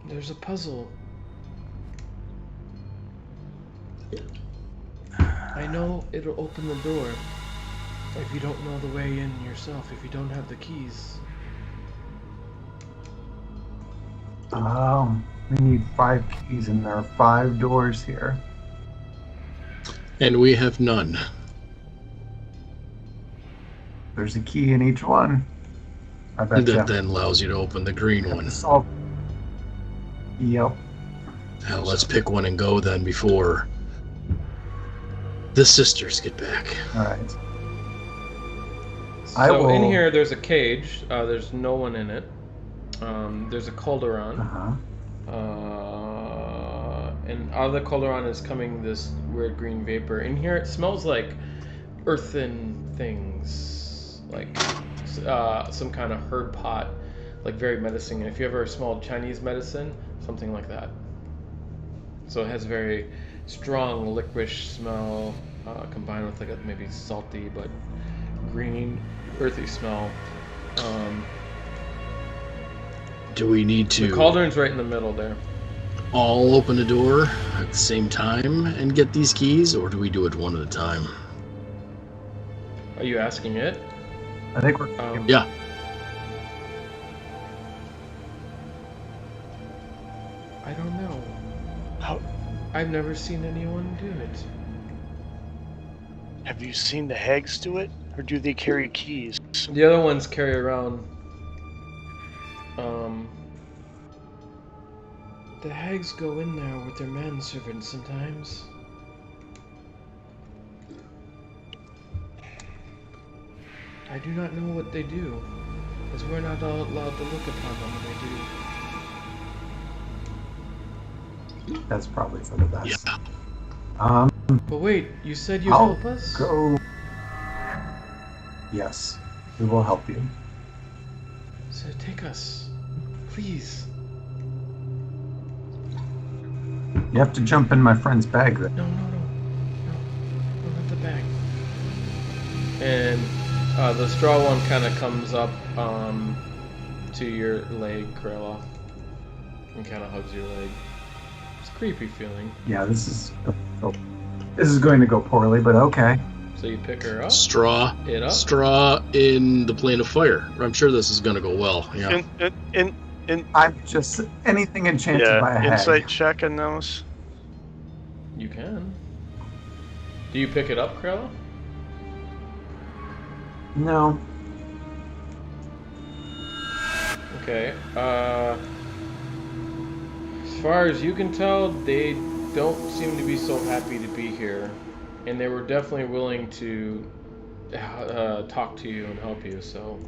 there's a puzzle. I know it'll open the door if you don't know the way in yourself, if you don't have the keys. We need 5 keys, and there are 5 doors here. And we have none. There's a key in each one. I bet That then allows you to open the green one. Yep. Now let's pick one and go then before the sisters get back. All right. So in here, there's a cage. There's no one in it. There's a cauldron. And out of the cauldron is coming this weird green vapor. In here, it smells like earthen things, like some kind of herb pot, like very menacing. And if you ever smelled Chinese medicine, something like that. So it has very strong licorice smell, combined with like a maybe salty but green, earthy smell. Do we need to The cauldron's right in the middle there. all open a door at the same time and get these keys, or do we do it one at a time? Are you asking it? I think we're. Yeah. I don't know. How I've never seen anyone do it. have you seen the hags do it, or do they carry keys? The other ones carry around. The hags go in there with their manservants sometimes. I do not know what they do, because we're not all allowed to look upon them when they do. That's probably for the best. Yeah. But wait, you said you'd I'll help us? go. Yes, we will help you. So take us, please. You have to jump in my friend's bag then. No, not the bag. And the straw one kind of comes up to your leg, Corella, and kind of hugs your leg. It's a creepy feeling. Yeah, this is going to go poorly, but okay. So you pick her up. Straw in the plane of fire. I'm sure this is going to go well. Yeah. I'm just anything enchanted by a hag. Insight check on those. You can. Do you pick it up, Corella? No. Okay. As far as you can tell, they don't seem to be so happy to be here, and they were definitely willing to talk to you and help you. So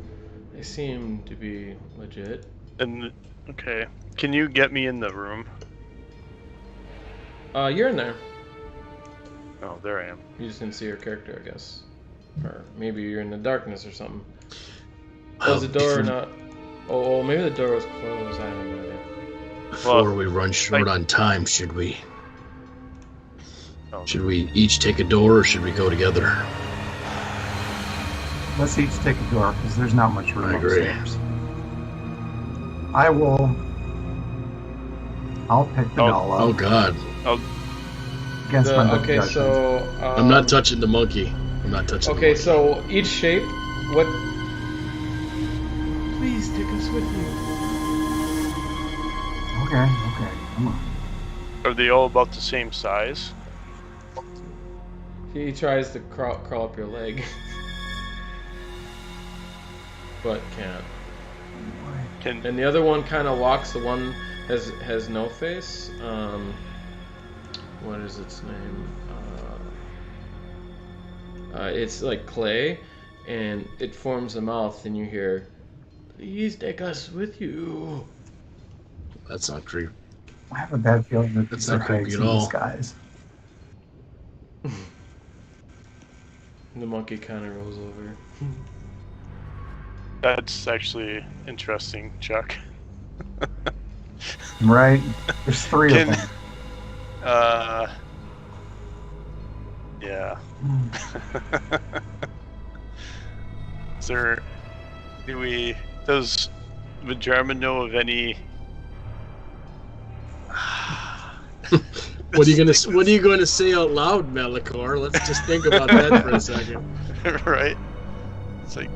they seem to be legit. And okay, can you get me in the room? You're in there. Oh, there I am. You just didn't see your character, I guess, or maybe you're in the darkness or something. Well, Was the door not? Oh, maybe the door was closed. I have no idea. Before we run short on time, should we each take a door, or should we go together? let's each take a door because there's not much room I agree. upstairs. I'll pick the doll up Oh God. against my better Okay, judgment. so I'm not touching the monkey. I'm not touching the Okay, monkey. so each shape, what? Please take us with you. Okay, come on. Are they all about the same size? He tries to crawl up your leg, but can't. And the other one kind of walks. The one has no face. What is its name? It's like clay, and it forms a mouth, and you hear, "Please take us with you." That's not creepy. I have a bad feeling that That's these are not creepy hags at in all. disguise. The monkey kind of rolls over. That's actually interesting, Chuck. Right? There's three of them. Yeah. Hmm. Does the German know of any? What are you going to say out loud, Malachor? Let's just think about that for a second. Right. It's like.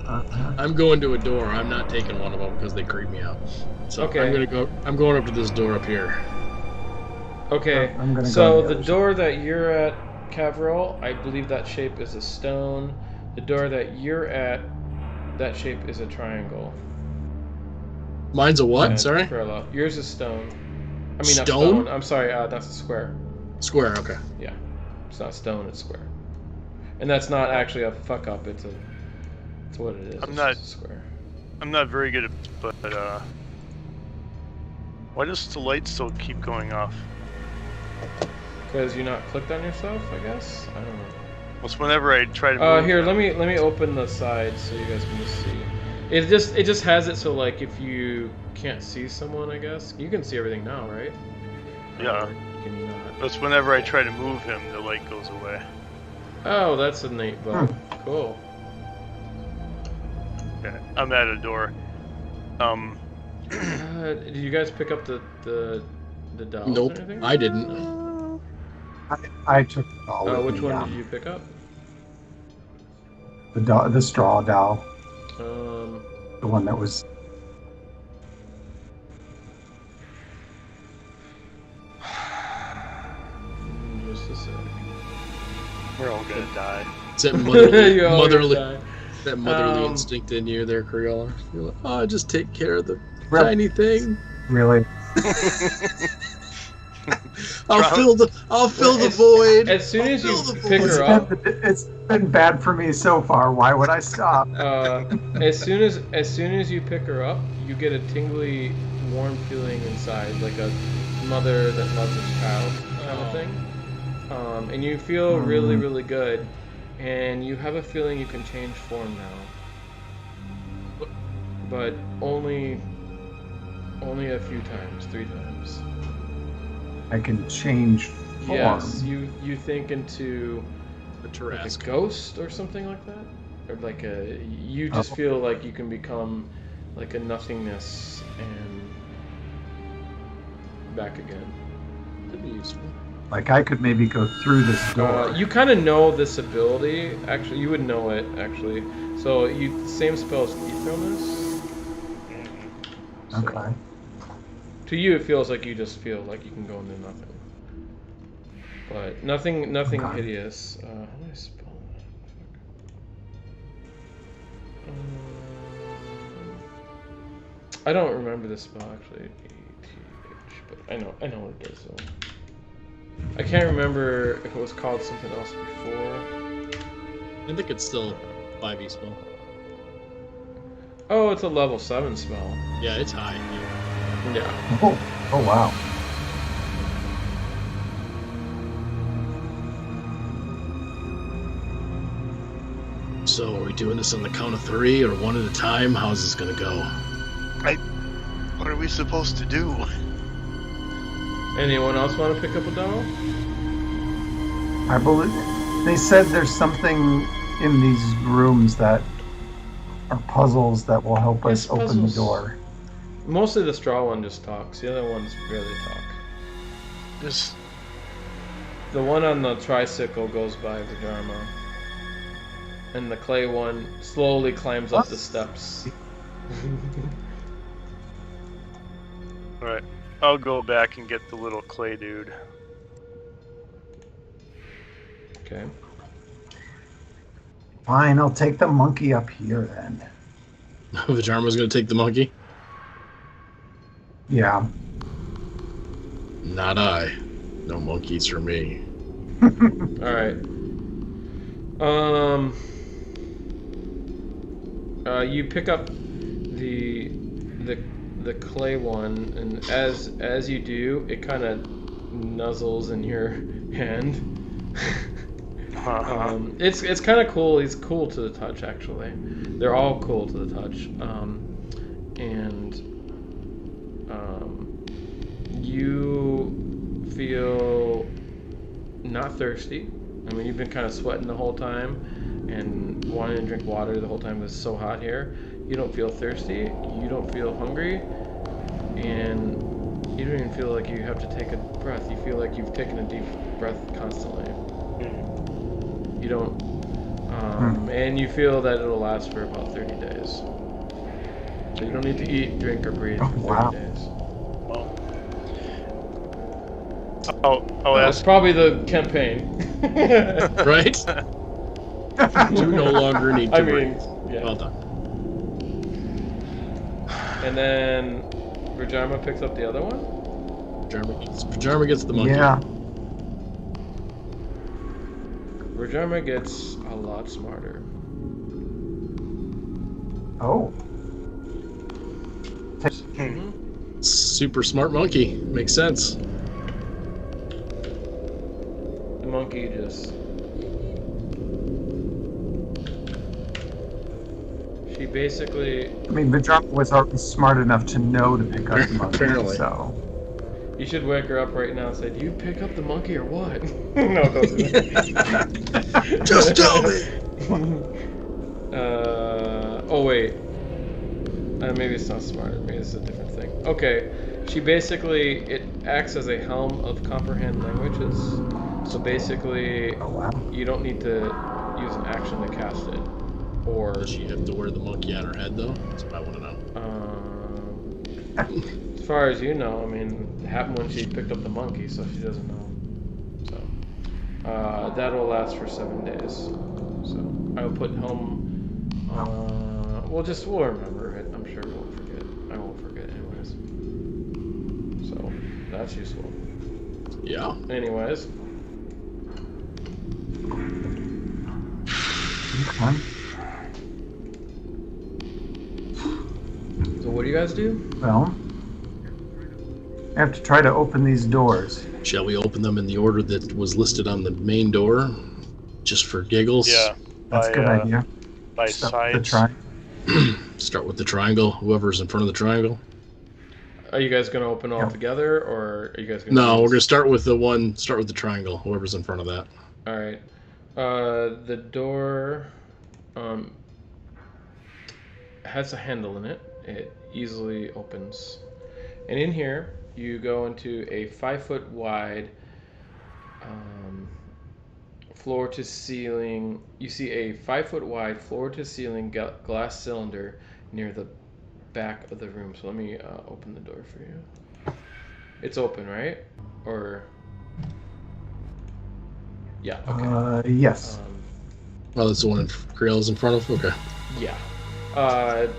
I'm going to a door. I'm not taking one of them because they creep me out. So Okay. I'm going up to this door up here. Okay, I'm gonna so go on the the other door that you're at, Cavril, I believe that shape is a stone. The door that you're at, that shape is a triangle. Mine's a what? And Sorry? parallel. Yours is stone. I mean, not Stone? stone. I'm sorry, that's a square. Square. Okay. Yeah. It's not stone, it's square. And that's not actually a fuck up, it's what it is. It's just a square. I'm not very good at, but why does the light still keep going off? Because you're not clicked on yourself, I guess? I don't know. Well, it's whenever I try to move. Here, let me open the side so you guys can just see. It just has it so like if you can't see someone, I guess you can see everything now, right? Yeah. Or can you not? That's whenever I try to move him, the light goes away. Oh, that's a neat bug. Cool. Okay, I'm at a door. Did you guys pick up the dolls Nope, or anything? I didn't. I took the doll with Which me, one did you pick up? The straw doll. Um, The one that was... just a sec. We're all gonna die. It's that motherly, You all motherly, die. that motherly instinct in you there, Crayola. You're like, oh, just take care of the Really? tiny thing. Really? I'll fill the void. As soon as you I'll fill the pick void. her up, It's been bad for me so far. Why would I stop? as soon as you pick her up, you get a tingly, warm feeling inside, like a mother that loves its child kind of thing. And you feel really, really good, and you have a feeling you can change form now, but only a few times, 3 times. I can change form. Yes, you think into The like a Tarrasque. ghost or something like that, or like you just feel like you can become like a nothingness and back again. Could be useful. Like I could maybe go through this door. You kind of know this ability. Actually, you would know it actually. So same spell as Etherealness. So, Okay. To you, it feels like you just feel like you can go into nothing. But nothing Okay. hideous. How do I spell that? I don't remember the spell actually. ATH, but I know what it does. So. I can't remember if it was called something else before. I think it's still 5e spell. Oh, it's a level 7 spell. Yeah, it's high. Yeah. Oh wow. So, are we doing this on the count of 3 or one at a time? How's this gonna go? What are we supposed to do? Anyone else want to pick up a doll? I believe they said there's something in these rooms that are puzzles that will help us Yes, open the puzzles. door? Mostly the straw one just talks. The other ones barely talk. Just The one on the tricycle goes by Vajarma. And the clay one slowly climbs up the steps. Alright. I'll go back and get the little clay dude. Okay. Fine, I'll take the monkey up here then. Vajarma's going to take the monkey? Yeah. Not I. No monkeys for me. Alright. You pick up the clay one, and as you do, it kind of nuzzles in your hand. It's kind of cool. It's cool to the touch, actually. They're all cool to the touch. You feel not thirsty. I mean, you've been kind of sweating the whole time and wanting to drink water the whole time. It's so hot here. You don't feel thirsty. You don't feel hungry, and you don't even feel like you have to take a breath. You feel like you've taken a deep breath constantly. You don't, and you feel that it'll last for about 30 days. So you don't need to eat, drink, or breathe for 30 days. I'll That's ask. probably the campaign. Right? You no longer need to I breathe. mean, yeah. Well done. And then Vajarma picks up the other one? Vajarma gets the monkey. Yeah. Vajarma gets a lot smarter. Oh. Super smart monkey. Makes sense. The monkey just... She basically... I mean, Vajarma was already smart enough to know to pick up the monkey, Apparently. so... You should wake her up right now and say, "Do you pick up the monkey or what?" No, don't do that. Just tell me! Oh wait. Maybe it's not smart. Maybe it's a different thing. Okay. She basically, it acts as a helm of comprehend languages. So basically, Oh, wow. you don't need to use an action to cast it. Or... Does she have to wear the monkey on her head, though? That's what I want to know. As far as you know, I mean, it happened when she picked up the monkey, so she doesn't know. So, that'll last for 7 days. So, I will put home. We'll remember it. I'm sure we won't forget. I won't forget, anyways. So, that's useful. Yeah. Anyways. Okay. So, what do you guys do? Well, I have to try to open these doors. Shall we open them in the order that was listed on the main door? Just for giggles? Yeah. That's a good idea. By Start with the sides. Start with the triangle, whoever's in front of the triangle. Are you guys going to open all Yep. together, or are you guys going No, we're going to start with the triangle, whoever's in front of that. All right. The door has a handle in it. It easily opens. And in here, you go into a 5-foot wide floor to ceiling. You see a 5-foot wide floor to ceiling glass cylinder near the back of the room. So let me open the door for you. It's open, right? Or... Yeah, okay. Yes. Oh, that's the one Creel's in front of? Okay. Yeah.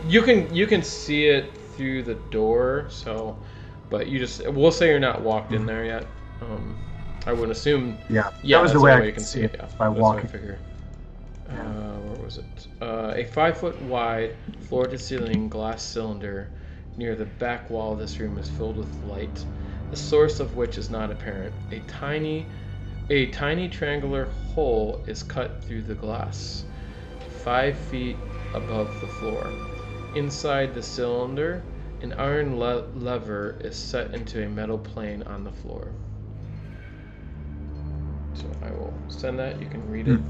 You can see it through the door, so, but we'll say you're not walked in there yet. I would assume. Yeah. Yeah, That was that's the way only I you could can see it Yeah, by that's walking. what I figure. Where was it? A 5-foot wide floor to ceiling glass cylinder near the back wall of this room is filled with light, the source of which is not apparent. A tiny triangular hole is cut through the glass, 5 feet above the floor. Inside the cylinder, an iron lever is set into a metal plane on the floor. So I will send that. You can read it.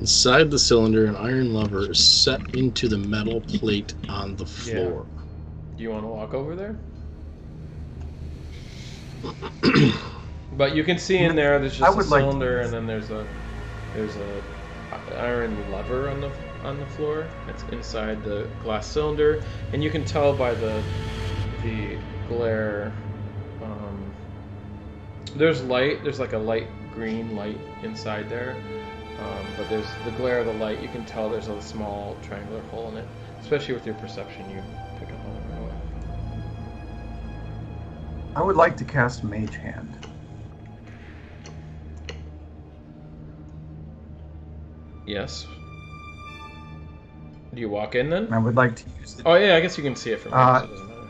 Inside the cylinder, an iron lever is set into the metal plate on the floor. Do you want to walk over there? But you can see in there. There's just a cylinder, and then there's a iron lever on the floor. It's inside the glass cylinder, and you can tell by the glare. There's light. There's like a light green light inside there, but there's the glare of the light. You can tell there's a small triangular hole in it. Especially with your perception, you pick up on it right away. I would like to cast Mage Hand. Yes. Do you walk in then? I would like to use it. Oh yeah, I guess you can see it from here, so it doesn't matter.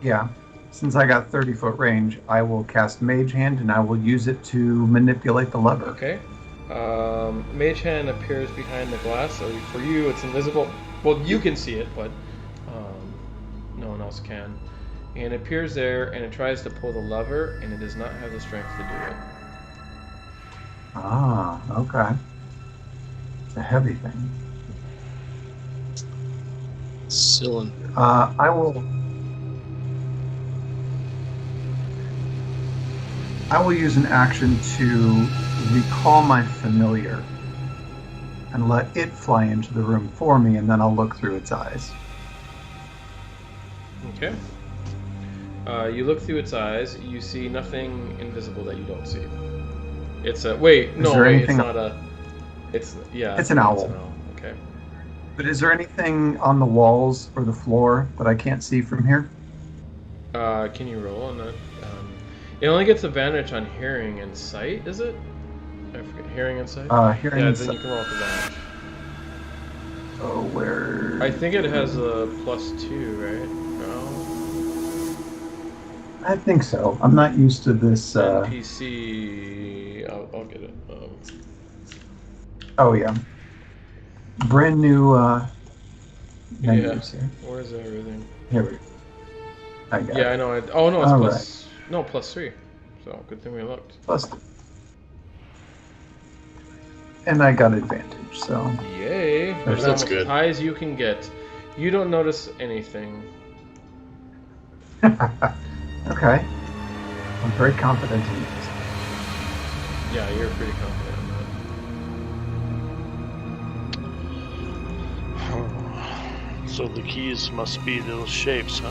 Yeah. Since I got 30-foot range, I will cast Mage Hand, and I will use it to manipulate the lever. Okay. Mage Hand appears behind the glass, so for you it's invisible. Well, you can see it, but no one else can. And it appears there, and it tries to pull the lever, and it does not have the strength to do it. Ah, okay. It's a heavy thing. Cylinder. I will use an action to recall my familiar and let it fly into the room for me, and then I'll look through its eyes. Okay. You look through its eyes. You see nothing invisible that you don't see. It's a it's not a. It's It's an owl. It's an owl. Okay. But is there anything on the walls or the floor that I can't see from here? Can you roll on that? It only gets advantage on hearing and sight, is it? I forget. Hearing and sight? Hearing and then sight. you can roll with advantage. Oh, where? I think it has a +2, right? No. I think so. I'm not used to this. NPC. I'll get it. Oh yeah. Brand new menus here. Where's everything? Here we go. I got it. Yeah, I know. Oh no, it's All +3. So good thing we looked. Plus, and I got advantage. So Yay! That's That's good. as high as you can get. You don't notice anything. okay. I'm very confident in this. Yeah, you're pretty confident in that. So the keys must be those shapes, huh?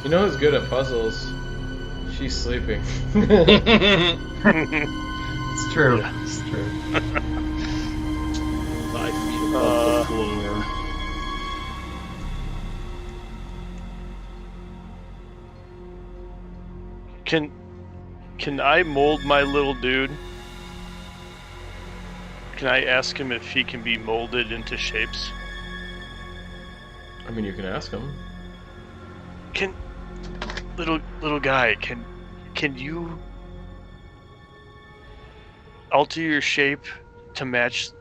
You know who's good at puzzles? She's sleeping. It's true. Yeah. It's true. 5 feet above the floor. Can I mold my little dude? Can I ask him if he can be molded into shapes? I mean, you can ask him. Can little guy, can you alter your shape to match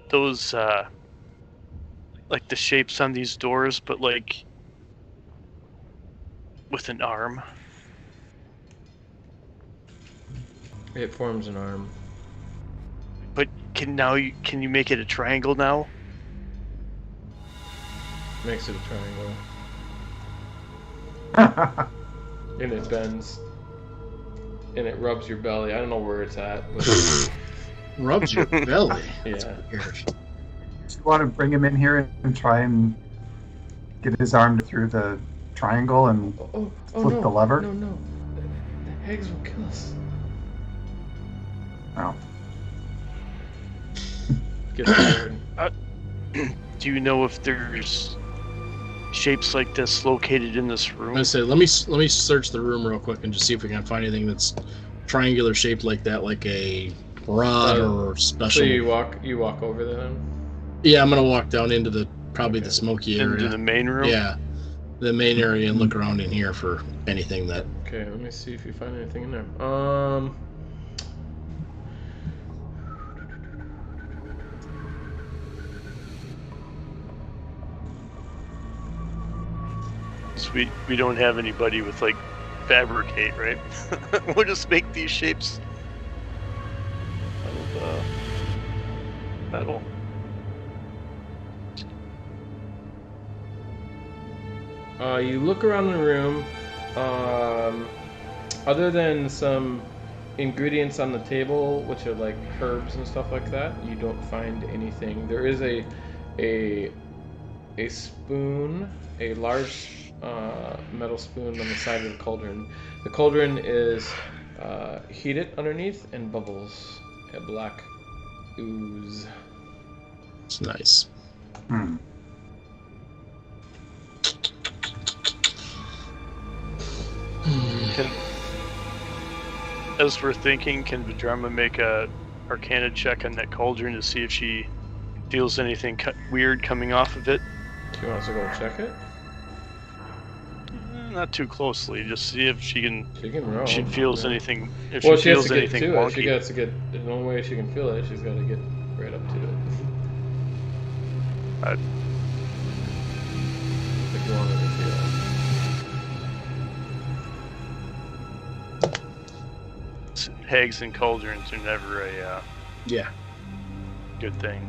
those like the shapes on these doors, but like with an arm? It forms an arm. But can you make it a triangle now? Makes it a triangle. And it bends. And it rubs your belly. I don't know where it's at, but Rubs your belly. That's yeah. weird. Do you want to bring him in here and try and get his arm through the triangle and flip no. the lever? No. The eggs will kill us. Oh. Get scared. Do you know if there's shapes like this located in this I'm room? gonna say let me search the room real quick and just see if we can find anything that's triangular shaped like that, like a rod or special. So you walk over there then? Yeah, I'm gonna walk down into the the smoky area. Into the main room? Yeah, the main area and look around in here for anything that. Okay, let me see if you find anything in there. So we don't have anybody with like fabricate, right? We'll just make these shapes. metal. You look around the room. Other than some ingredients on the table, which are like herbs and stuff like that, you don't find anything. There is a spoon, a large metal spoon on the side of the cauldron. The cauldron is heated underneath and bubbles a black ooze. It's nice. Hmm. As we're thinking, can Vajrama make a Arcana check on that cauldron to see if she feels anything weird coming off of it? She wants to go check it? Not too closely, just see if she can. She can roll. She feels Yeah. anything. If Well, she has feels to get anything to wonky. it. She gets to get. The only way she can feel it, she's got to get right up to it. I'd- If you want her to feel it. Hags and cauldrons are never a Yeah. good thing.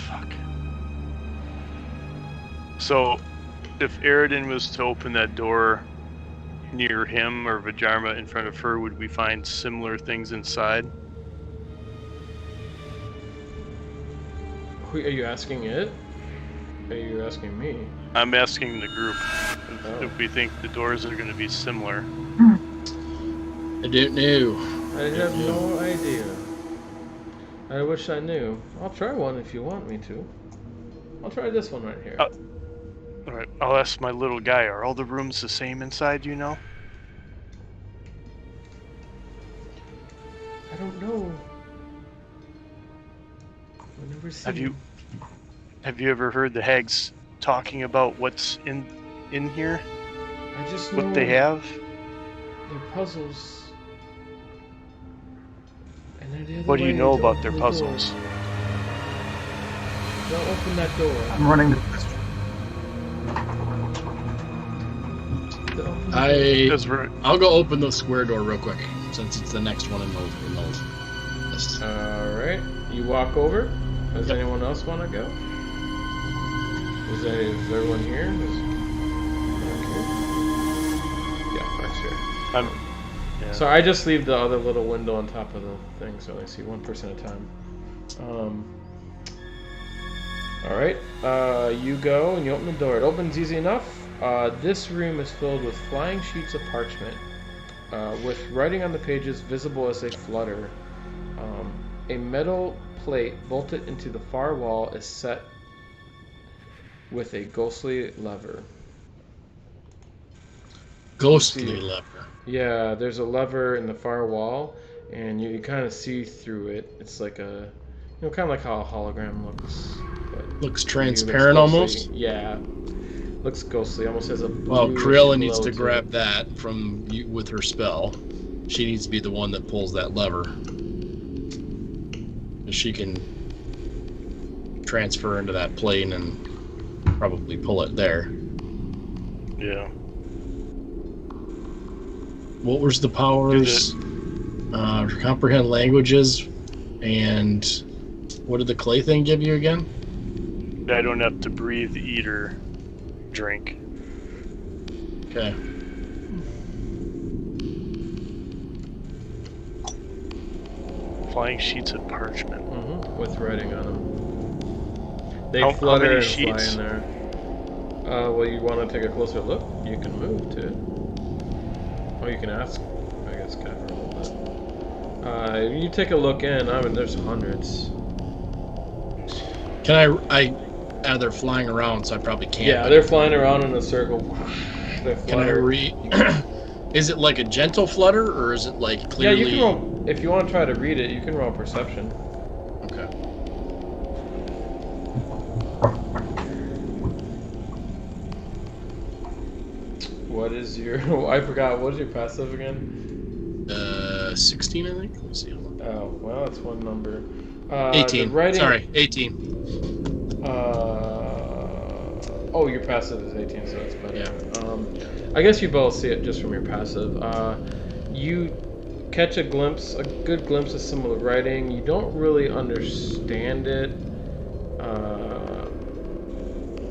Fuck. So, if Aridin was to open that door near him or Vajrama in front of her, would we find similar things inside? Who, are you asking it? Are you asking me? I'm asking the group Oh. if we think the doors are going to be similar. I don't know. I have no idea. I wish I knew. I'll try one if you want me to. I'll try this one right here. Alright, I'll ask my little guy, are all the rooms the same inside, you know? I don't know. I've never seen. Have you ever heard the hags talking about what's in here? I just know What they have? They're puzzles. And they're the other What do you way, know don't about their open the door. puzzles? Don't open that door. I'm running to this. Don't open the door. Because I'll go open the square door real quick, since it's the next one in the list. Alright. You walk over. Does Yep. anyone else want to go? Is everyone here? Yeah, Mark's here. yeah. So I just leave the other little window on top of the thing, so I see one person at a time. Alright, you go and you open the door. It opens easy enough. This room is filled with flying sheets of parchment, with writing on the pages visible as they flutter. A metal plate bolted into the far wall is set with a ghostly lever. Ghostly lever. Yeah, there's a lever in the far wall, and you kind of see through it. It's like a, kind of like how a hologram looks. But Looks maybe transparent ghostly. almost. Yeah, looks ghostly. Almost has a. Well, bluish Cruella needs glow to it. grab that from you with her spell. She needs to be the one that pulls that lever. She can transfer into that plane and probably pull it there. Yeah. What was the powers? Comprehend languages, and what did the clay thing give you again? I don't have to breathe, eat, or drink. Okay. Flying sheets of parchment. With writing on them. They How flutter many and sheets? fly in there. Well, you want to take a closer look? You can move to it. Oh, you can ask. I guess Cat for a little bit. You take a look in. I mean, there's hundreds. Can they're flying around, so I probably can't. Yeah, they're flying around in a circle. They Can I Is it like a gentle flutter, or is it like clearly? Yeah, you can roll. If you want to try to read it, you can roll perception. Okay. What is your? I forgot. What is your passive again? 16, I think. Let me see. Oh, well, it's one number. 18. The writing, Sorry, 18. Oh, your passive is 18, so it's better. Yeah. I guess you both see it just from your passive. You catch a good glimpse of some of the writing. You don't really understand it.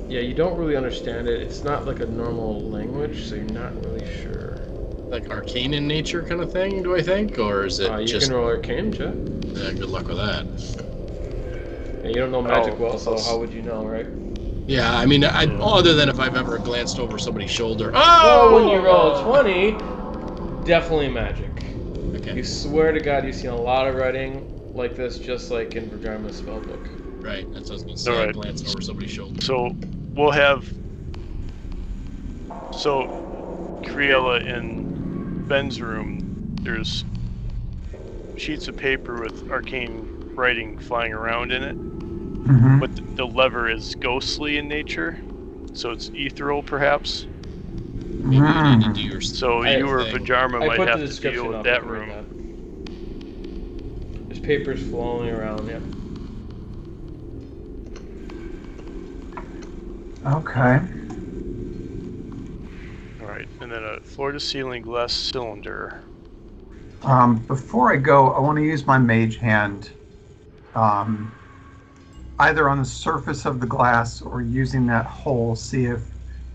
Yeah, you don't really understand it. It's not like a normal language, so you're not really sure. Like arcane in nature kind of thing, do I think? Or is it You just... can roll Arcane, check. good luck with that. Yeah, you don't know magic well, so how would you know, right? Yeah, I mean, other than if I've ever glanced over somebody's shoulder. Well, when you roll a 20, definitely magic. Okay. You swear to God you've seen a lot of writing like this, just like in Virgima's spellbook. Right, that's what I was going to say. All right. Glancing over somebody's shoulder. So we'll have. So, Kriela, in Ben's room, there's sheets of paper with arcane writing flying around in it. Mm-hmm. But the lever is ghostly in nature, so it's ethereal, perhaps. Maybe you need to do your So you or Vajrma I might put have the to description deal with up that if you read room. that. There's papers flowing around, yeah. Okay. All right, and then a floor-to-ceiling glass cylinder. Before I go, I want to use my Mage Hand, either on the surface of the glass or using that hole, see if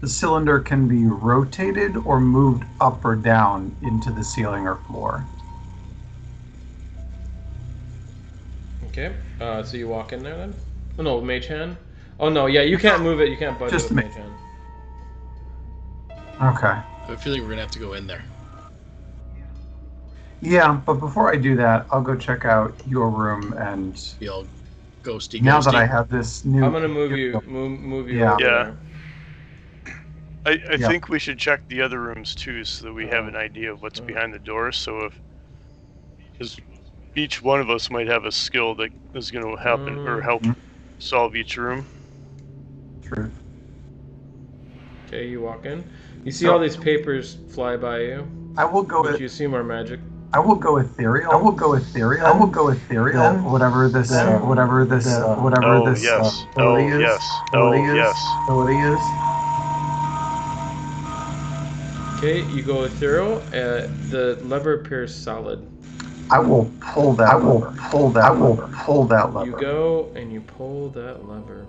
the cylinder can be rotated or moved up or down into the ceiling or floor. Okay, so you walk in there then? Oh no, Mage Hand? Oh no, yeah, you can't move it, you can't budge it Just with me. Mage Hand. Okay. I have a feeling we're going to have to go in there. Yeah, but before I do that, I'll go check out your room and Be all ghosty. now that I have this new... I'm gonna move you Yeah. over Yeah. there. I think we should check the other rooms too, so that we have an idea of what's behind the doors. So because each one of us might have a skill that is going to happen or help solve each room. Truth. Okay, you walk in. You see all these papers fly by you, I will go which with... you assume are magic. I will go ethereal. I will go ethereal. I will go ethereal. Whatever this ability is. Ability is. Okay, you go ethereal. The lever appears solid. I will pull that. I will pull that. I will pull that lever. You go and you pull that lever.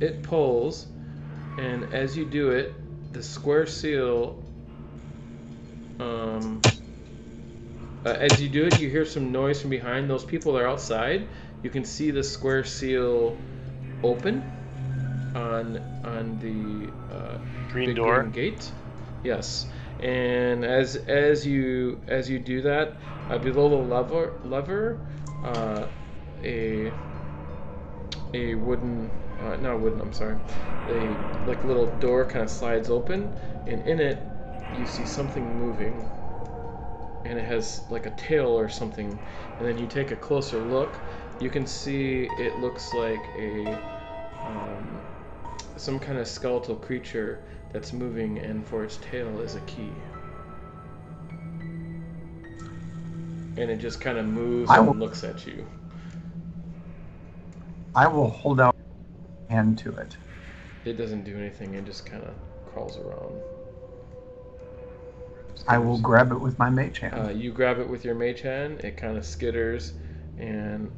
It pulls, and as you do it, the square seal. As you do it, you hear some noise from behind. Those people are outside. You can see the square seal open on the Green big door. green gate. Yes, and as you do that, below the lever, a wooden, not wooden. I'm sorry, a like little door kind of slides open, and in it you see something moving, and it has like a tail or something. And then you take a closer look, you can see it looks like some kind of skeletal creature that's moving, and for its tail is a key. And it just kind of moves and looks at you. I will hold out my hand to it. It doesn't do anything, it just kind of crawls around. I will grab it with my Mage Hand. You grab it with your Mage Hand, it kind of skitters, and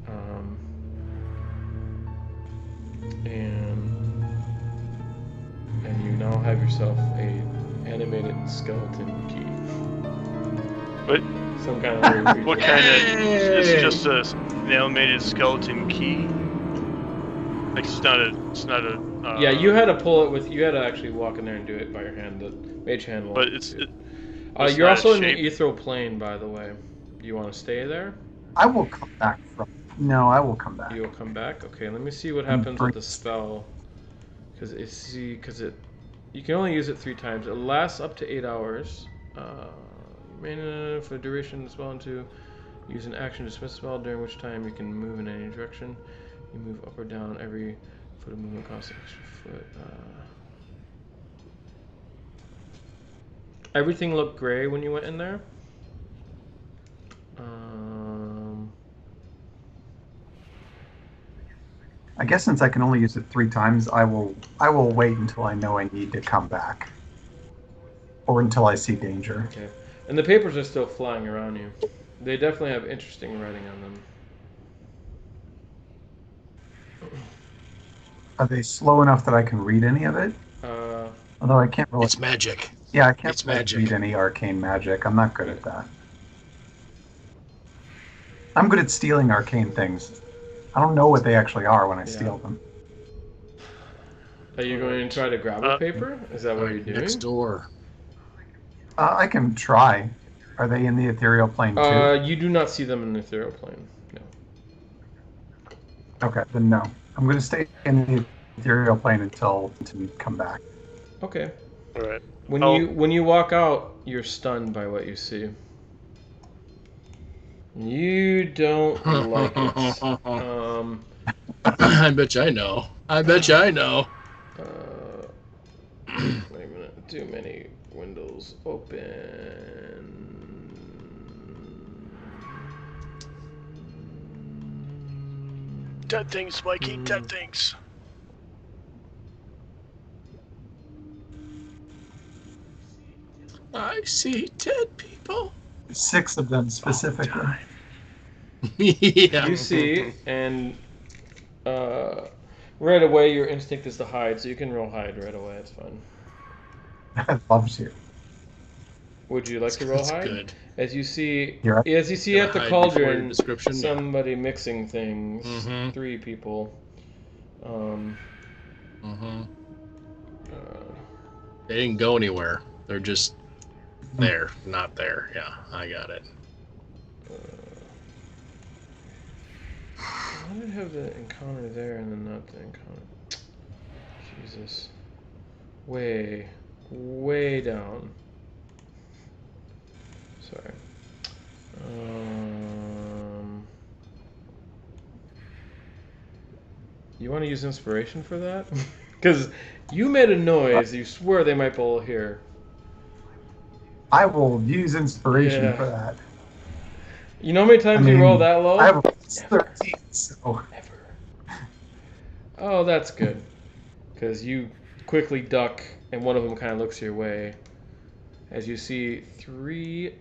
you now have yourself a animated skeleton key. What? Some kind of weird creature. What kind of? It's just an animated skeleton key. Like it's not a. Yeah, you had to pull it with. You had to actually walk in there and do it by your hand. The Mage Hand will. But you're also in the ethereal plane, by the way. Do you want to stay there? I will come back from. No, I will come back. You will come back. Okay, let me see what happens with the spell. Because you can only use it 3 times. It lasts up to 8 hours. For the duration of the spell into use an action to dismiss the spell, during which time you can move in any direction. You move up or down every foot of movement costs an extra foot. Everything looked gray when you went in there. I guess since I can only use it 3 times, I will wait until I know I need to come back, or until I see danger. Okay. And the papers are still flying around you. They definitely have interesting writing on them. Are they slow enough that I can read any of it? Although I can't really. It's magic. Yeah, I can't It's really magic. read any arcane magic. I'm not good at that. I'm good at stealing arcane things. I don't know what they actually are when I steal them. Are you going to try to grab a paper? Is that what you're doing? Next door. I can try. Are they in the ethereal plane too? You do not see them in the ethereal plane. No. Okay, then no. I'm going to stay in the ethereal plane until you come back. Okay. All right. When you walk out, you're stunned by what you see. You don't like it. I bet you I know. I bet you I know. Wait a minute. Too many windows open. Dead things, Mikey. Dead things. I see dead people. 6 of them specifically. Yeah. You see, and right away your instinct is to hide, so you can roll hide right away. It's fine. I love you. Would you like to roll That's hide? good. As you see You're right. at the Hide before cauldron, your description? somebody mixing things. Mhm. 3 people. They didn't go anywhere. They're just there, not there. Yeah, I got it. Why did I have the encounter there and then not the encounter? Jesus. Way down. Sorry. You want to use inspiration for that? Because you made a noise. You swear they might be able to hear. I will use inspiration Yeah. for that. You know how many times you roll that low? I have a 13, so... Never. Oh, that's good. Because you quickly duck, and one of them kind of looks your way. As you see 3,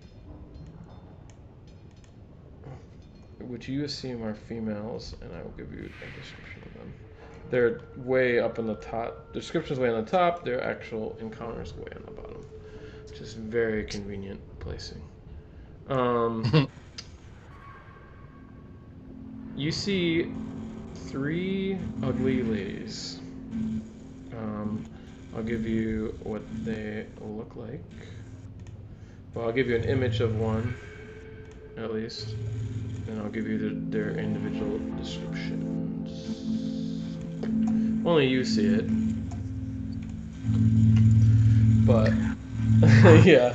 which you assume are females, and I will give you a description of them. They're way up on the top. The description's way on the top. Their actual encounter's way on the bottom. Which is very convenient placing. You see 3 ugly ladies. I'll give you what they look like. Well, I'll give you an image of one, at least. And I'll give you their individual descriptions. Only you see it. But, yeah.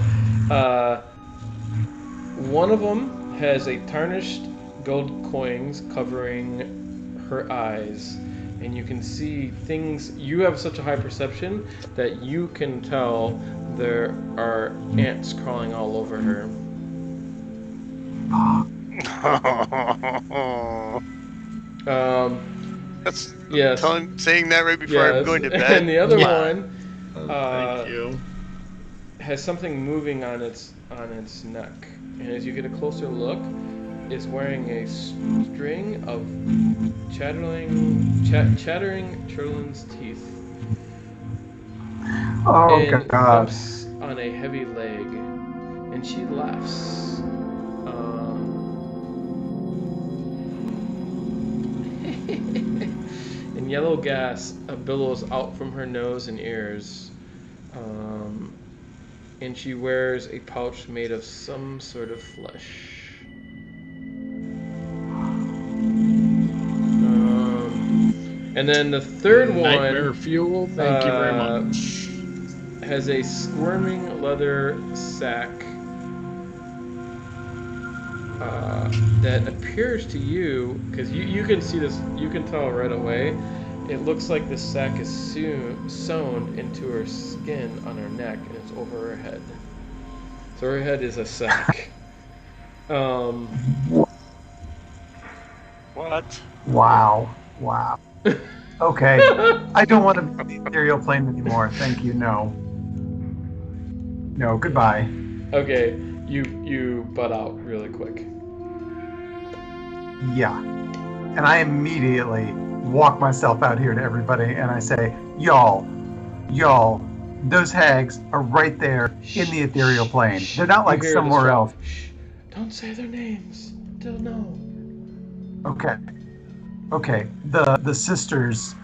One of them has a tarnished gold coins covering her eyes. And you can see things. You have such a high perception that you can tell there are ants crawling all over her. That's Yes. saying that right before I'm going to bed. And the other Yeah. one Thank you. has something moving on its neck, and as you get a closer look, it's wearing a string of chattering turtle's teeth. Oh, and God. hops on a heavy leg, and she laughs. And yellow gas billows out from her nose and ears. And she wears a pouch made of some sort of flesh. And then the third Nightmare one fuel. Thank you very much. has a squirming leather sack that appears to you, because you can see this, you can tell right away. It looks like this sack is sewn into her skin on her neck, and it's over her head. So her head is a sack. What? Wow. Wow. Okay. I don't want to be in the ethereal plane anymore. Thank you. No. No, goodbye. Okay, you butt out really quick. Yeah. And I immediately walk myself out here to everybody and I say, y'all, those hags are right there in the ethereal plane. They're not You like hear this somewhere drop. else. Shh! Don't say their names. They'll know. Okay. Okay. The sisters.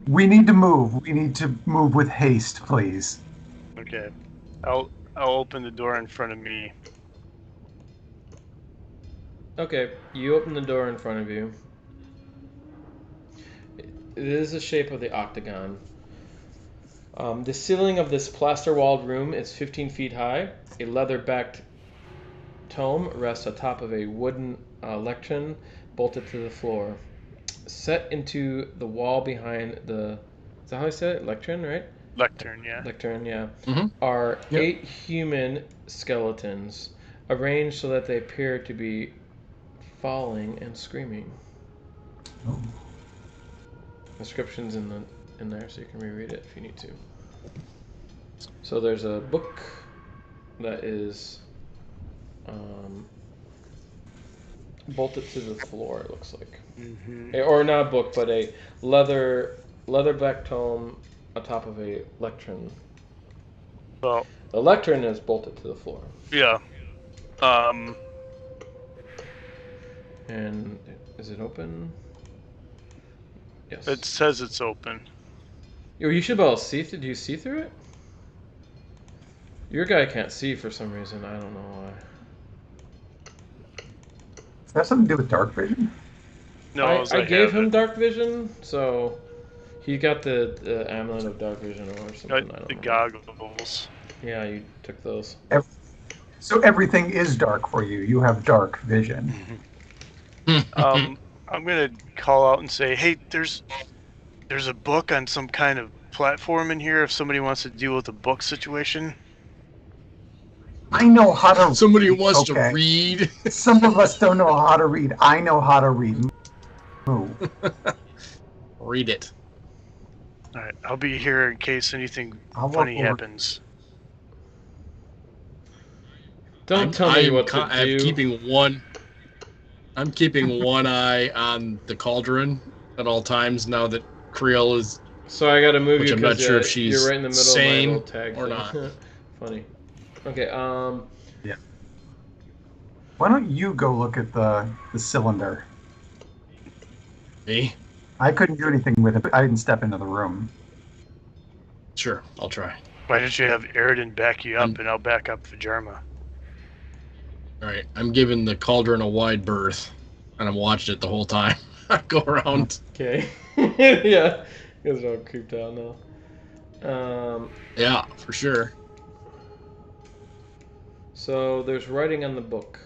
We need to move. We need to move with haste, please. Okay. I'll open the door in front of me. Okay, you open the door in front of you. It is the shape of the octagon. The ceiling of this plaster-walled room is 15 feet high. A leather-backed tome rests atop of a wooden lectern bolted to the floor. Set into the wall behind the... Is that how I said it? Lectern, right? Lectern, yeah. Lectern, yeah. Mm-hmm. Are Yep. 8 human skeletons, arranged so that they appear to be falling and screaming. Oh. Inscriptions in there, so you can reread it if you need to. So there's a book that is bolted to the floor. It looks like, or not a book, but a leatherback tome atop of a lectern. Well, The lectern is bolted to the floor. yeah. And is it open? Yes. It says it's open. You should be able to see. Do you see through it? Your guy can't see for some reason. I don't know why. Does that have something to do with dark vision? No, I gave him dark vision, so he got the amulet of dark vision or something. I don't the know. goggles. Yeah, you took those. So everything is dark for you. You have dark vision. I'm gonna call out and say, hey, there's a book on some kind of platform in here if somebody wants to deal with a book situation. I know how to Somebody who read, wants to okay? read. Some of us don't know how to read. I know how to read. Move. Read it. All right, I'll be here in case anything I'll funny walk over. happens. Don't tell me what to I'm do. keeping one eye on the cauldron at all times now that Creel is. So I gotta move Which you I'm not because sure if she's you're right in the middle sane of my little tag or thing. not. Funny. Okay. Yeah. Why don't you go look at the cylinder? Me? I couldn't do anything with it. But I didn't step into the room. Sure, I'll try. Why don't you have Aridin back you up, and I'll back up Vajarma? All right, I'm giving the cauldron a wide berth, and I'm watching it the whole time. I go around. Okay. Yeah. You guys are all creeped out now. Yeah, for sure. So there's writing on the book.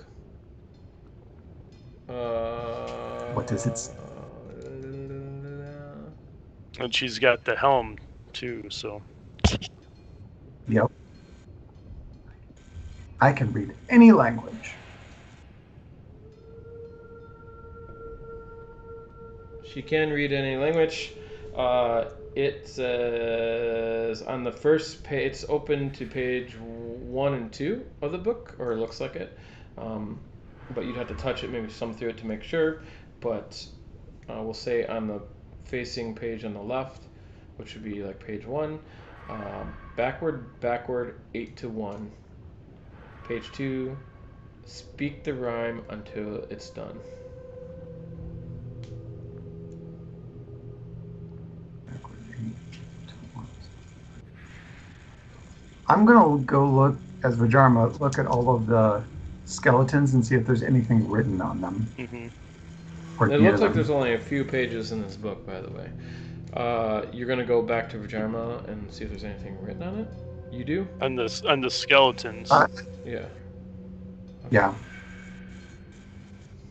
What does it say? And she's got the helm too, so. Yep. I can read any language. She can read any language. It says on the first page, it's open to page 1 and 2 of the book, or it looks like it. But you'd have to touch it, maybe thumb through it to make sure. But we'll say on the facing page on the left, which would be like page 1, backward 8 to 1. Page 2, speak the rhyme until it's done. I'm gonna go look as Vajarma, look at all of the skeletons and see if there's anything written on them. Mm-hmm. It looks like there's only a few pages in this book, by the way. You're gonna go back to Vajarma and see if there's anything written on it. You do? On the skeletons. Yeah. Okay. Yeah.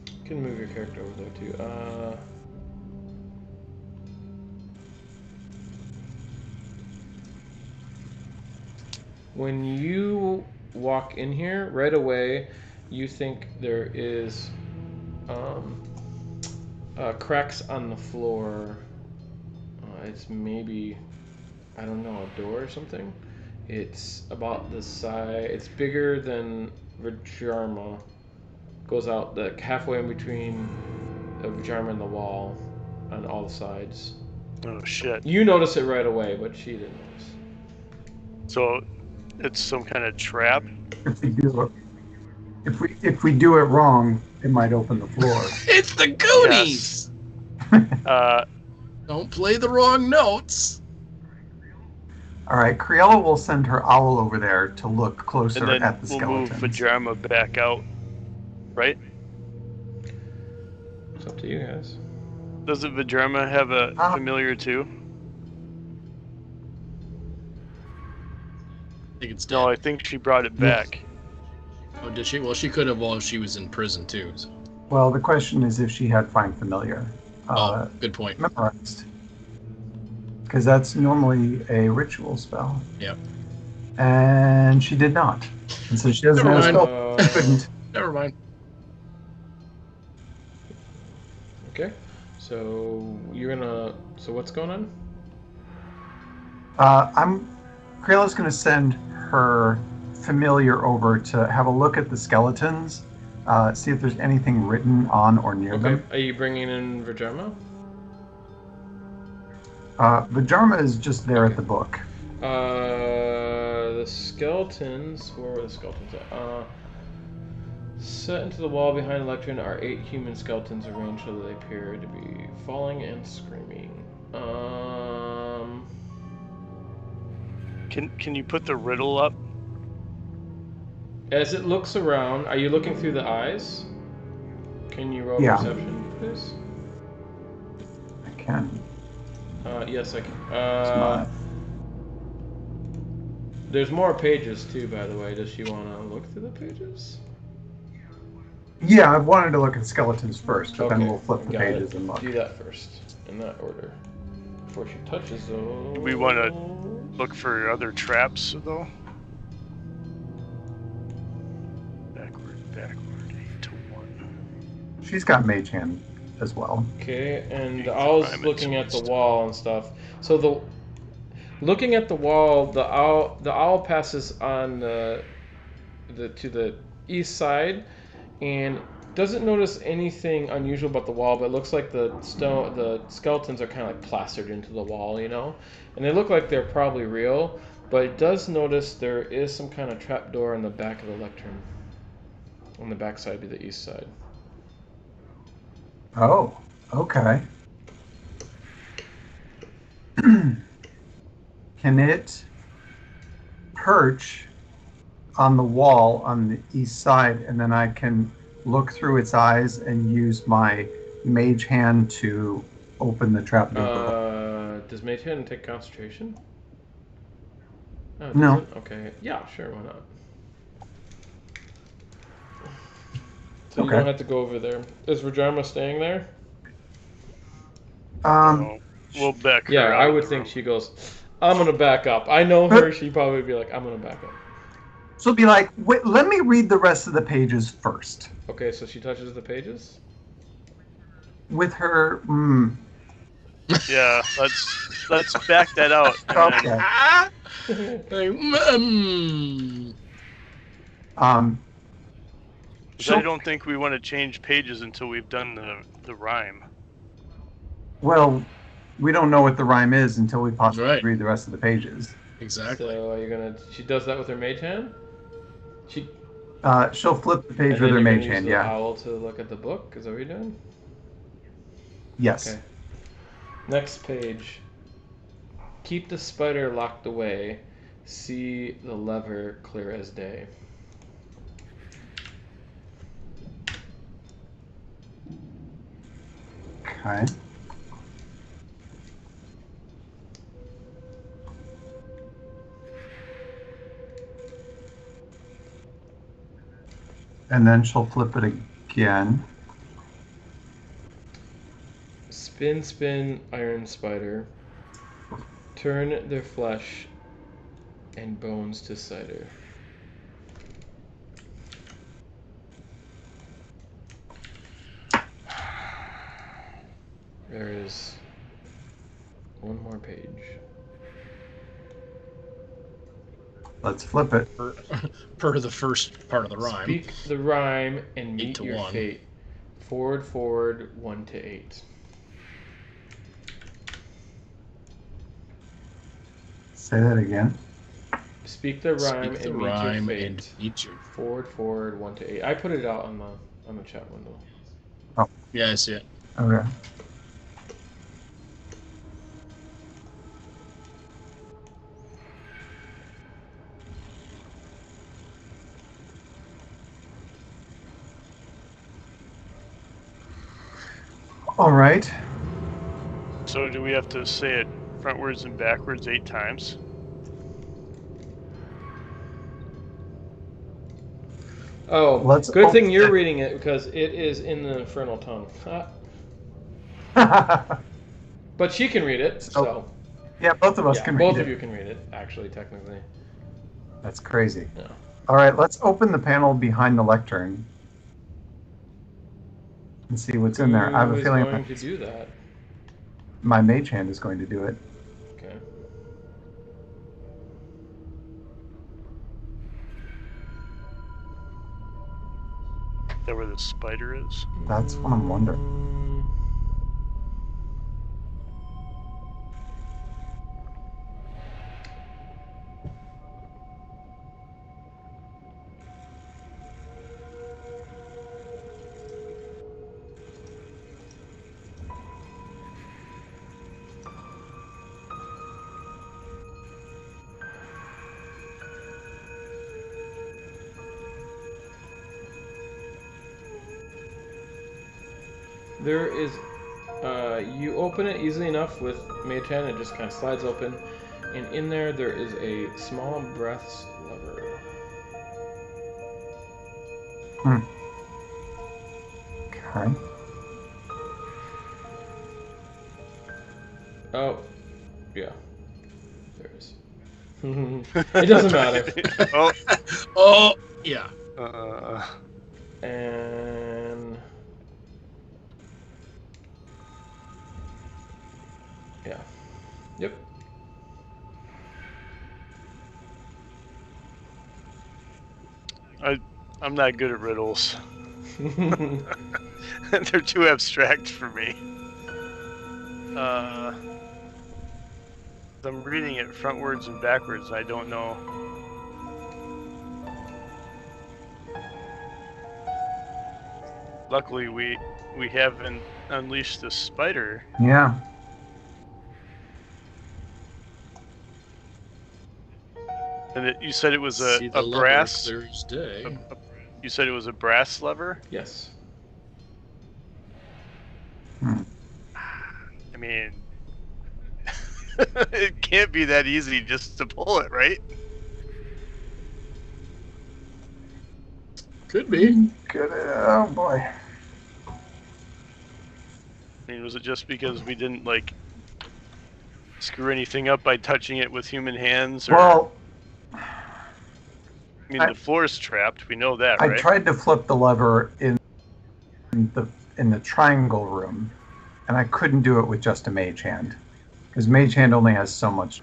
You can move your character over there too. When you walk in here, right away, you think there is cracks on the floor. It's maybe, I don't know, a door or something. It's about the size. It's bigger than Vajarma. Goes out like halfway in between the Vajarma and the wall, on all the sides. Oh shit! You notice it right away, but she didn't notice. So, it's some kind of trap. If we do it wrong, it might open the floor. It's the Goonies! Don't play the wrong notes. All right, Criella will send her owl over there to look closer And then at the we'll skeletons. move Vajarma back out, right? It's up to you guys. Doesn't Vajarma have a familiar too? I think it's dead. No, I think she brought it back. Oh, did she? Well, she could have while she was in prison too. So. Well, the question is if she had Find Familiar Good point. memorized. Because that's normally a ritual spell. Yep. And she did not. And so she doesn't Never have mind. a spell. She couldn't. Never mind. Okay. So you're gonna. So what's going on? Creola's going to send her familiar over to have a look at the skeletons, see if there's anything written on or near Okay. them. Are you bringing in Vajarma? Vajarma is just there at the book. The skeletons. Where were the skeletons at? Set into the wall behind the lectern are 8 human skeletons arranged so that they appear to be falling and screaming. Can you put the riddle up? As it looks around, are you looking through the eyes? Can you roll perception, please? I can. Yes, I can. It's not. There's more pages too, by the way. Does she want to look through the pages? Yeah, I wanted to look at skeletons first, but then Okay, we'll flip the got pages it. and look. Do that first, in that order. Before she touches those. Do we want to look for other traps, though? Backward, 8 to 1. She's got Mage Hand as well. Okay, and the owl's Diamond looking at the twist. wall and stuff. So looking at the wall, the owl passes on to the east side, and doesn't notice anything unusual about the wall, but it looks like the skeletons are kind of like plastered into the wall, you know, and they look like they're probably real. But it does notice there is some kind of trap door in the back of the lectern. On the back side, be the east side. Oh, okay. Can it perch on the wall on the east side, and then I can look through its eyes and use my Mage Hand to open the trapdoor? Does Mage Hand take concentration? Oh, it No. doesn't? Okay. Yeah, sure, why not? So you Okay. don't have to go over there. Is Vajarma staying there? We'll back her Yeah, out I of would the think room. she goes, I'm gonna back up. I know her, she'd probably be like, I'm gonna back up. So it'll be like, wait, let me read the rest of the pages first. Okay, so she touches the pages? With her, Yeah, let's back that out. okay. I don't think we want to change pages until we've done the rhyme. Well, we don't know what the rhyme is until we possibly Right. read the rest of the pages. Exactly. So are you gonna, she does that with her Mage Hand? She'll flip the page And with then her you're gonna Mage use Hand, the yeah. owl to look at the book? Is that what you're doing? Yes. Okay. Next page. Keep the spider locked away. See the lever clear as day. Okay. And then she'll flip it again. Spin, spin, iron spider. Turn their flesh and bones to cider. There is one more page. Let's flip it. Per the first part of the rhyme. Speak the rhyme and meet 8 to your 1. fate. Forward, forward, 1 to 8. Say that again. Speak the rhyme Speak the and meet rhyme your fate. and meet your... Forward, forward, 1 to 8. I put it out on the chat window. Yeah, I see it. Okay. All right. So do we have to say it frontwards and backwards 8 times? Oh, Let's good thing open you're it. reading it because it is in the infernal tongue. But she can read it, so. Yeah, both of us Yeah, can both read of it. you can read it, actually, technically. That's crazy. Yeah. All right, let's open the panel behind the lectern and see what's in there. I have Who a is feeling going to do that? my mage hand is going to do it. Okay. Is that where the spider is? That's what I'm wondering. There is, you open it easily enough with Mage Hand, it just kind of slides open, and in there is a small breaths lever. Okay. Oh, yeah, there is. It doesn't matter. Oh, Oh, yeah. And yeah, yep. I'm not good at riddles. They're too abstract for me. I'm reading it frontwards and backwards. I don't know. Luckily, we haven't unleashed the spider. Yeah. And you said it was a See the lever brass. clear as day. You said it was a brass lever. Yes. I mean, it can't be that easy just to pull it, right? Could be. Good. Oh boy. I mean, was it just because we didn't like screw anything up by touching it with human hands? Or, Well, I mean, the floor is trapped. We know that, right? I tried to flip the lever in the triangle room, and I couldn't do it with just a mage hand, because mage hand only has so much.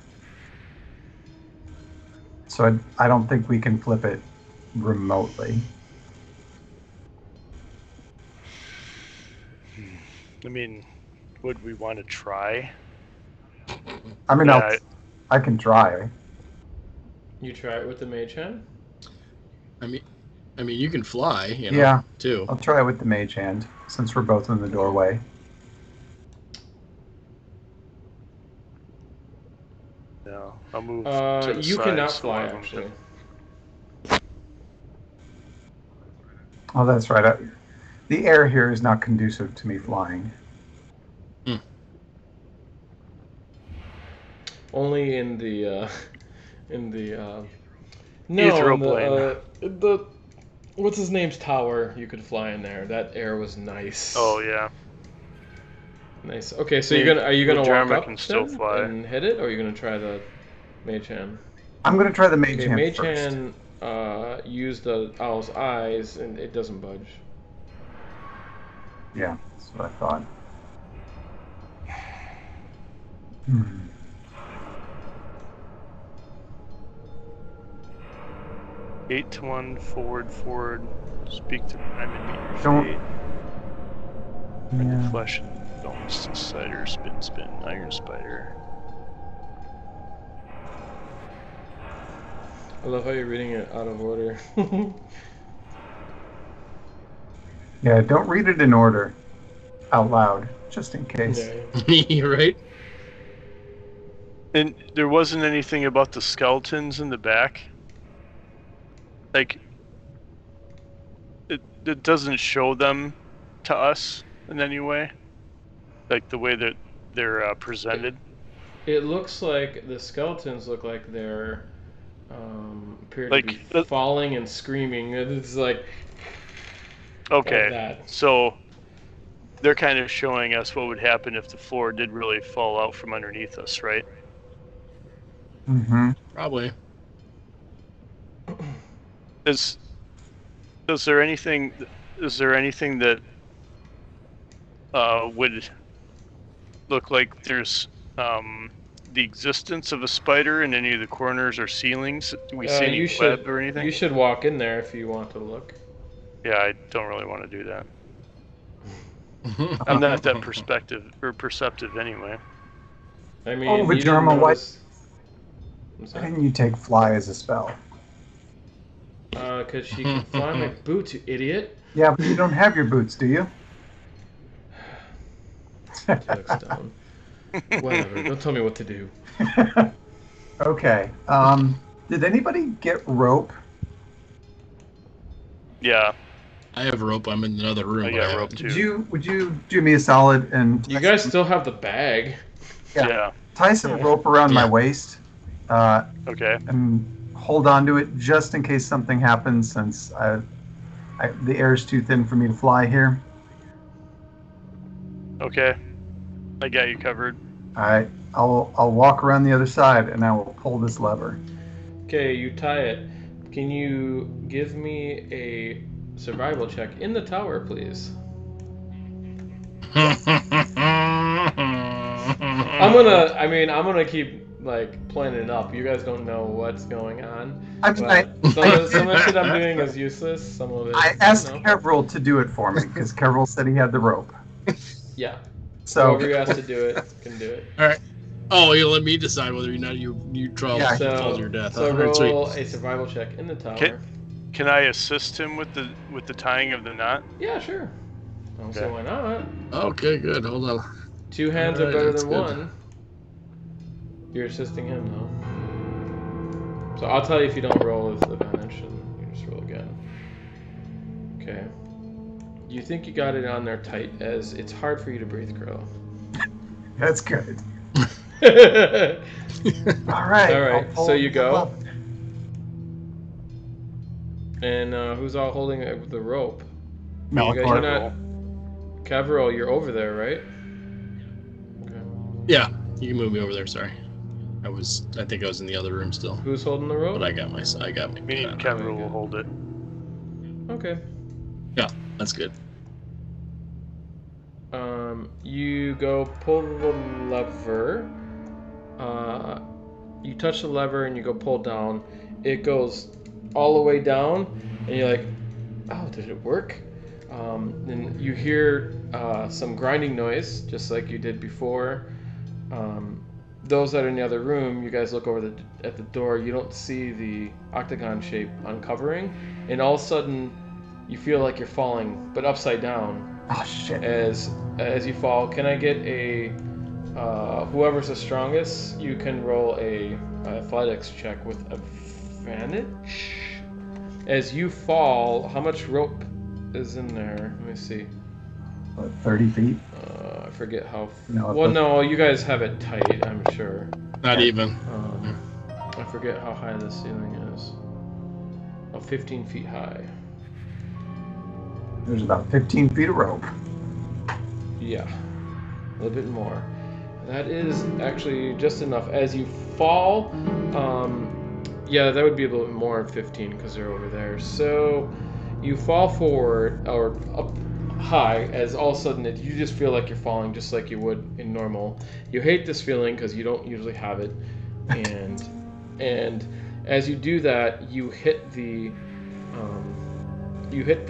So I don't think we can flip it remotely. I mean, would we want to try? I mean, Yeah, I can try. You try it with the Mage Hand? I mean, you can fly, you know, Yeah. too. I'll try it with the mage hand, since we're both in the doorway. No, I'll move to the You side cannot so fly, one of them actually. Oh, that's right. The air here is not conducive to me flying. Only in the Ethereal the what's his name's tower, you could fly in there. That air was nice. Oh yeah. Nice. Okay, so Maybe are you gonna walk Jarma up can still then fly. and hit it, or are you gonna try the Mage Hand? I'm going to try the mage Okay, hand Mage first. Hand use the owl's eyes and it doesn't budge. Yeah, that's what I thought. Hmm. 8 to 1, forward. Speak to Prime and meet your Don't- fate. Bring Yeah. the flesh and bones to cider, spin, iron spider. I love how you're reading it out of order. Yeah, don't read it in order out loud, just in case. Yeah. Right? And there wasn't anything about the skeletons in the back. Like, it doesn't show them to us in any way. Like the way that they're presented. It looks like the skeletons look like they're appear to Like, be falling and screaming. It's like Okay, that. so they're kind of showing us what would happen if the floor did really fall out from underneath us, right? Mm-hmm. Probably. Is there anything that would look like there's the existence of a spider in any of the corners or ceilings? Do we see any web or anything? You should walk in there if you want to look. Yeah, I don't really want to do that. I'm not that perceptive anyway. I mean, Oh, you didn't Vajerma, why notice- I'm why sorry. didn't you take fly as a spell? Because she can fly my boots, you idiot. Yeah, but you don't have your boots, do you? Toadstone. Whatever. Don't tell me what to do. Okay. Did anybody get rope? Yeah, I have rope. I'm in another room. I but got haven't- rope too. Would you do me a solid and You guys still have the bag. Yeah. tie some Yeah. rope around my Yeah. waist Okay. and hold on to it just in case something happens, since the air is too thin for me to fly here. Okay. I got you covered. All right, I'll walk around the other side and I will pull this lever. Okay, you tie it. Can you give me a survival check in the tower, please? I'm gonna keep like playing it up. You guys don't know what's going on. I mean, But some of the shit I'm doing is useless. Some of it. I asked you know. Kevril to do it for me because Kevril said he had the rope. Yeah. So Whoever has to do it can do it. All right. Oh, you'll let me decide whether or not you fall Yeah, fall to your death. So All right, sweet. roll a survival check in the tower. Can I assist him with the tying of the knot? Yeah, sure. I don't see Okay. why not. Okay, good. Hold on. Two hands are Alright, better that's than good. one. You're assisting him though. So I'll tell you if you don't roll with advantage, and you just roll again. Okay. You think you got it on there tight, as it's hard for you to breathe, Crow. that's good. All All right. right, I'll pull so you the go. lever. And who's all holding the rope? Me, You guys, Malachor. you're not. Caverill, you're over there, right? Okay. Yeah, you can move me over there. Sorry, I think I was in the other room still, Who's holding the rope? but I got my. Me and Kevin will hold it. Okay. That's good. You go pull the lever. You touch the lever and you go pull down. It goes all the way down, and you're like, "Oh, did it work?" Then you hear some grinding noise, just like you did before. Those that are in the other room, you guys look over at the door. You don't see the octagon shape uncovering, and all of a sudden, you feel like you're falling, but upside down. Oh shit. As you fall, can I get a whoever's the strongest? You can roll a athletics check with advantage. As you fall, how much rope is in there? Let me see. What, 30 feet? I forget how. No, Well, no, you guys have it tight, I'm sure. Not even. I forget how high the ceiling is. Oh, 15 feet high. There's about 15 feet of rope. Yeah, a little bit more. That is actually just enough. As you fall, yeah, that would be a little bit more than 15 because they're over there. So you fall forward or up high as all of a sudden you just feel like you're falling just like you would in normal. You hate this feeling because you don't usually have it, and as you do that, you hit the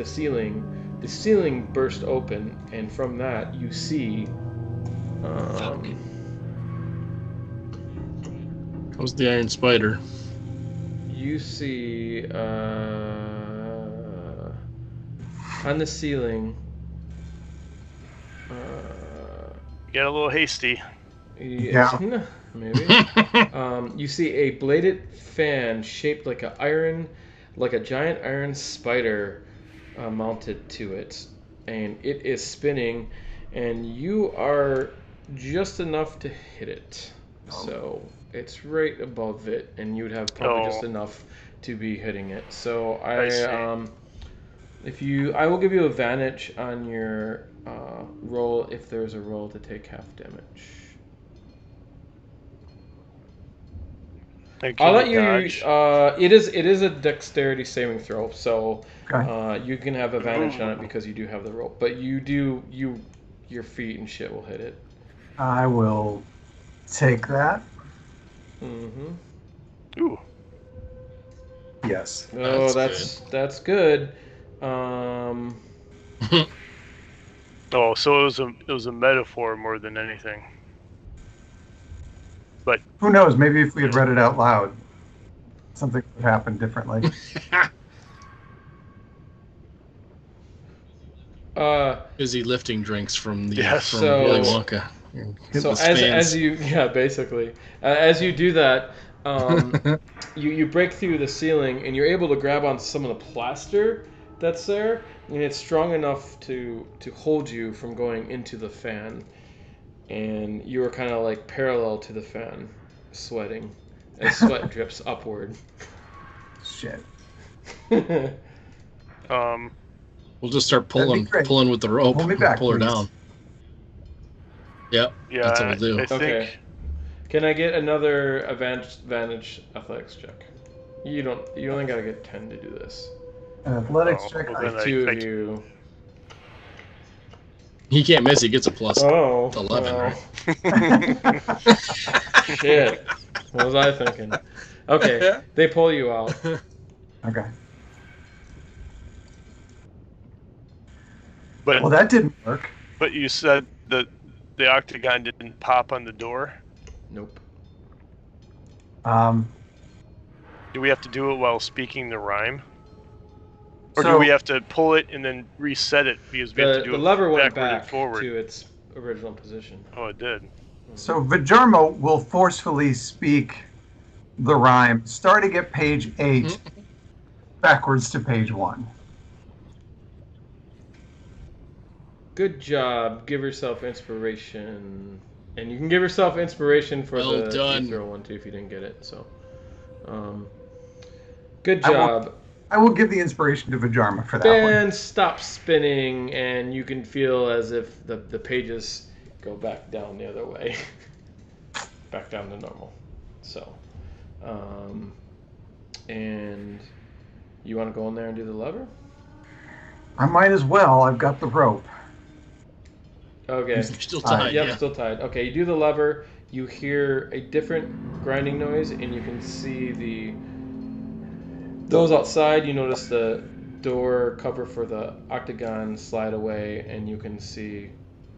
ceiling. The ceiling burst open, and from that you see. How's the Iron Spider? You see on the ceiling. Get a little hasty. Yeah. Maybe. You see a bladed fan shaped like a giant iron spider mounted to it, and it is spinning, and you are just enough to hit it. So it's right above it, and you'd have probably just enough to be hitting it. So I will give you advantage on your roll if there's a roll to take half damage. I'll let you. It is a dexterity saving throw, so you can have advantage on it because you do have the roll. But your feet and shit will hit it. I will take that. Mm-hmm. Ooh. Yes. Oh, that's good. Oh, so it was a metaphor more than anything. But who knows? Maybe if we had read it out loud, something would happen differently. Busy lifting drinks from Willy Wonka. So as you basically as you do that, you break through the ceiling and you're able to grab on some of the plaster that's there, and it's strong enough to hold you from going into the fan. And you were kind of like parallel to the fan, sweating as sweat drips upward. Shit. We'll just start pulling with the rope. Pull me back, pull her down. Yep. Yeah, that's what we'll do. Okay. Can I get another advantage athletics check? You only gotta get 10 to do this. An athletics check. Like two of you. He can't miss. He gets a plus 11, well. right? Shit. What was I thinking? Okay, they pull you out. Okay. Well, that didn't work. But you said that the octagon didn't pop on the door? Nope. Do we have to do it while speaking the rhyme? Or do we have to pull it and then reset it because we have to do it lever went backward back and forward? to its original position. Oh, it did. So Vajarmo will forcefully speak the rhyme, starting at page 8, backwards to page 1. Good job. Give yourself inspiration. And you can give yourself inspiration for the throw one too if you didn't get it. So, good job. I will give the inspiration to Vajarma for that one. And stop spinning, and you can feel as if the pages go back down the other way. Back down to normal. So, and you want to go in there and do the lever? I might as well. I've got the rope. Okay. You're still tied. Yep, still tied. Okay, you do the lever. You hear a different grinding noise, and you can see those outside. You notice the door cover for the octagon slide away, and you can see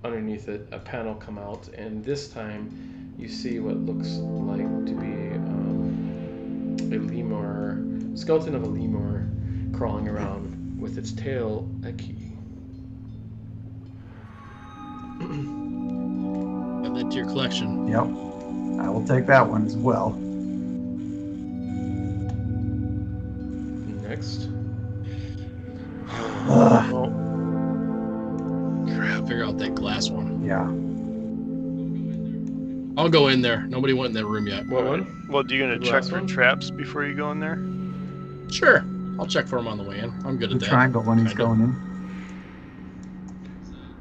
underneath it a panel come out. And this time, you see what looks like to be a lemur, skeleton of a lemur, crawling around with its tail a key. Add that to your collection. Yep. I will take that one as well. Next. Figure out that glass one. Yeah. I'll go in there. Nobody went in that room yet. What one? Well, do you gonna check for traps before you go in there? Sure. I'll check for them on the way in. I'm good at The that. triangle when he's going in.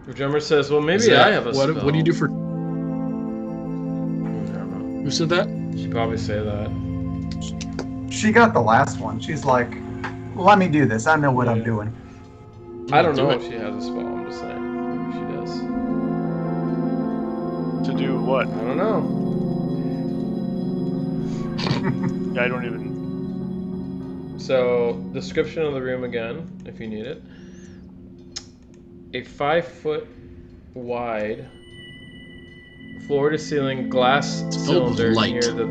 The drummer says, well, maybe I have a spell. What do you do for... I don't know. Who said that? She'd probably say that. She got the last one. She's like, let me do this. I know what I'm doing. I don't know if she has a spell. I'm just saying. To do what? I don't know. I don't even. So, description of the room again, if you need it. A 5-foot wide, floor-to-ceiling glass filled with cylinder light. near the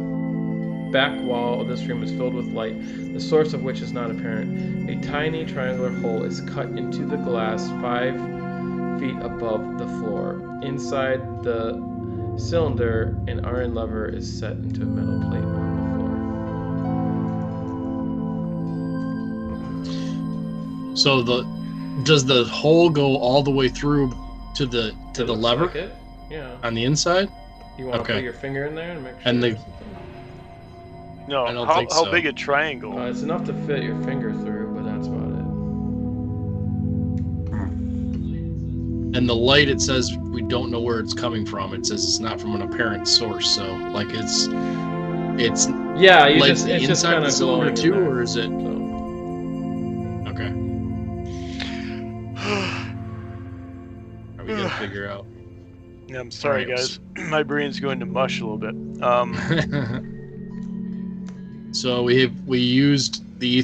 back wall of this room is filled with light, the source of which is not apparent. A tiny triangular hole is cut into the glass 5 feet above the floor. Inside the cylinder, an iron lever is set into a metal plate on the floor. So does the hole go all the way through to the It looks lever like it. Yeah. on the inside? You want to Okay. put your finger in there and make sure. And the- there's something? No. I don't how think so. how big a triangle? It's enough to fit your finger through, but that's about it. And the light, it says we don't know where it's coming from. It says it's not from an apparent source. So like it's Yeah, you like just the it's just inside kind of of the cylinder too, glowing in or is it? there, so. Okay. Are we gonna figure out? Yeah, I'm sorry, Alright, guys. My brain's going to mush a little bit. So we used the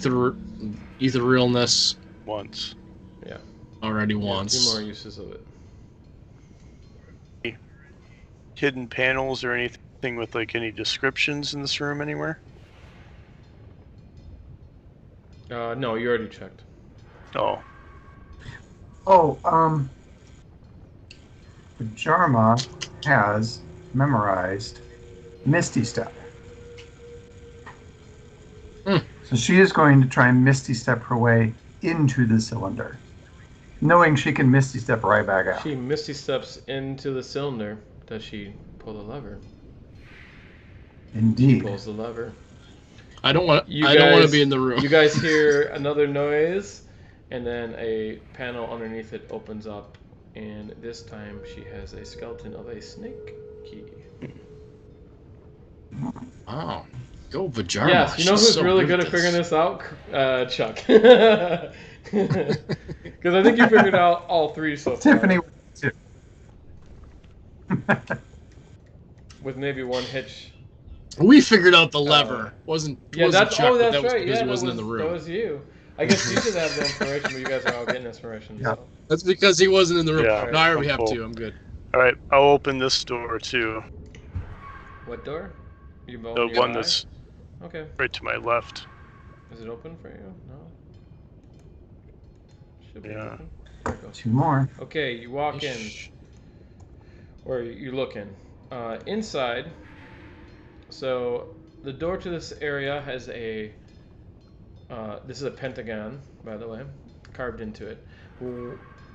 etherealness Once. already Yeah, once. 2 more uses of it. Hidden panels or anything with like any descriptions in this room anywhere? No, you already checked. Oh. Oh, Jarma has memorized Misty Step. So she is going to try and Misty Step her way into the cylinder, knowing she can Misty Step right back out. She misty steps into the cylinder. Does she pull the lever? She Indeed. pulls the lever. I don't want You to be in the room. You guys hear another noise, and then a panel underneath it opens up, and this time she has a skeleton of a snake key. Oh, go Vajarma. Yes, you know She's who's so really good at this. figuring this out? Chuck. Because I think you figured out all 3 so far. Tiffany, too. With maybe one hitch. We figured out the lever. Wasn't Yeah, wasn't that's Chuck, but that's that was right. because Yeah, he wasn't in the that room. was you. I guess you did have the inspiration, but you guys are all getting inspiration. Yeah. So. That's because he wasn't in the room. Yeah, No, I already I'm have full. 2. I'm good. Alright, I'll open this door too. What door? You The open your one eye? that's Okay. right to my left. Is it open for you? No. Should be Yeah. open. There it goes. 2 more. Okay, you walk in, or you look in. Inside, so the door to this area has a. This is a pentagon, by the way, carved into it.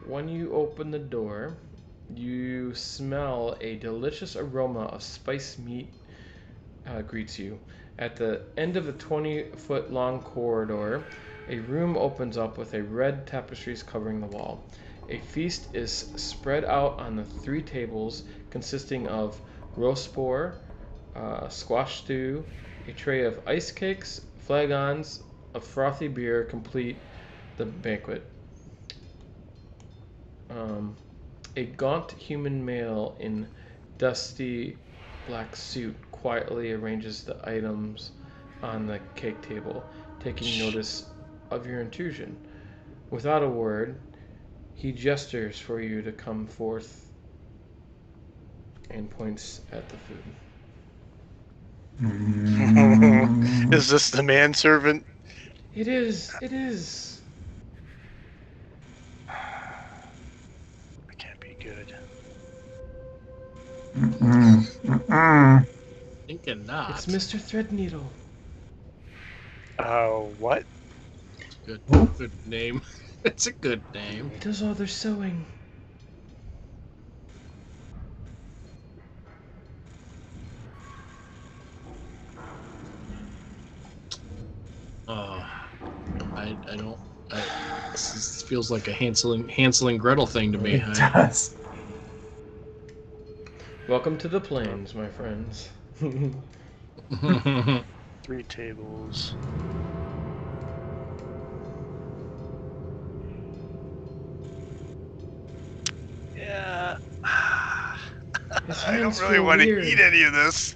When you open the door, you smell a delicious aroma of spiced meat greets you. At the end of the 20-foot long corridor, a room opens up with a red tapestries covering the wall. A feast is spread out on the 3 tables, consisting of roast boar, squash stew, a tray of ice cakes, flagons of frothy beer complete the banquet. A gaunt human male in dusty black suit quietly arranges the items on the cake table, taking notice of your intrusion. Without a word, he gestures for you to come forth and points at the food. Is this the manservant? It is. It is. That can't be good. Thinking not. It's Mr. Threadneedle. What? Good name. It's a good name. He does all their sewing. I don't. This feels like a Hansel and Gretel thing to me. It does. Welcome to the plains, my friends. 3 tables. Yeah. His I don't hands really feel want to weird. eat any of this.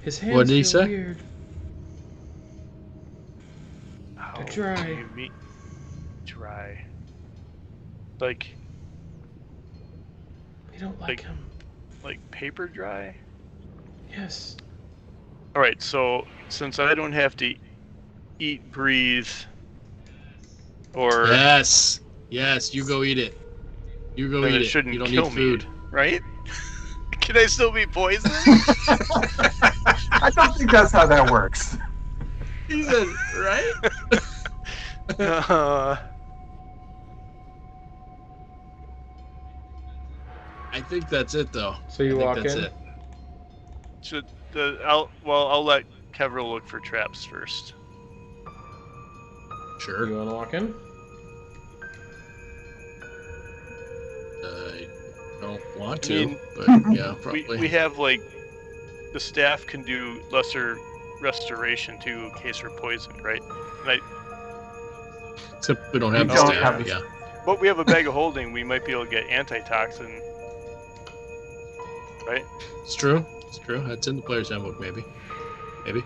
His hands What did he feel say? weird. How dry. do you mean dry? Like We don't like Like- him. paper dry? Yes. All right, so since I don't have to eat, breathe, or Yes. Yes, you go eat it. You go then eat it it. shouldn't You don't kill need food. me, right? Can I still be poisoned? I don't think that's how that works. He said, right? I think that's it, though. So you I think walk that's in? it. I'll let Kevril look for traps first. Sure. You want to walk in? I don't want I to, mean, but yeah, probably. We have the staff can do lesser restoration too in case we're poisoned, right? And Except we don't have We the don't staff. have the- Yeah. but we have a bag of holding. We might be able to get antitoxin, right? It's true. It's true. That's in the player's handbook, maybe. Maybe.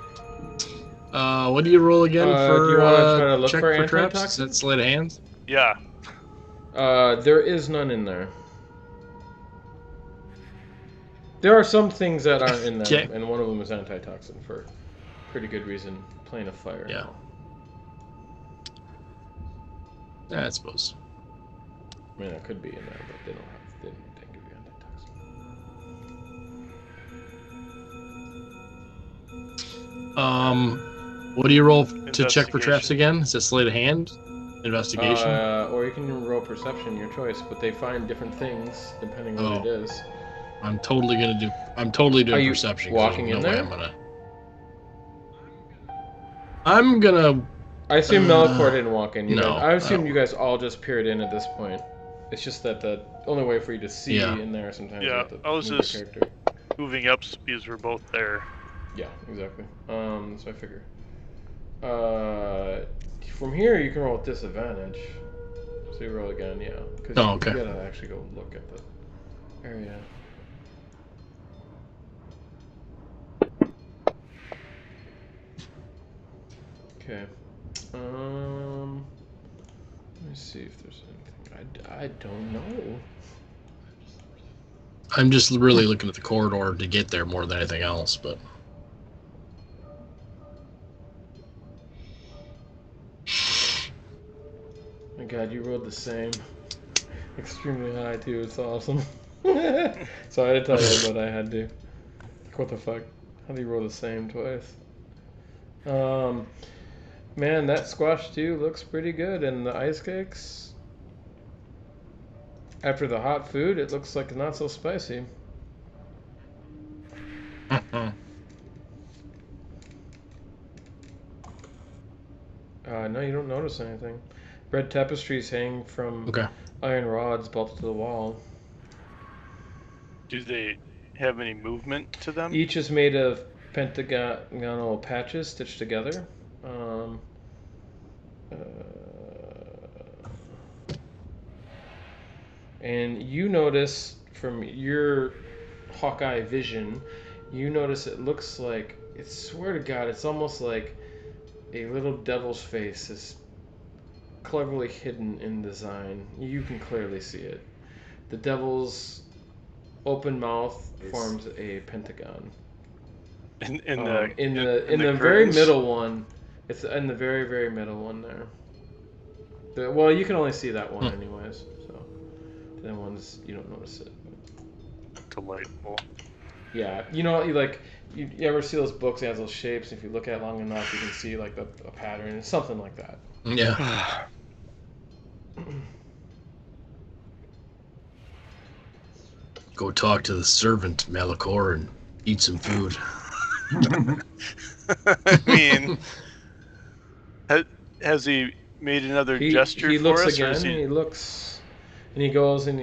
What do you roll again for do you want to try to look check for for traps? Is antitoxin? that sleight of hands? Yeah. There is none in there. There are some things that aren't in there, Okay. and one of them is antitoxin for pretty good reason. Plane of fire. Yeah. Yeah, I suppose. I mean, it could be in there, but they didn't give you antitoxin. What do you roll to check for traps Investigation. again? Is it sleight of hand? Investigation? Or you can roll perception, your choice, but they find different things depending on what it is. I'm totally doing Are you perception. 'Cause walking there's in no way there? I'm gonna. I assume Melicor didn't walk in. no, I assume I you guys all just peered in at this point. It's just that the only way for you to see Yeah. in there sometimes you Yeah, have to I was move your just- character. Moving up because we're both there. Yeah, exactly. So I figure. From here you can roll with disadvantage. So you roll again, yeah. Because Oh, okay. you gotta actually go look at the area. Okay. Let me see if there's anything. I don't know. I'm just really looking at the corridor to get there more than anything else, but. My God, you rolled the same. Extremely high too. It's awesome. So I had to tell you, but I had to. Like, what the fuck? How do you roll the same twice? Man, that squash stew looks pretty good, and the ice cakes. After the hot food, it looks like not so spicy. No, you don't notice anything. Red tapestries hang from Okay. iron rods bolted to the wall. Do they have any movement to them? Each is made of pentagonal patches stitched together. And you notice from your Hawkeye vision, you notice it looks like, I swear to God, it's almost like a little devil's face is cleverly hidden in design. You can clearly see it. The devil's open mouth forms a pentagon. In In the the very curtains? middle one, it's in the very, very middle one there. Well, you can only see that one anyways, so the other ones you don't notice it. Delightful. Yeah, you know, you ever see those books that has those shapes? If you look at it long enough, you can see like a pattern. It's something like that. Yeah. Go talk to the servant, Melicor, and eat some food. I mean, has he made another gesture He for looks us? Or again. is He looks, and he goes and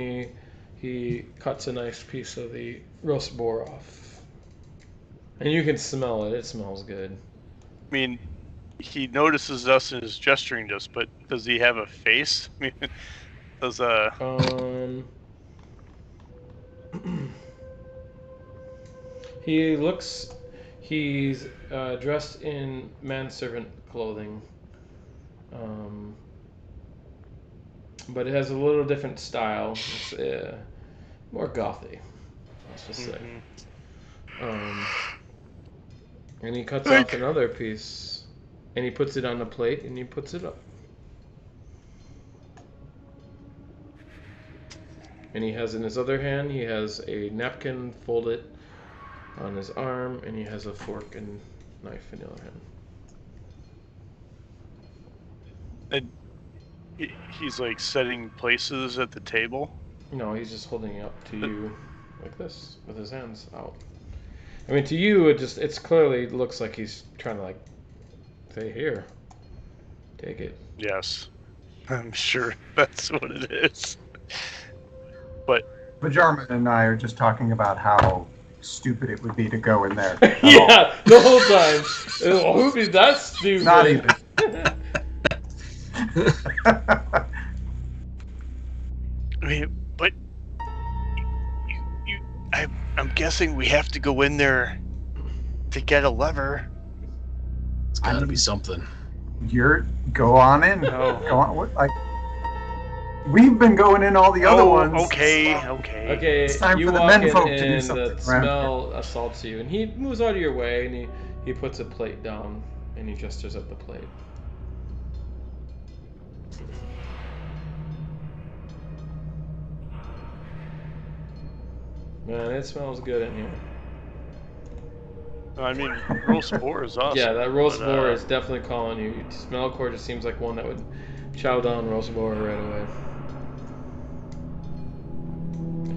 he cuts a nice piece of the roast boar off, and you can smell it. It smells good. I mean, he notices us and is gesturing to us, but does he have a face? I mean, does He's dressed in manservant clothing, but it has a little different style. It's more gothy, let's just say. And he cuts off another piece, and he puts it on the plate, and he puts it up. And he has in his other hand, he has a napkin folded on his arm, and he has a fork and knife in the other hand. And he's like setting places at the table? No, he's just holding it up to you like this with his hands out. I mean, to you, it's clearly looks like he's trying to like say, here, take it. Yes, I'm sure that's what it is. But Bajarman and I are just talking about how stupid it would be to go in there. Yeah, the whole time. Who'd be that stupid? Not even. I mean, but I'm guessing we have to go in there to get a lever. It's got to be something. Go on in. No. Go on. We've been going in all the other ones. Okay. Okay, time you for the walk men folk in to do and something the around smell assaults you, and he moves out of your way, and he puts a plate down, and he gestures at the plate. Man, it smells good in here. I mean, roast boar is awesome. Yeah, that roast boar is definitely calling you. Smelcore just seems like one that would chow down roast boar right away.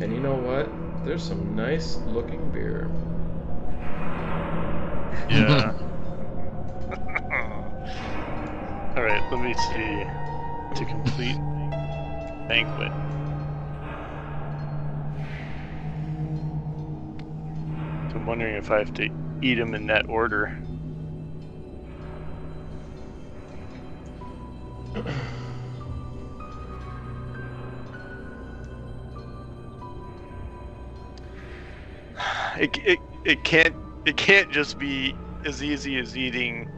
And you know what? There's some nice looking beer. Yeah. Alright, let me see. To complete banquet. So I'm wondering if I have to eat them in that order. It can't just be as easy as eating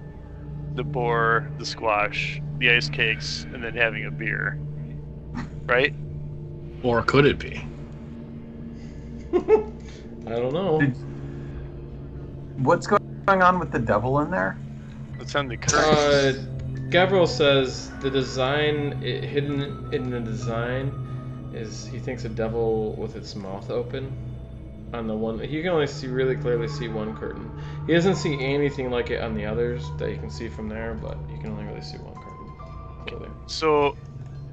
the boar, the squash, the ice cakes, and then having a beer, right? Or could it be? I don't know. What's going on with the devil in there? What's on the curtain? Gabriel says the design, hidden in the design, is he thinks a devil with its mouth open. On the one, he can only really clearly see one curtain. He doesn't see anything like it on the others that you can see from there, but you can only really see one curtain. So,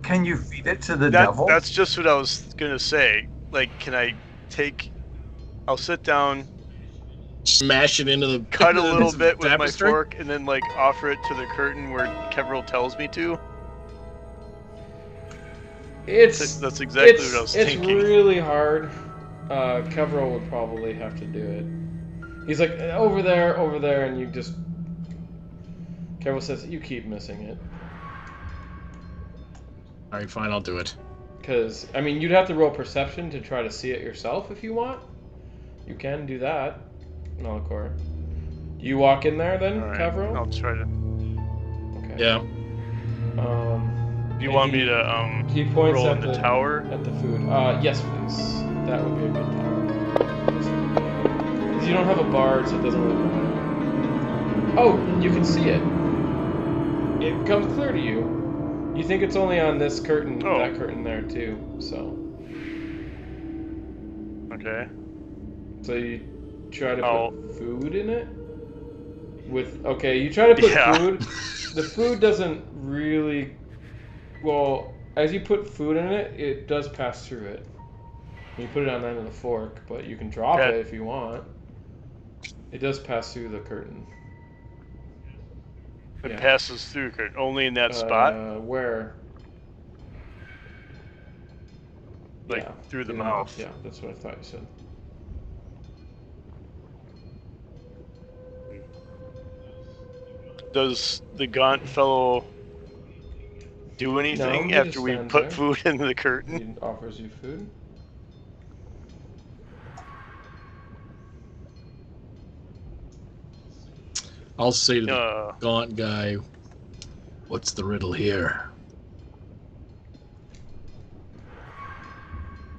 can you feed it to the devil? That's just what I was gonna say. Like, can I I'll sit down, smash it into the cut a little bit with tapestry? my fork, and then like offer it to the curtain where Kevril tells me to. That's exactly what I was thinking. It's really hard. Kevril would probably have to do it. He's like, over there, and you just... Kevril says, you keep missing it. Alright, fine, I'll do it. Because, I mean, you'd have to roll perception to try to see it yourself if you want. You can do that, Melicor. Do you walk in there then, All right, Kevril? I'll try to... Okay. Yeah. Do you want me to he points roll at in the tower? At the food. Yes, please. That would be a good tower. Because you don't have a bard, so it doesn't really matter. Oh, you can see it. It becomes clear to you. You think it's only on this curtain, that curtain there too, so. Okay. So you try to put food in it? You try to put food. The food doesn't really... Well, as you put food in it, it does pass through it. You put it on the end of the fork, but you can drop it if you want. It does pass through the curtain. It passes through the curtain, only in that spot? Where? Like, through the mouth. Yeah, that's what I thought you said. Does the gaunt fellow do anything after we put food in the curtain? He offers you food. I'll say to the gaunt guy, "What's the riddle here?"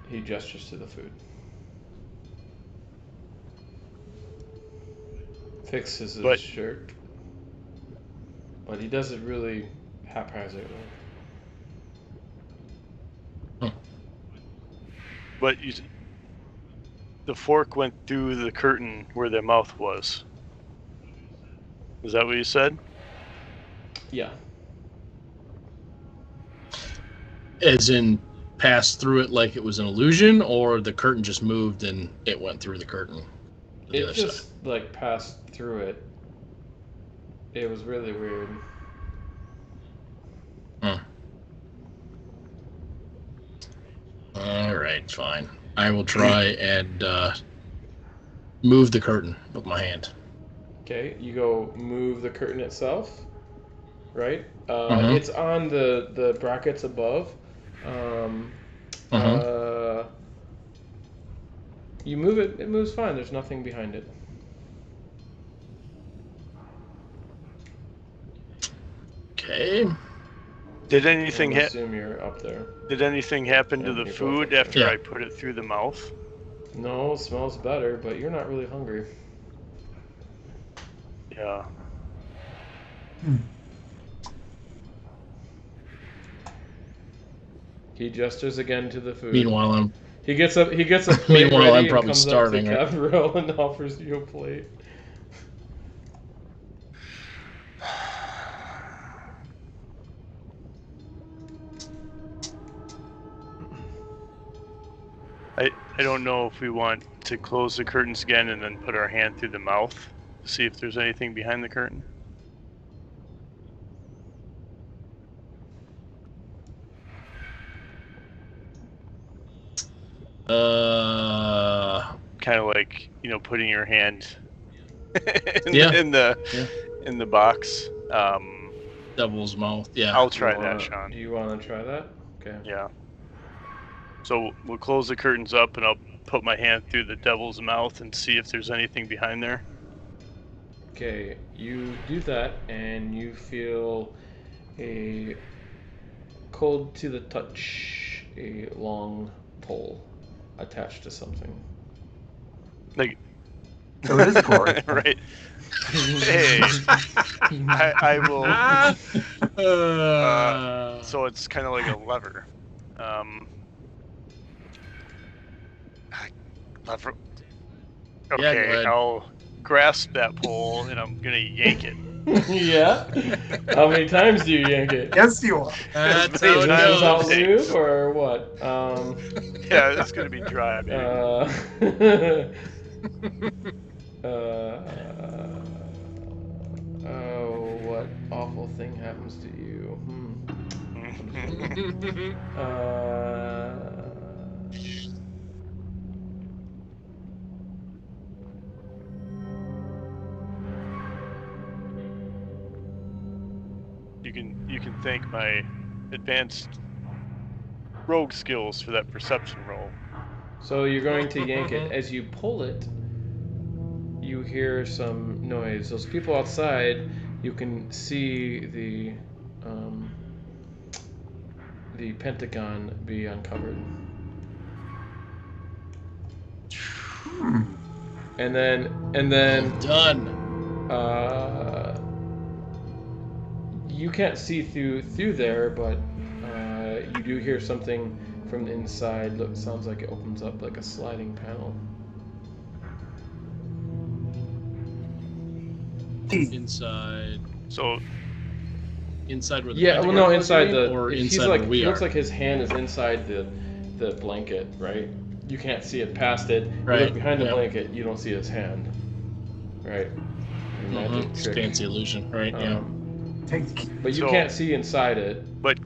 He gestures to the food. Fixes his shirt. But he does it really haphazardly. But the fork went through the curtain where their mouth was. Is that what you said? Yeah. As in, passed through it like it was an illusion, or the curtain just moved and it went through the curtain? It just like passed through it. It was really weird. All right, fine. I will try and move the curtain with my hand. Okay, you go move the curtain itself, right? It's on the brackets above. You move it, it moves fine. There's nothing behind it. Okay. Did anything assume you're up there. Did anything happen to the food after I put it through the mouth? No, it smells better, but you're not really hungry. Yeah. He gestures again to the food. Meanwhile, he gets a plate Meanwhile, ready I'm probably and comes starving. Up to Cavril and offers you a plate. I don't know if we want to close the curtains again and then put our hand through the mouth to see if there's anything behind the curtain. Kind of like, putting your hand in the box. Devil's mouth. Yeah. I'll try that, Sean. Do you want to try that? Okay. Yeah. So we'll close the curtains up, and I'll put my hand through the devil's mouth and see if there's anything behind there. Okay, you do that, and you feel a cold to the touch, a long pole attached to something. Like, so it is a cord. Right. Hey, I will. So it's kind of like a lever. Lever. Okay, I'll grasp that pole and I'm gonna yank it. Yeah? How many times do you yank it? Yes, you are. That's how it goes. Without lube or what? Yeah, it's gonna be dry, baby. Oh, what awful thing happens to you? You can thank my advanced rogue skills for that perception roll. So you're going to yank it. As you pull it, you hear some noise. Those people outside, you can see the Pentagon be uncovered. And then done. You can't see through there, but you do hear something from the inside. Sounds like it opens up like a sliding panel. Inside. So inside where the inside the or he's inside like where we it looks are. like his hand is inside the blanket, right? You can't see it past it. Right. You look behind the blanket, you don't see his hand. Right. Magic trick. Fancy illusion, right? Yeah. But you can't see inside it. But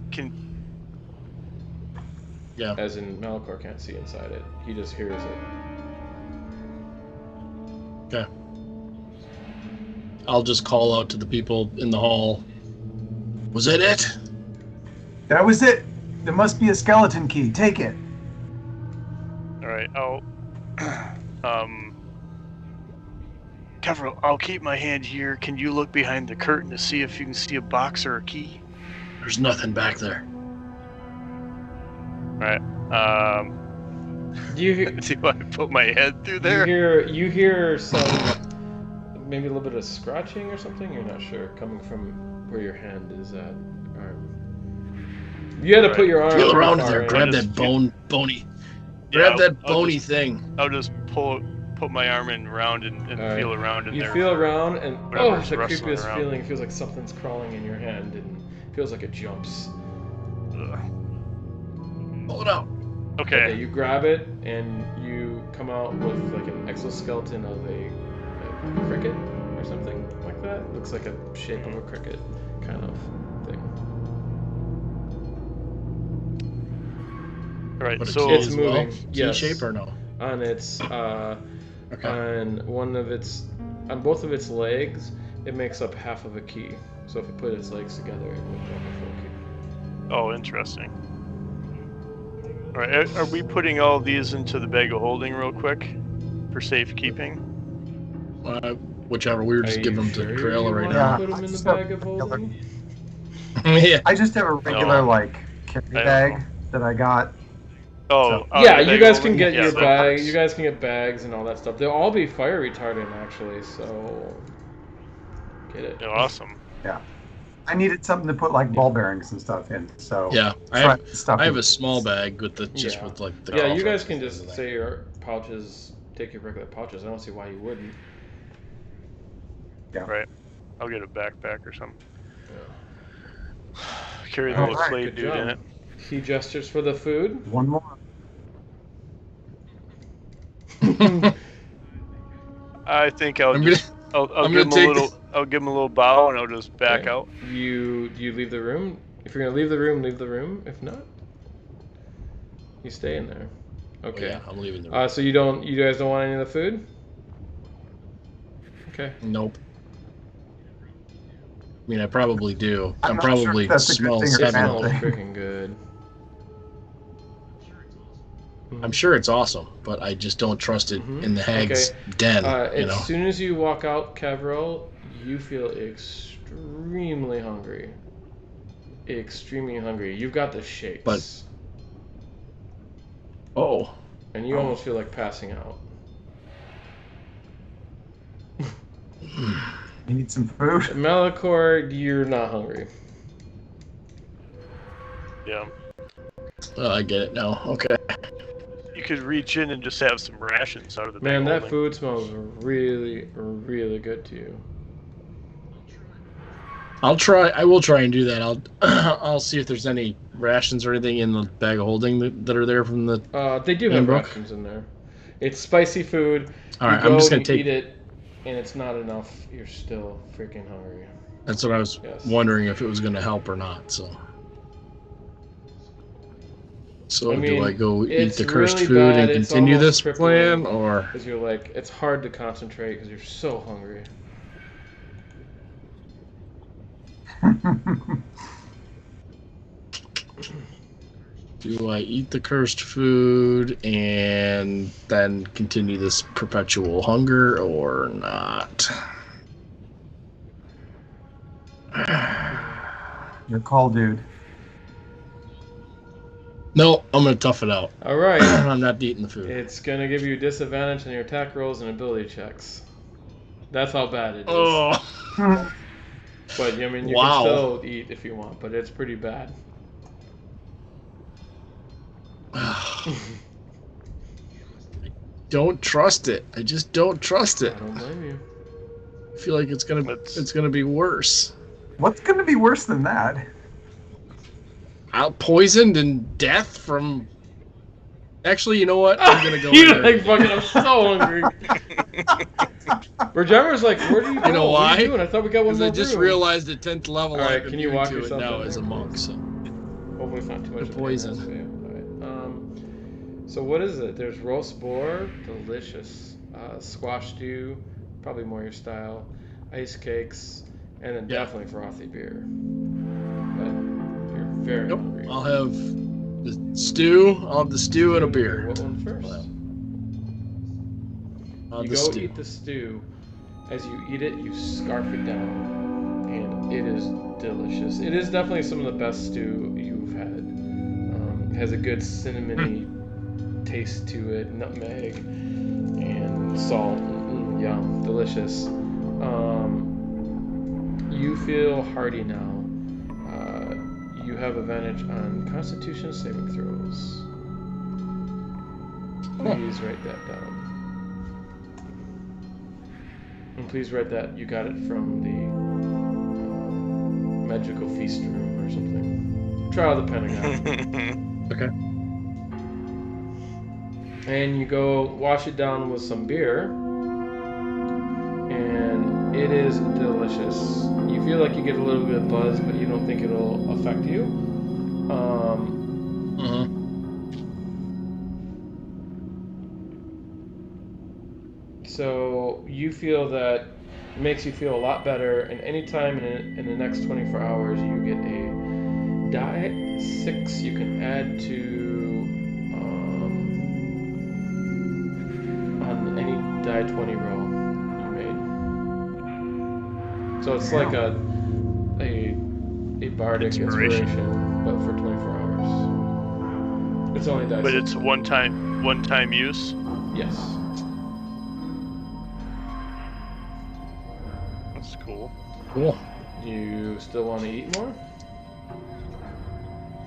as in Malachor can't see inside it. He just hears it. Okay. I'll just call out to the people in the hall. Was that it? That was it. There must be a skeleton key. Take it. All right. I'll Caverill, I'll keep my hand here. Can you look behind the curtain to see if you can see a box or a key? There's nothing back there. Alright. Do you Do I put my head through there? you hear some maybe a little bit of scratching or something? You're not sure coming from where your hand is at. You had to put your arm Feel around far there. in. Grab that bony. Grab that bony thing. I'll just put my arm in around and feel around in there. You feel around and whatever's the rustling creepiest around. feeling. It feels like something's crawling in your hand and it feels like it jumps. Ugh. Pull it out. Okay. You grab it and you come out with like an exoskeleton of a cricket or something like that. Looks like a shape of a cricket kind of thing. Alright, But so it's moving. Key Yes. shape or no? On its Okay. on both of its legs, it makes up half of a key. So if you put its legs together, it would make a full key. Oh, interesting. Alright, are we putting all these into the bag of holding real quick for safekeeping? Whichever. We were just Are giving you them to sure Cruella you right wanna now. Put them in the So- bag of holding? Yeah. I just have a regular like carry don't bag know. that I got. Oh, So- out Yeah, of the you bag guys of can holding? get Yeah, your that bag. works. You guys can get bags and all that stuff. They'll all be fire retardant actually, so get it. Yeah, awesome. I needed something to put like ball bearings and stuff in. So Yeah. I try have, to stuff I have it. a small bag with the Yeah. with like the. Yeah, you guys coffins can and just everything. say your pouches. Take your regular pouches. I don't see why you wouldn't. Right. I'll get a backpack or something. Yeah. Carry the All little right, clay good dude job. in it. He gestures for the food. One more. I think I'll I'm just I'll I'm give him gonna a take little I'll give him a little bow and I'll just back Okay. out. You leave the room. If you're gonna leave the room, leave the room. If not, you stay in there. Okay. Yeah, I'm leaving the room. So you guys don't want any of the food? Okay. Nope. I mean, I probably do. I'm I'm not sure if probably that's a good smells thing or It bad heavy. smells thing. freaking good. I'm sure it's awesome, but I just don't trust it Mhm. in the hag's Okay. den. You As know. soon as you walk out, Caverill, you feel extremely hungry. Extremely hungry. You've got the shakes. But- Oh. And you almost feel like passing out. You need some food. Malachor, you're not hungry. Yeah. I get it now. Okay. You could reach in and just have some rations out of the bag. Man, that holding. food smells really, really good to you. I will try and do that. I'll see if there's any rations or anything in the bag of holding that are there from the. They do have Handbook? rations in there. It's spicy food. All right, you go, I'm just gonna you take. eat it, and it's not enough. You're still freaking hungry. That's what I was Yes. wondering if it was going to help or not. So. So I mean, do I go eat it's the cursed really food bad. and It's continue almost this plan, crippling. or? Because you're like, it's hard to concentrate because you're so hungry. Do I eat the cursed food and then continue this perpetual hunger or not? Your call, dude. No, I'm gonna tough it out. All right. I'm not eating the food. It's gonna give you disadvantage on your attack rolls and ability checks. That's how bad it is. Oh, But I mean, you Wow. can still eat if you want, but it's pretty bad. don't trust it. I just don't trust I it. don't blame you. I feel like it's gonna be worse. What's going to be worse than that? Out poisoned and death from. Actually, you know what? I'm gonna go. You're in there. like fucking. I'm so hungry. Regener's like, where do you go? You know What are why? you doing? I thought we got one Because more I just room. realized at 10th level All right, I'm can you immune walk to it yourself now in as a there? monk. So Hopefully it's not too much The of a poison. hindrance for you. All right. So what is it? There's roast boar, delicious. Squash stew, probably more your style. Ice cakes, and then Yeah. definitely frothy beer. But you're very Yep. hungry. I'll have the stew. I'll have the stew and a beer. What one first? I'll have You the go stew. eat the stew, As you eat it, you scarf it down, and it is delicious. It is definitely some of the best stew you've had. It has a good cinnamony taste to it, nutmeg, and salt. Yum, delicious. You feel hearty now. You have advantage on Constitution saving throws. Please write that down. And please write that you got it from the magical feast room or something. Trial of the Pentagon. Okay. And you go wash it down with some beer. And it is delicious. You feel like you get a little bit of buzz, but you don't think it'll affect you. So you feel that it makes you feel a lot better, and anytime in the next 24 hours you get a die 6 you can add to on any die 20 roll you made. So it's like a bardic inspiration, but for 24 hours. It's only die 6. But it's one time use? Yes. Cool. You still want to eat more?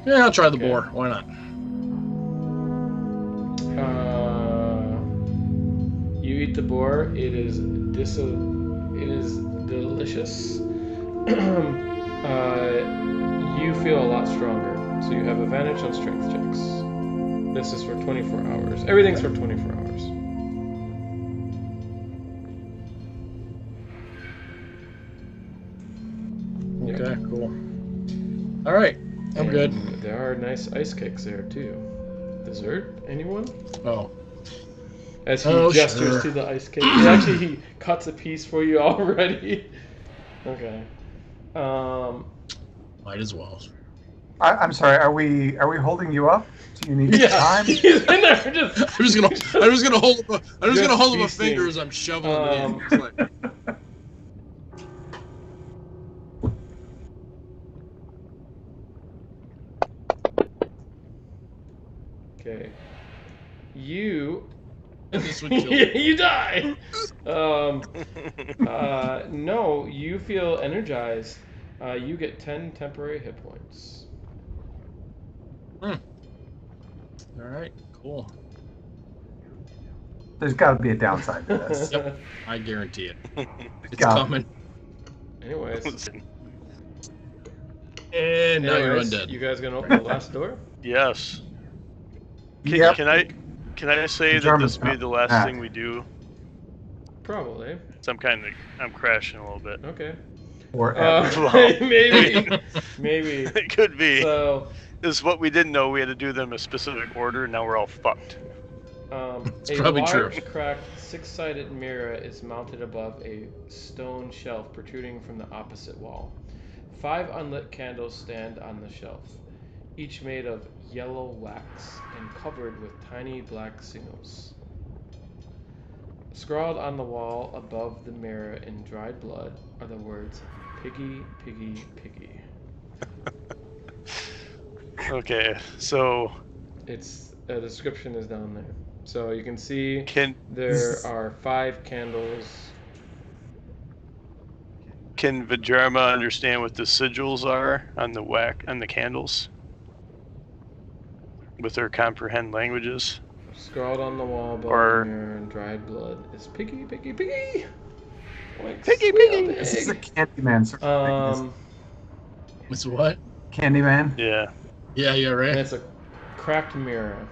Yeah, I'll try the boar. Why not? You eat the boar. It is delicious. You feel a lot stronger, so you have advantage on strength checks. This is for 24 hours. Everything's for 24 hours. Okay, cool. All right, I'm good. There are nice ice cakes there too. Dessert? Anyone? Oh. As he gestures to the ice cake. He cuts a piece for you already. Okay. Might as well. I'm sorry. Are we holding you up? Do you need time? He's in there just. I'm just gonna hold up a finger as I'm shoveling it in. Okay. You. This would kill me. You die. No, you feel energized. You get 10 temporary hit points. All right, cool. There's got to be a downside to this. Yep, I guarantee it. It's Got it. coming. Anyways. And now you're undead. You guys gonna open the last door? Yes. Yep. Can I say that German's this will be the last not thing we do? Probably. I'm crashing a little bit. Okay. Or Maybe. It could be. So, This is what we didn't know. We had to do them in a specific order, and now we're all fucked. It's probably true. A cracked 6-sided mirror is mounted above a stone shelf protruding from the opposite wall. 5 unlit candles stand on the shelf, each made of yellow wax and covered with tiny black signals. Scrawled on the wall above the mirror in dried blood are the words, "Piggy, piggy, piggy." Okay, so It's a description is down there, so you can see can are 5 candles. Vajrama understand what the sigils are on the candles? With their comprehend languages? Scrawled on the wall above the mirror in dried blood is "Piggy, piggy, piggy." Like, Piggy, piggy. This is a Candyman sort of thing. It's what? Candyman? Yeah. Yeah, you're right. And it's a cracked mirror.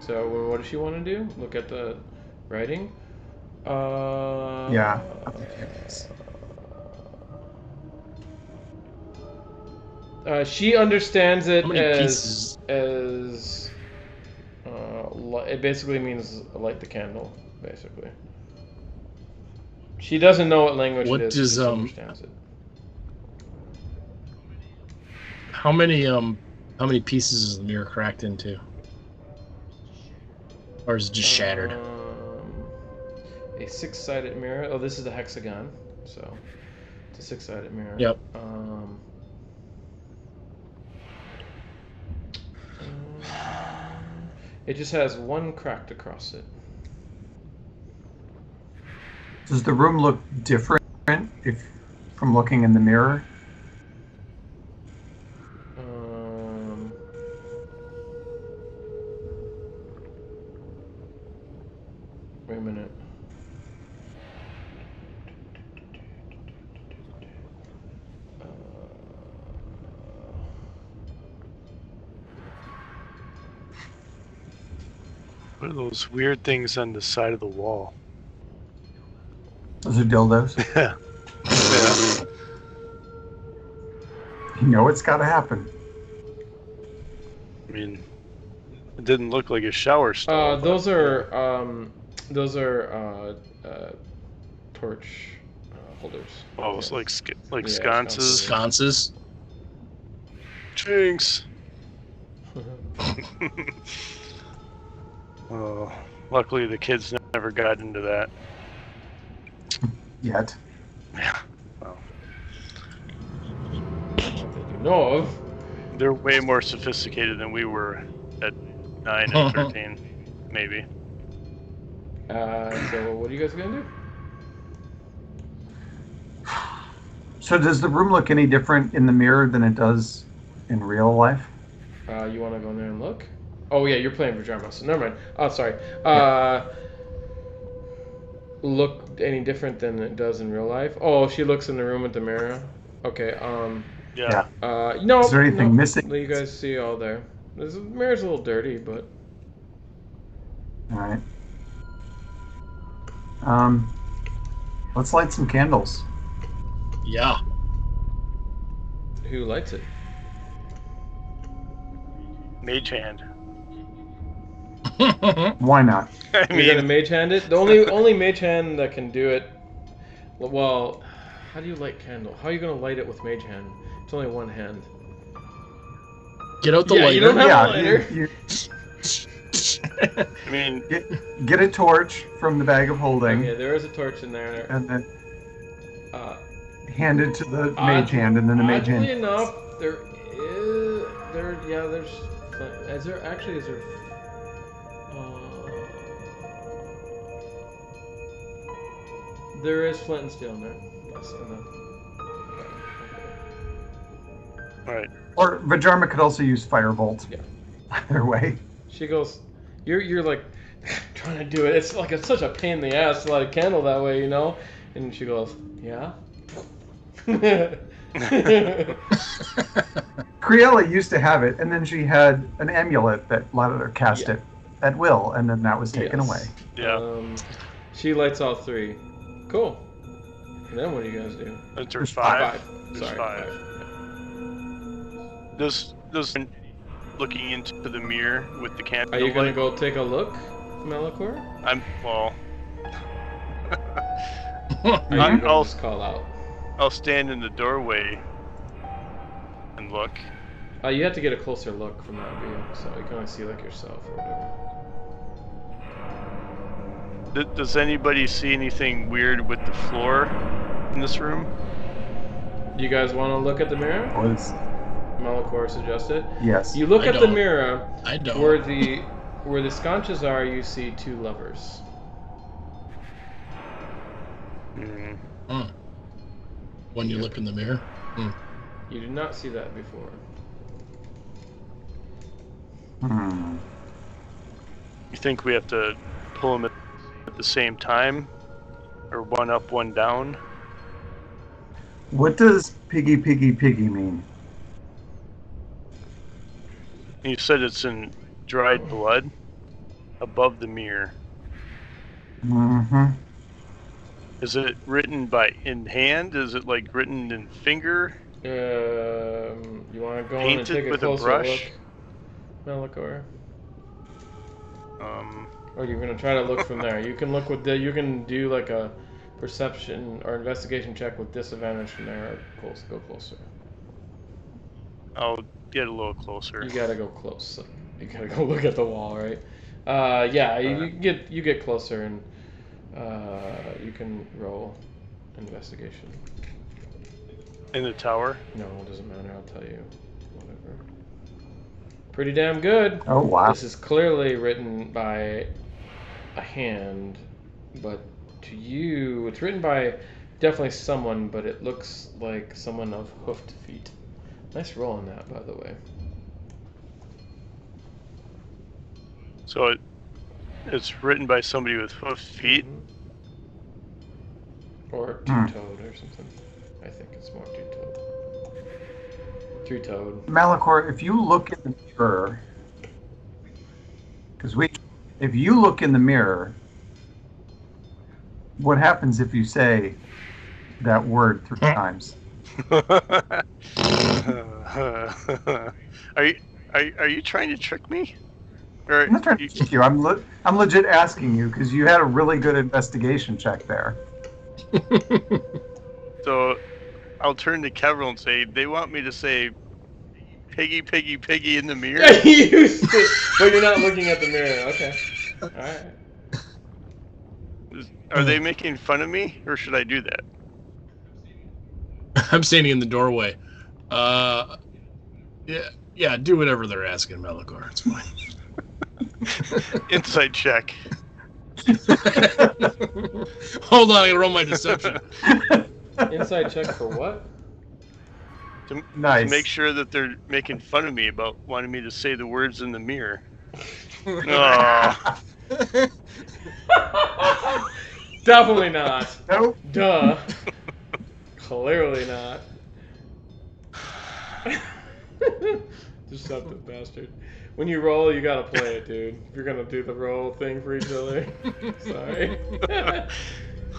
So what does she want to do? Look at the writing? Yeah. She understands it How many pieces? as it basically means light the candle, basically. She doesn't know what language What it is. does, she just understands it. How many How many pieces is the mirror cracked into? Or is it just shattered? A 6-sided mirror. Oh, this is the hexagon, so it's a 6-sided mirror. Yep. It just has one cracked across it. Does the room look different if from looking in the mirror? Wait a minute. What are those weird things on the side of the wall? Those are dildos. Yeah. You know it's got to happen. I mean, it didn't look like a shower stall. Those are torch holders. Oh, it's Yeah. like Yeah, sconces. Sconces? Jinx. Oh, luckily the kids never got into that. Yet. Yeah. Well, That you know of. they're way more sophisticated than we were at 9 and 13, maybe. So what are you guys gonna do? So does the room look any different in the mirror than it does in real life? You want to go in there and look? Oh yeah, you're playing Vajarma, so never mind. Oh, sorry. Look any different than it does in real life? Oh, she looks in the room with the mirror. Okay. Yeah. No. Is there anything missing? You guys see all there. This mirror's a little dirty, but. All right. Let's light some candles. Yeah. Who lights it? Mage Hand. Why not? I You're gonna mean, mage hand it? The only mage hand that can do it. Well, how do you light candle? How are you gonna light it with mage hand? It's only one hand. Get out the Yeah, lighter. you don't have Yeah, a lighter. I mean, get a torch from the bag of holding, Okay, there is a torch in there. and then Uh, hand it to the mage hand, and then the mage oddly hand. enough, there's. Is there? There is flint and steel in there. Yes, in the- alright. Or Vajarma could also use firebolt. Yeah. Either way. She goes, you're like trying to do it. It's like it's such a pain in the ass to light a candle that way, you know. And she goes, yeah. Criella used to have it, and then she had an amulet that let her cast Yeah. it at will, and then that was taken Yes. away. Yeah. She lights all three. Cool. And then what do you guys do? There's 5. There's Sorry, 5. Does looking into the mirror with the candle. Are you gonna light? go take a look, Malachor? Well. Or are you gonna I'll just call out? I'll stand in the doorway and look. You have to get a closer look from that view, so you can only see like yourself or whatever. Does anybody see anything weird with the floor in this room? You guys want to look at the mirror? Was Malachor suggested. yes. You look I at the don't. mirror. I don't. Where the sconces are, you see 2 lovers. Hmm. Huh. When you look in the mirror. You did not see that before. You think we have to pull them at the same time? Or one up, one down? What does piggy piggy piggy mean? You said it's in dried blood above the mirror. Mm-hmm. Is it written in hand? Is it like written in finger? You want to go in and Painted take a with a closer brush? look, Malachor? Um, Or you're gonna try to look from there. You can look with you can do like a perception or investigation check with disadvantage from there. Or go closer. I'll get a little closer. You gotta go close. You gotta go look at the wall, right? Yeah, you get closer and you can roll investigation. In the tower? No, it doesn't matter. I'll tell you. Whatever. Pretty damn good. Oh, wow. This is clearly written by a hand, but to you, it's written by definitely someone, but it looks like someone of hoofed feet. Nice roll on that, by the way. So it's written by somebody with hoofed feet? Or two-toed or something. I think it's more two-toed. Three-toed. Malachor, if you look in the mirror, if you look in the mirror, what happens if you say that word 3 times? Are you trying to trick me? Or I'm not trying to trick you. I'm legit asking you because you had a really good investigation check there. So I'll turn to Kevril and say, they want me to say piggy, piggy, piggy in the mirror? But you're not looking at the mirror. Okay. Alright. Are they making fun of me, or should I do that? I'm standing in the doorway. Yeah, do whatever they're asking, Malachor. It's fine. Insight check. Hold on, I gotta roll my deception. Inside check for what? To Nice. make sure that they're making fun of me about wanting me to say the words in the mirror. Oh. Definitely not. Nope. Duh. Clearly not. Deceptive bastard. When you roll, you gotta play it, dude. If you're gonna do the roll thing for each other. Sorry.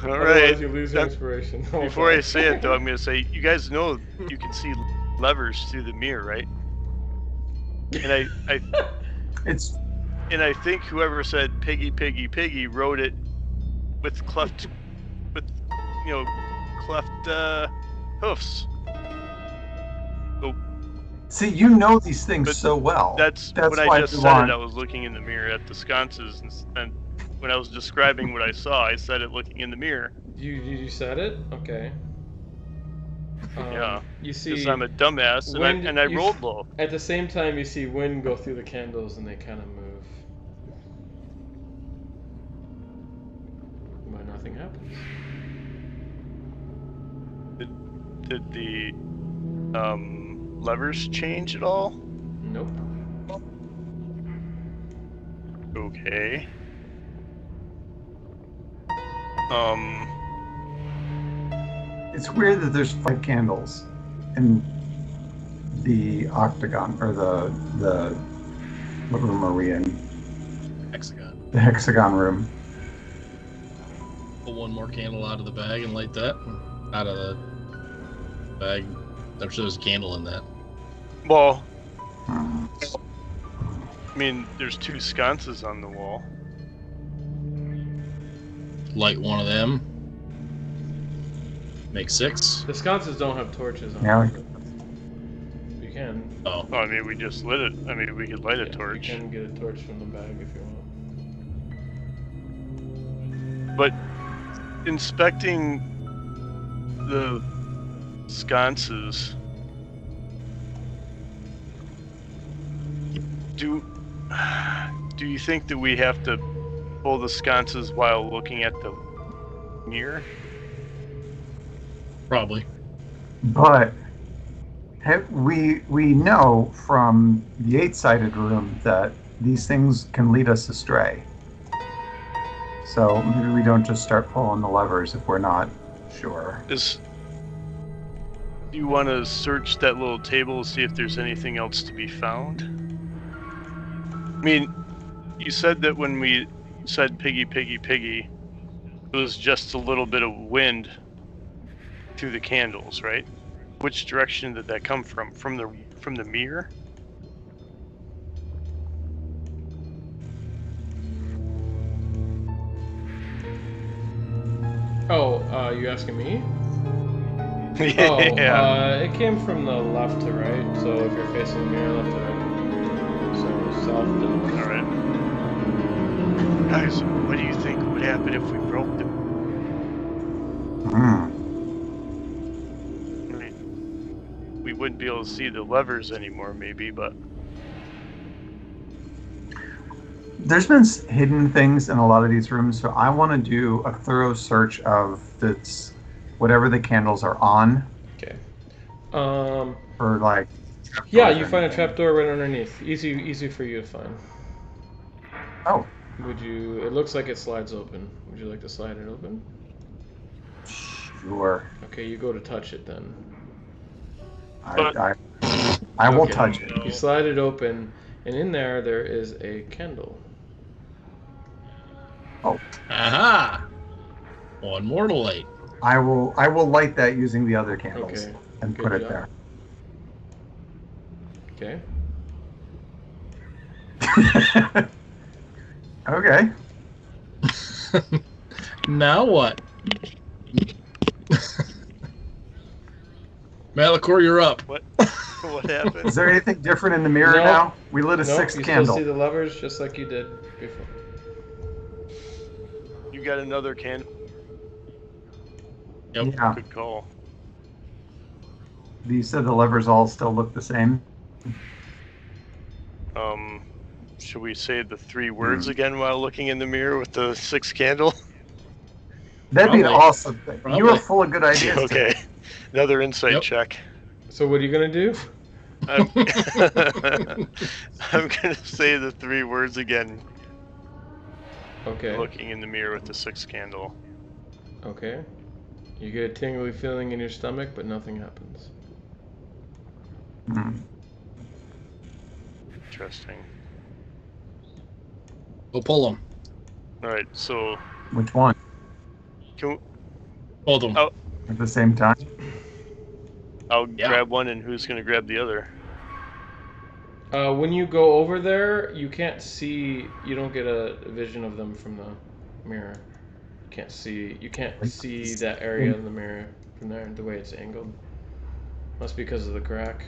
All Otherwise, right. you lose your inspiration. Before I say it, though, I'm going to say, you guys know you can see levers through the mirror, right? And I think whoever said piggy, piggy, piggy wrote it with cleft hoofs. So See, you know these things But so well. that's when why I just we said want- it. I was looking in the mirror at the sconces, and when I was describing what I saw, I said it looking in the mirror. You said it? Okay. Yeah. You see, Because I'm a dumbass, and I rolled low. at the same time, you see wind go through the candles, and they kind of move. But nothing happens. Did the levers change at all? Nope. Okay. It's weird that there's 5 candles in the octagon, or the what room are we in? Hexagon. The hexagon room. Pull one more candle out of the bag and light that. Out of the bag. I'm sure there's a candle in that. Well, I mean, there's 2 sconces on the wall. Light one of them. Make 6. The sconces don't have torches on Yeah. them. You can. Oh. Oh, I mean, we just lit it. I mean, we could light a torch. You can get a torch from the bag if you want. But inspecting the sconces, do you think that we have to pull the sconces while looking at the mirror? Probably. But we know from the 8-sided room that these things can lead us astray. So maybe we don't just start pulling the levers if we're not sure. Do you want to search that little table to see if there's anything else to be found? I mean, you said that when we said piggy, piggy, piggy, it was just a little bit of wind through the candles, right? Which direction did that come from? From the mirror? Oh, you asking me? It came from the left to right. So if you're facing the mirror, left to right. So south to. All right. Guys, what do you think would happen if we broke them? Hmm. I mean, we wouldn't be able to see the levers anymore, maybe, but There's been hidden things in a lot of these rooms, so I want to do a thorough search of whatever the candles are on. Okay. For like. Yeah, you find a trapdoor right underneath. Easy for you to find. Oh. It looks like it slides open. Would you like to slide it open? Sure. Okay, you go to touch it then. I will Okay. touch it. You slide it open, and in there is a candle. Oh. Aha! One more to light. I will light that using the other candles and Good put it job. there. Okay. Okay. Now what? Malachor, you're up. what happened? Is there anything different in the mirror No. now? We lit a Nope, sixth you candle. still see the levers just like you did before. You got another candle? Yep. Yeah. Good call. You said the levers all still look the same. Should we say the 3 words again while looking in the mirror with the 6th candle? That'd be an Probably. awesome thing. You Probably. were full of good ideas. Okay. Another insight Yep. check. So what are you gonna do? I'm, I'm gonna say the 3 words again, Okay. looking in the mirror with the 6th candle. Okay. You get a tingly feeling in your stomach, but nothing happens. Hmm. Interesting. We'll pull them. Alright, so Which one? can Both of them. Oh. At the same time? I'll Yeah. grab one, and who's gonna grab the other? When you go over there, you can't see. You don't get a vision of them from the mirror. You can't see that area in the mirror from there. The way it's angled. Must be because of the crack.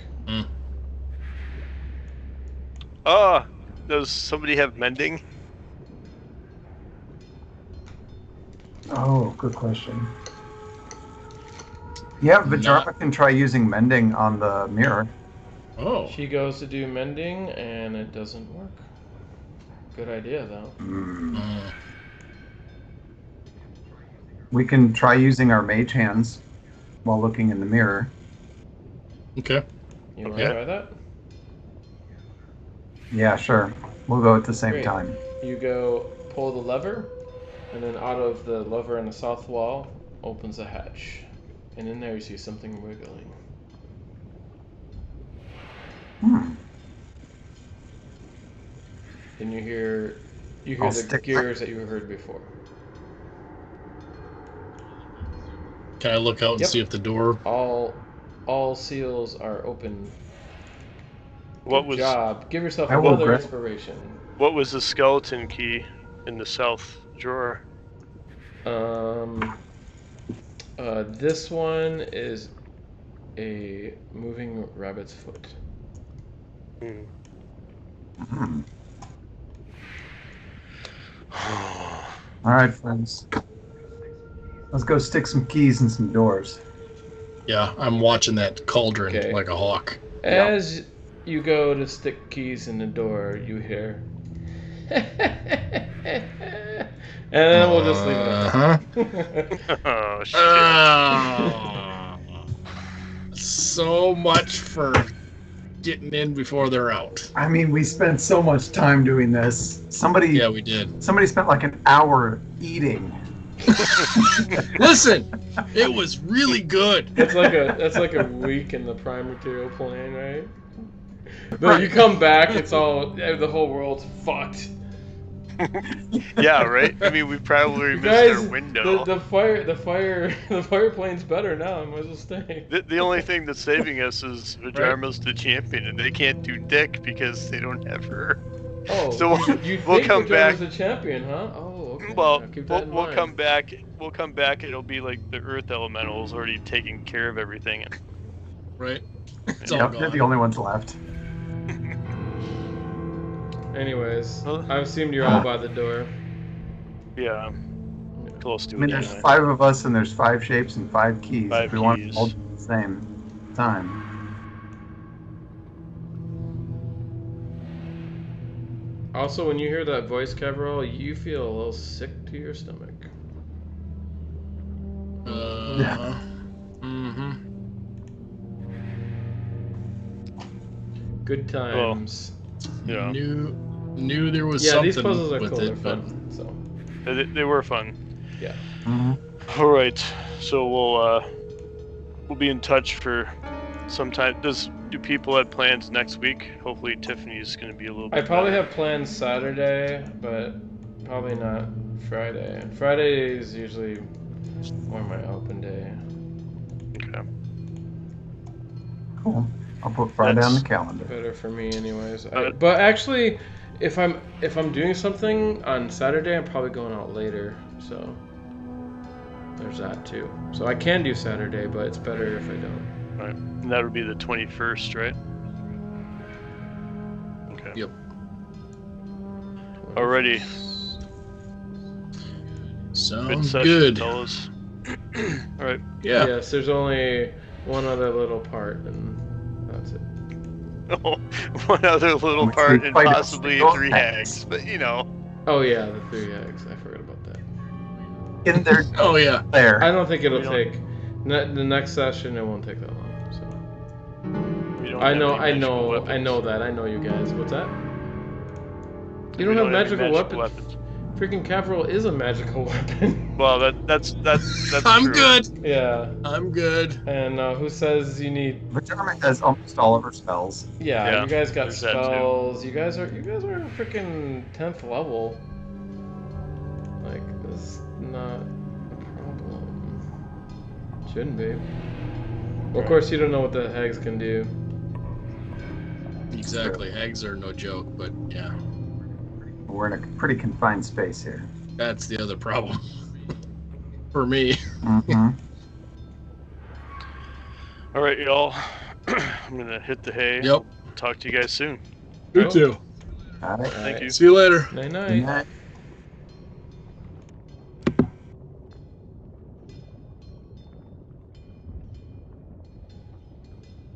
Oh, does somebody have mending? Oh, good question. Yeah, Vajarma can try using mending on the mirror. Oh. She goes to do mending, and it doesn't work. Good idea, though. We can try using our mage hands while looking in the mirror. Okay. You want Okay. to try that? Yeah, sure. We'll go at the same Great. time. You go pull the lever, and then out of the lever in the south wall opens a hatch. And in there you see something wiggling. And you hear I'll the stick- gears that you heard before. Can I look out and Yep. see if the door? All seals are open. What Good was job. Give yourself I will another grab- inspiration. what was the skeleton key in the south drawer? This one is a moving rabbit's foot. All right, friends. Let's go stick some keys in some doors. Yeah, I'm watching that cauldron Okay. like a hawk. As you go to stick keys in the door, you hear. And then we'll just leave it at that. Oh shit! Uh, So much for getting in before they're out. I mean, we spent so much time doing this. Somebody Yeah, we did. spent like an hour eating. Listen, it was really good. That's like a week in the prime material plane, right? But you come back, the whole world's fucked. Yeah, right. I mean, we probably You missed guys, our window. the fire plane's better now. I might as well stay. The only thing that's saving us is Vajarma's the champion, and they can't do dick because they don't have her. Oh, So you we'll think come Vajarma's back. the champion, huh? Oh, okay. Well, I'll keep that in we'll mind. come back. we'll come back and it'll be like the earth elementals already taking care of everything. And, Right? It's all Yep, they're gone. the only ones left. Anyways, Well- I've assumed you're all by the door. yeah, close to I mean, it there's anyway. 5 of us, and there's 5 shapes and 5 keys. 5 if we want to keys. all do it at the same time. Also, when you hear that voice, Cavril, you feel a little sick to your stomach. Mm-hmm. Good times. Yeah, Knew there was Yeah, something these puzzles are with cool. They're it, but fun. So, they were fun. yeah. Mm-hmm. All right, so we'll be in touch for some time. Do people have plans next week? Hopefully Tiffany's going to be a little bit I probably better. have plans Saturday, but probably not Friday. Friday is usually more my open day. Okay. Cool. I'll put Friday on the calendar. Better for me, anyways. But actually, if I'm doing something on Saturday, I'm probably going out later. So there's that too. So I can do Saturday, but it's better if I don't. All right. And that would be the 21st, right? Okay. Yep. Alrighty. Good sounds session, good. fellas. All right. Yeah. Yes, there's only one other little part, and that's it. One other little Which part we and fight a possibly single 3 hags. hags, but you know. Oh yeah, the 3 eggs. I forgot about that. In there, Oh yeah. there. I don't think it'll We don't- take the next session. It won't take that long. So We don't I have know, any I magical know, I weapons. know that. I know you guys. What's that? You We don't have any magical weapons. Freaking Cavril is a magical weapon. Well, that's I'm true. good. Yeah. I'm good. And who says you need? Vajarma has almost all of her spells. Yeah, Yeah, you guys got there's that too. spells. You guys are freaking 10th level. Like this is not a problem. Shouldn't be. Well, of course you don't know what the hags can do. Exactly. Hags are no joke, but yeah, We're in a pretty confined space here. that's the other problem for me. Mm-hmm. All right, y'all. I'm gonna hit the hay. Yep. Talk to you guys soon. You Cool. too. Got it. Thank you. See you later. Night Good night. night.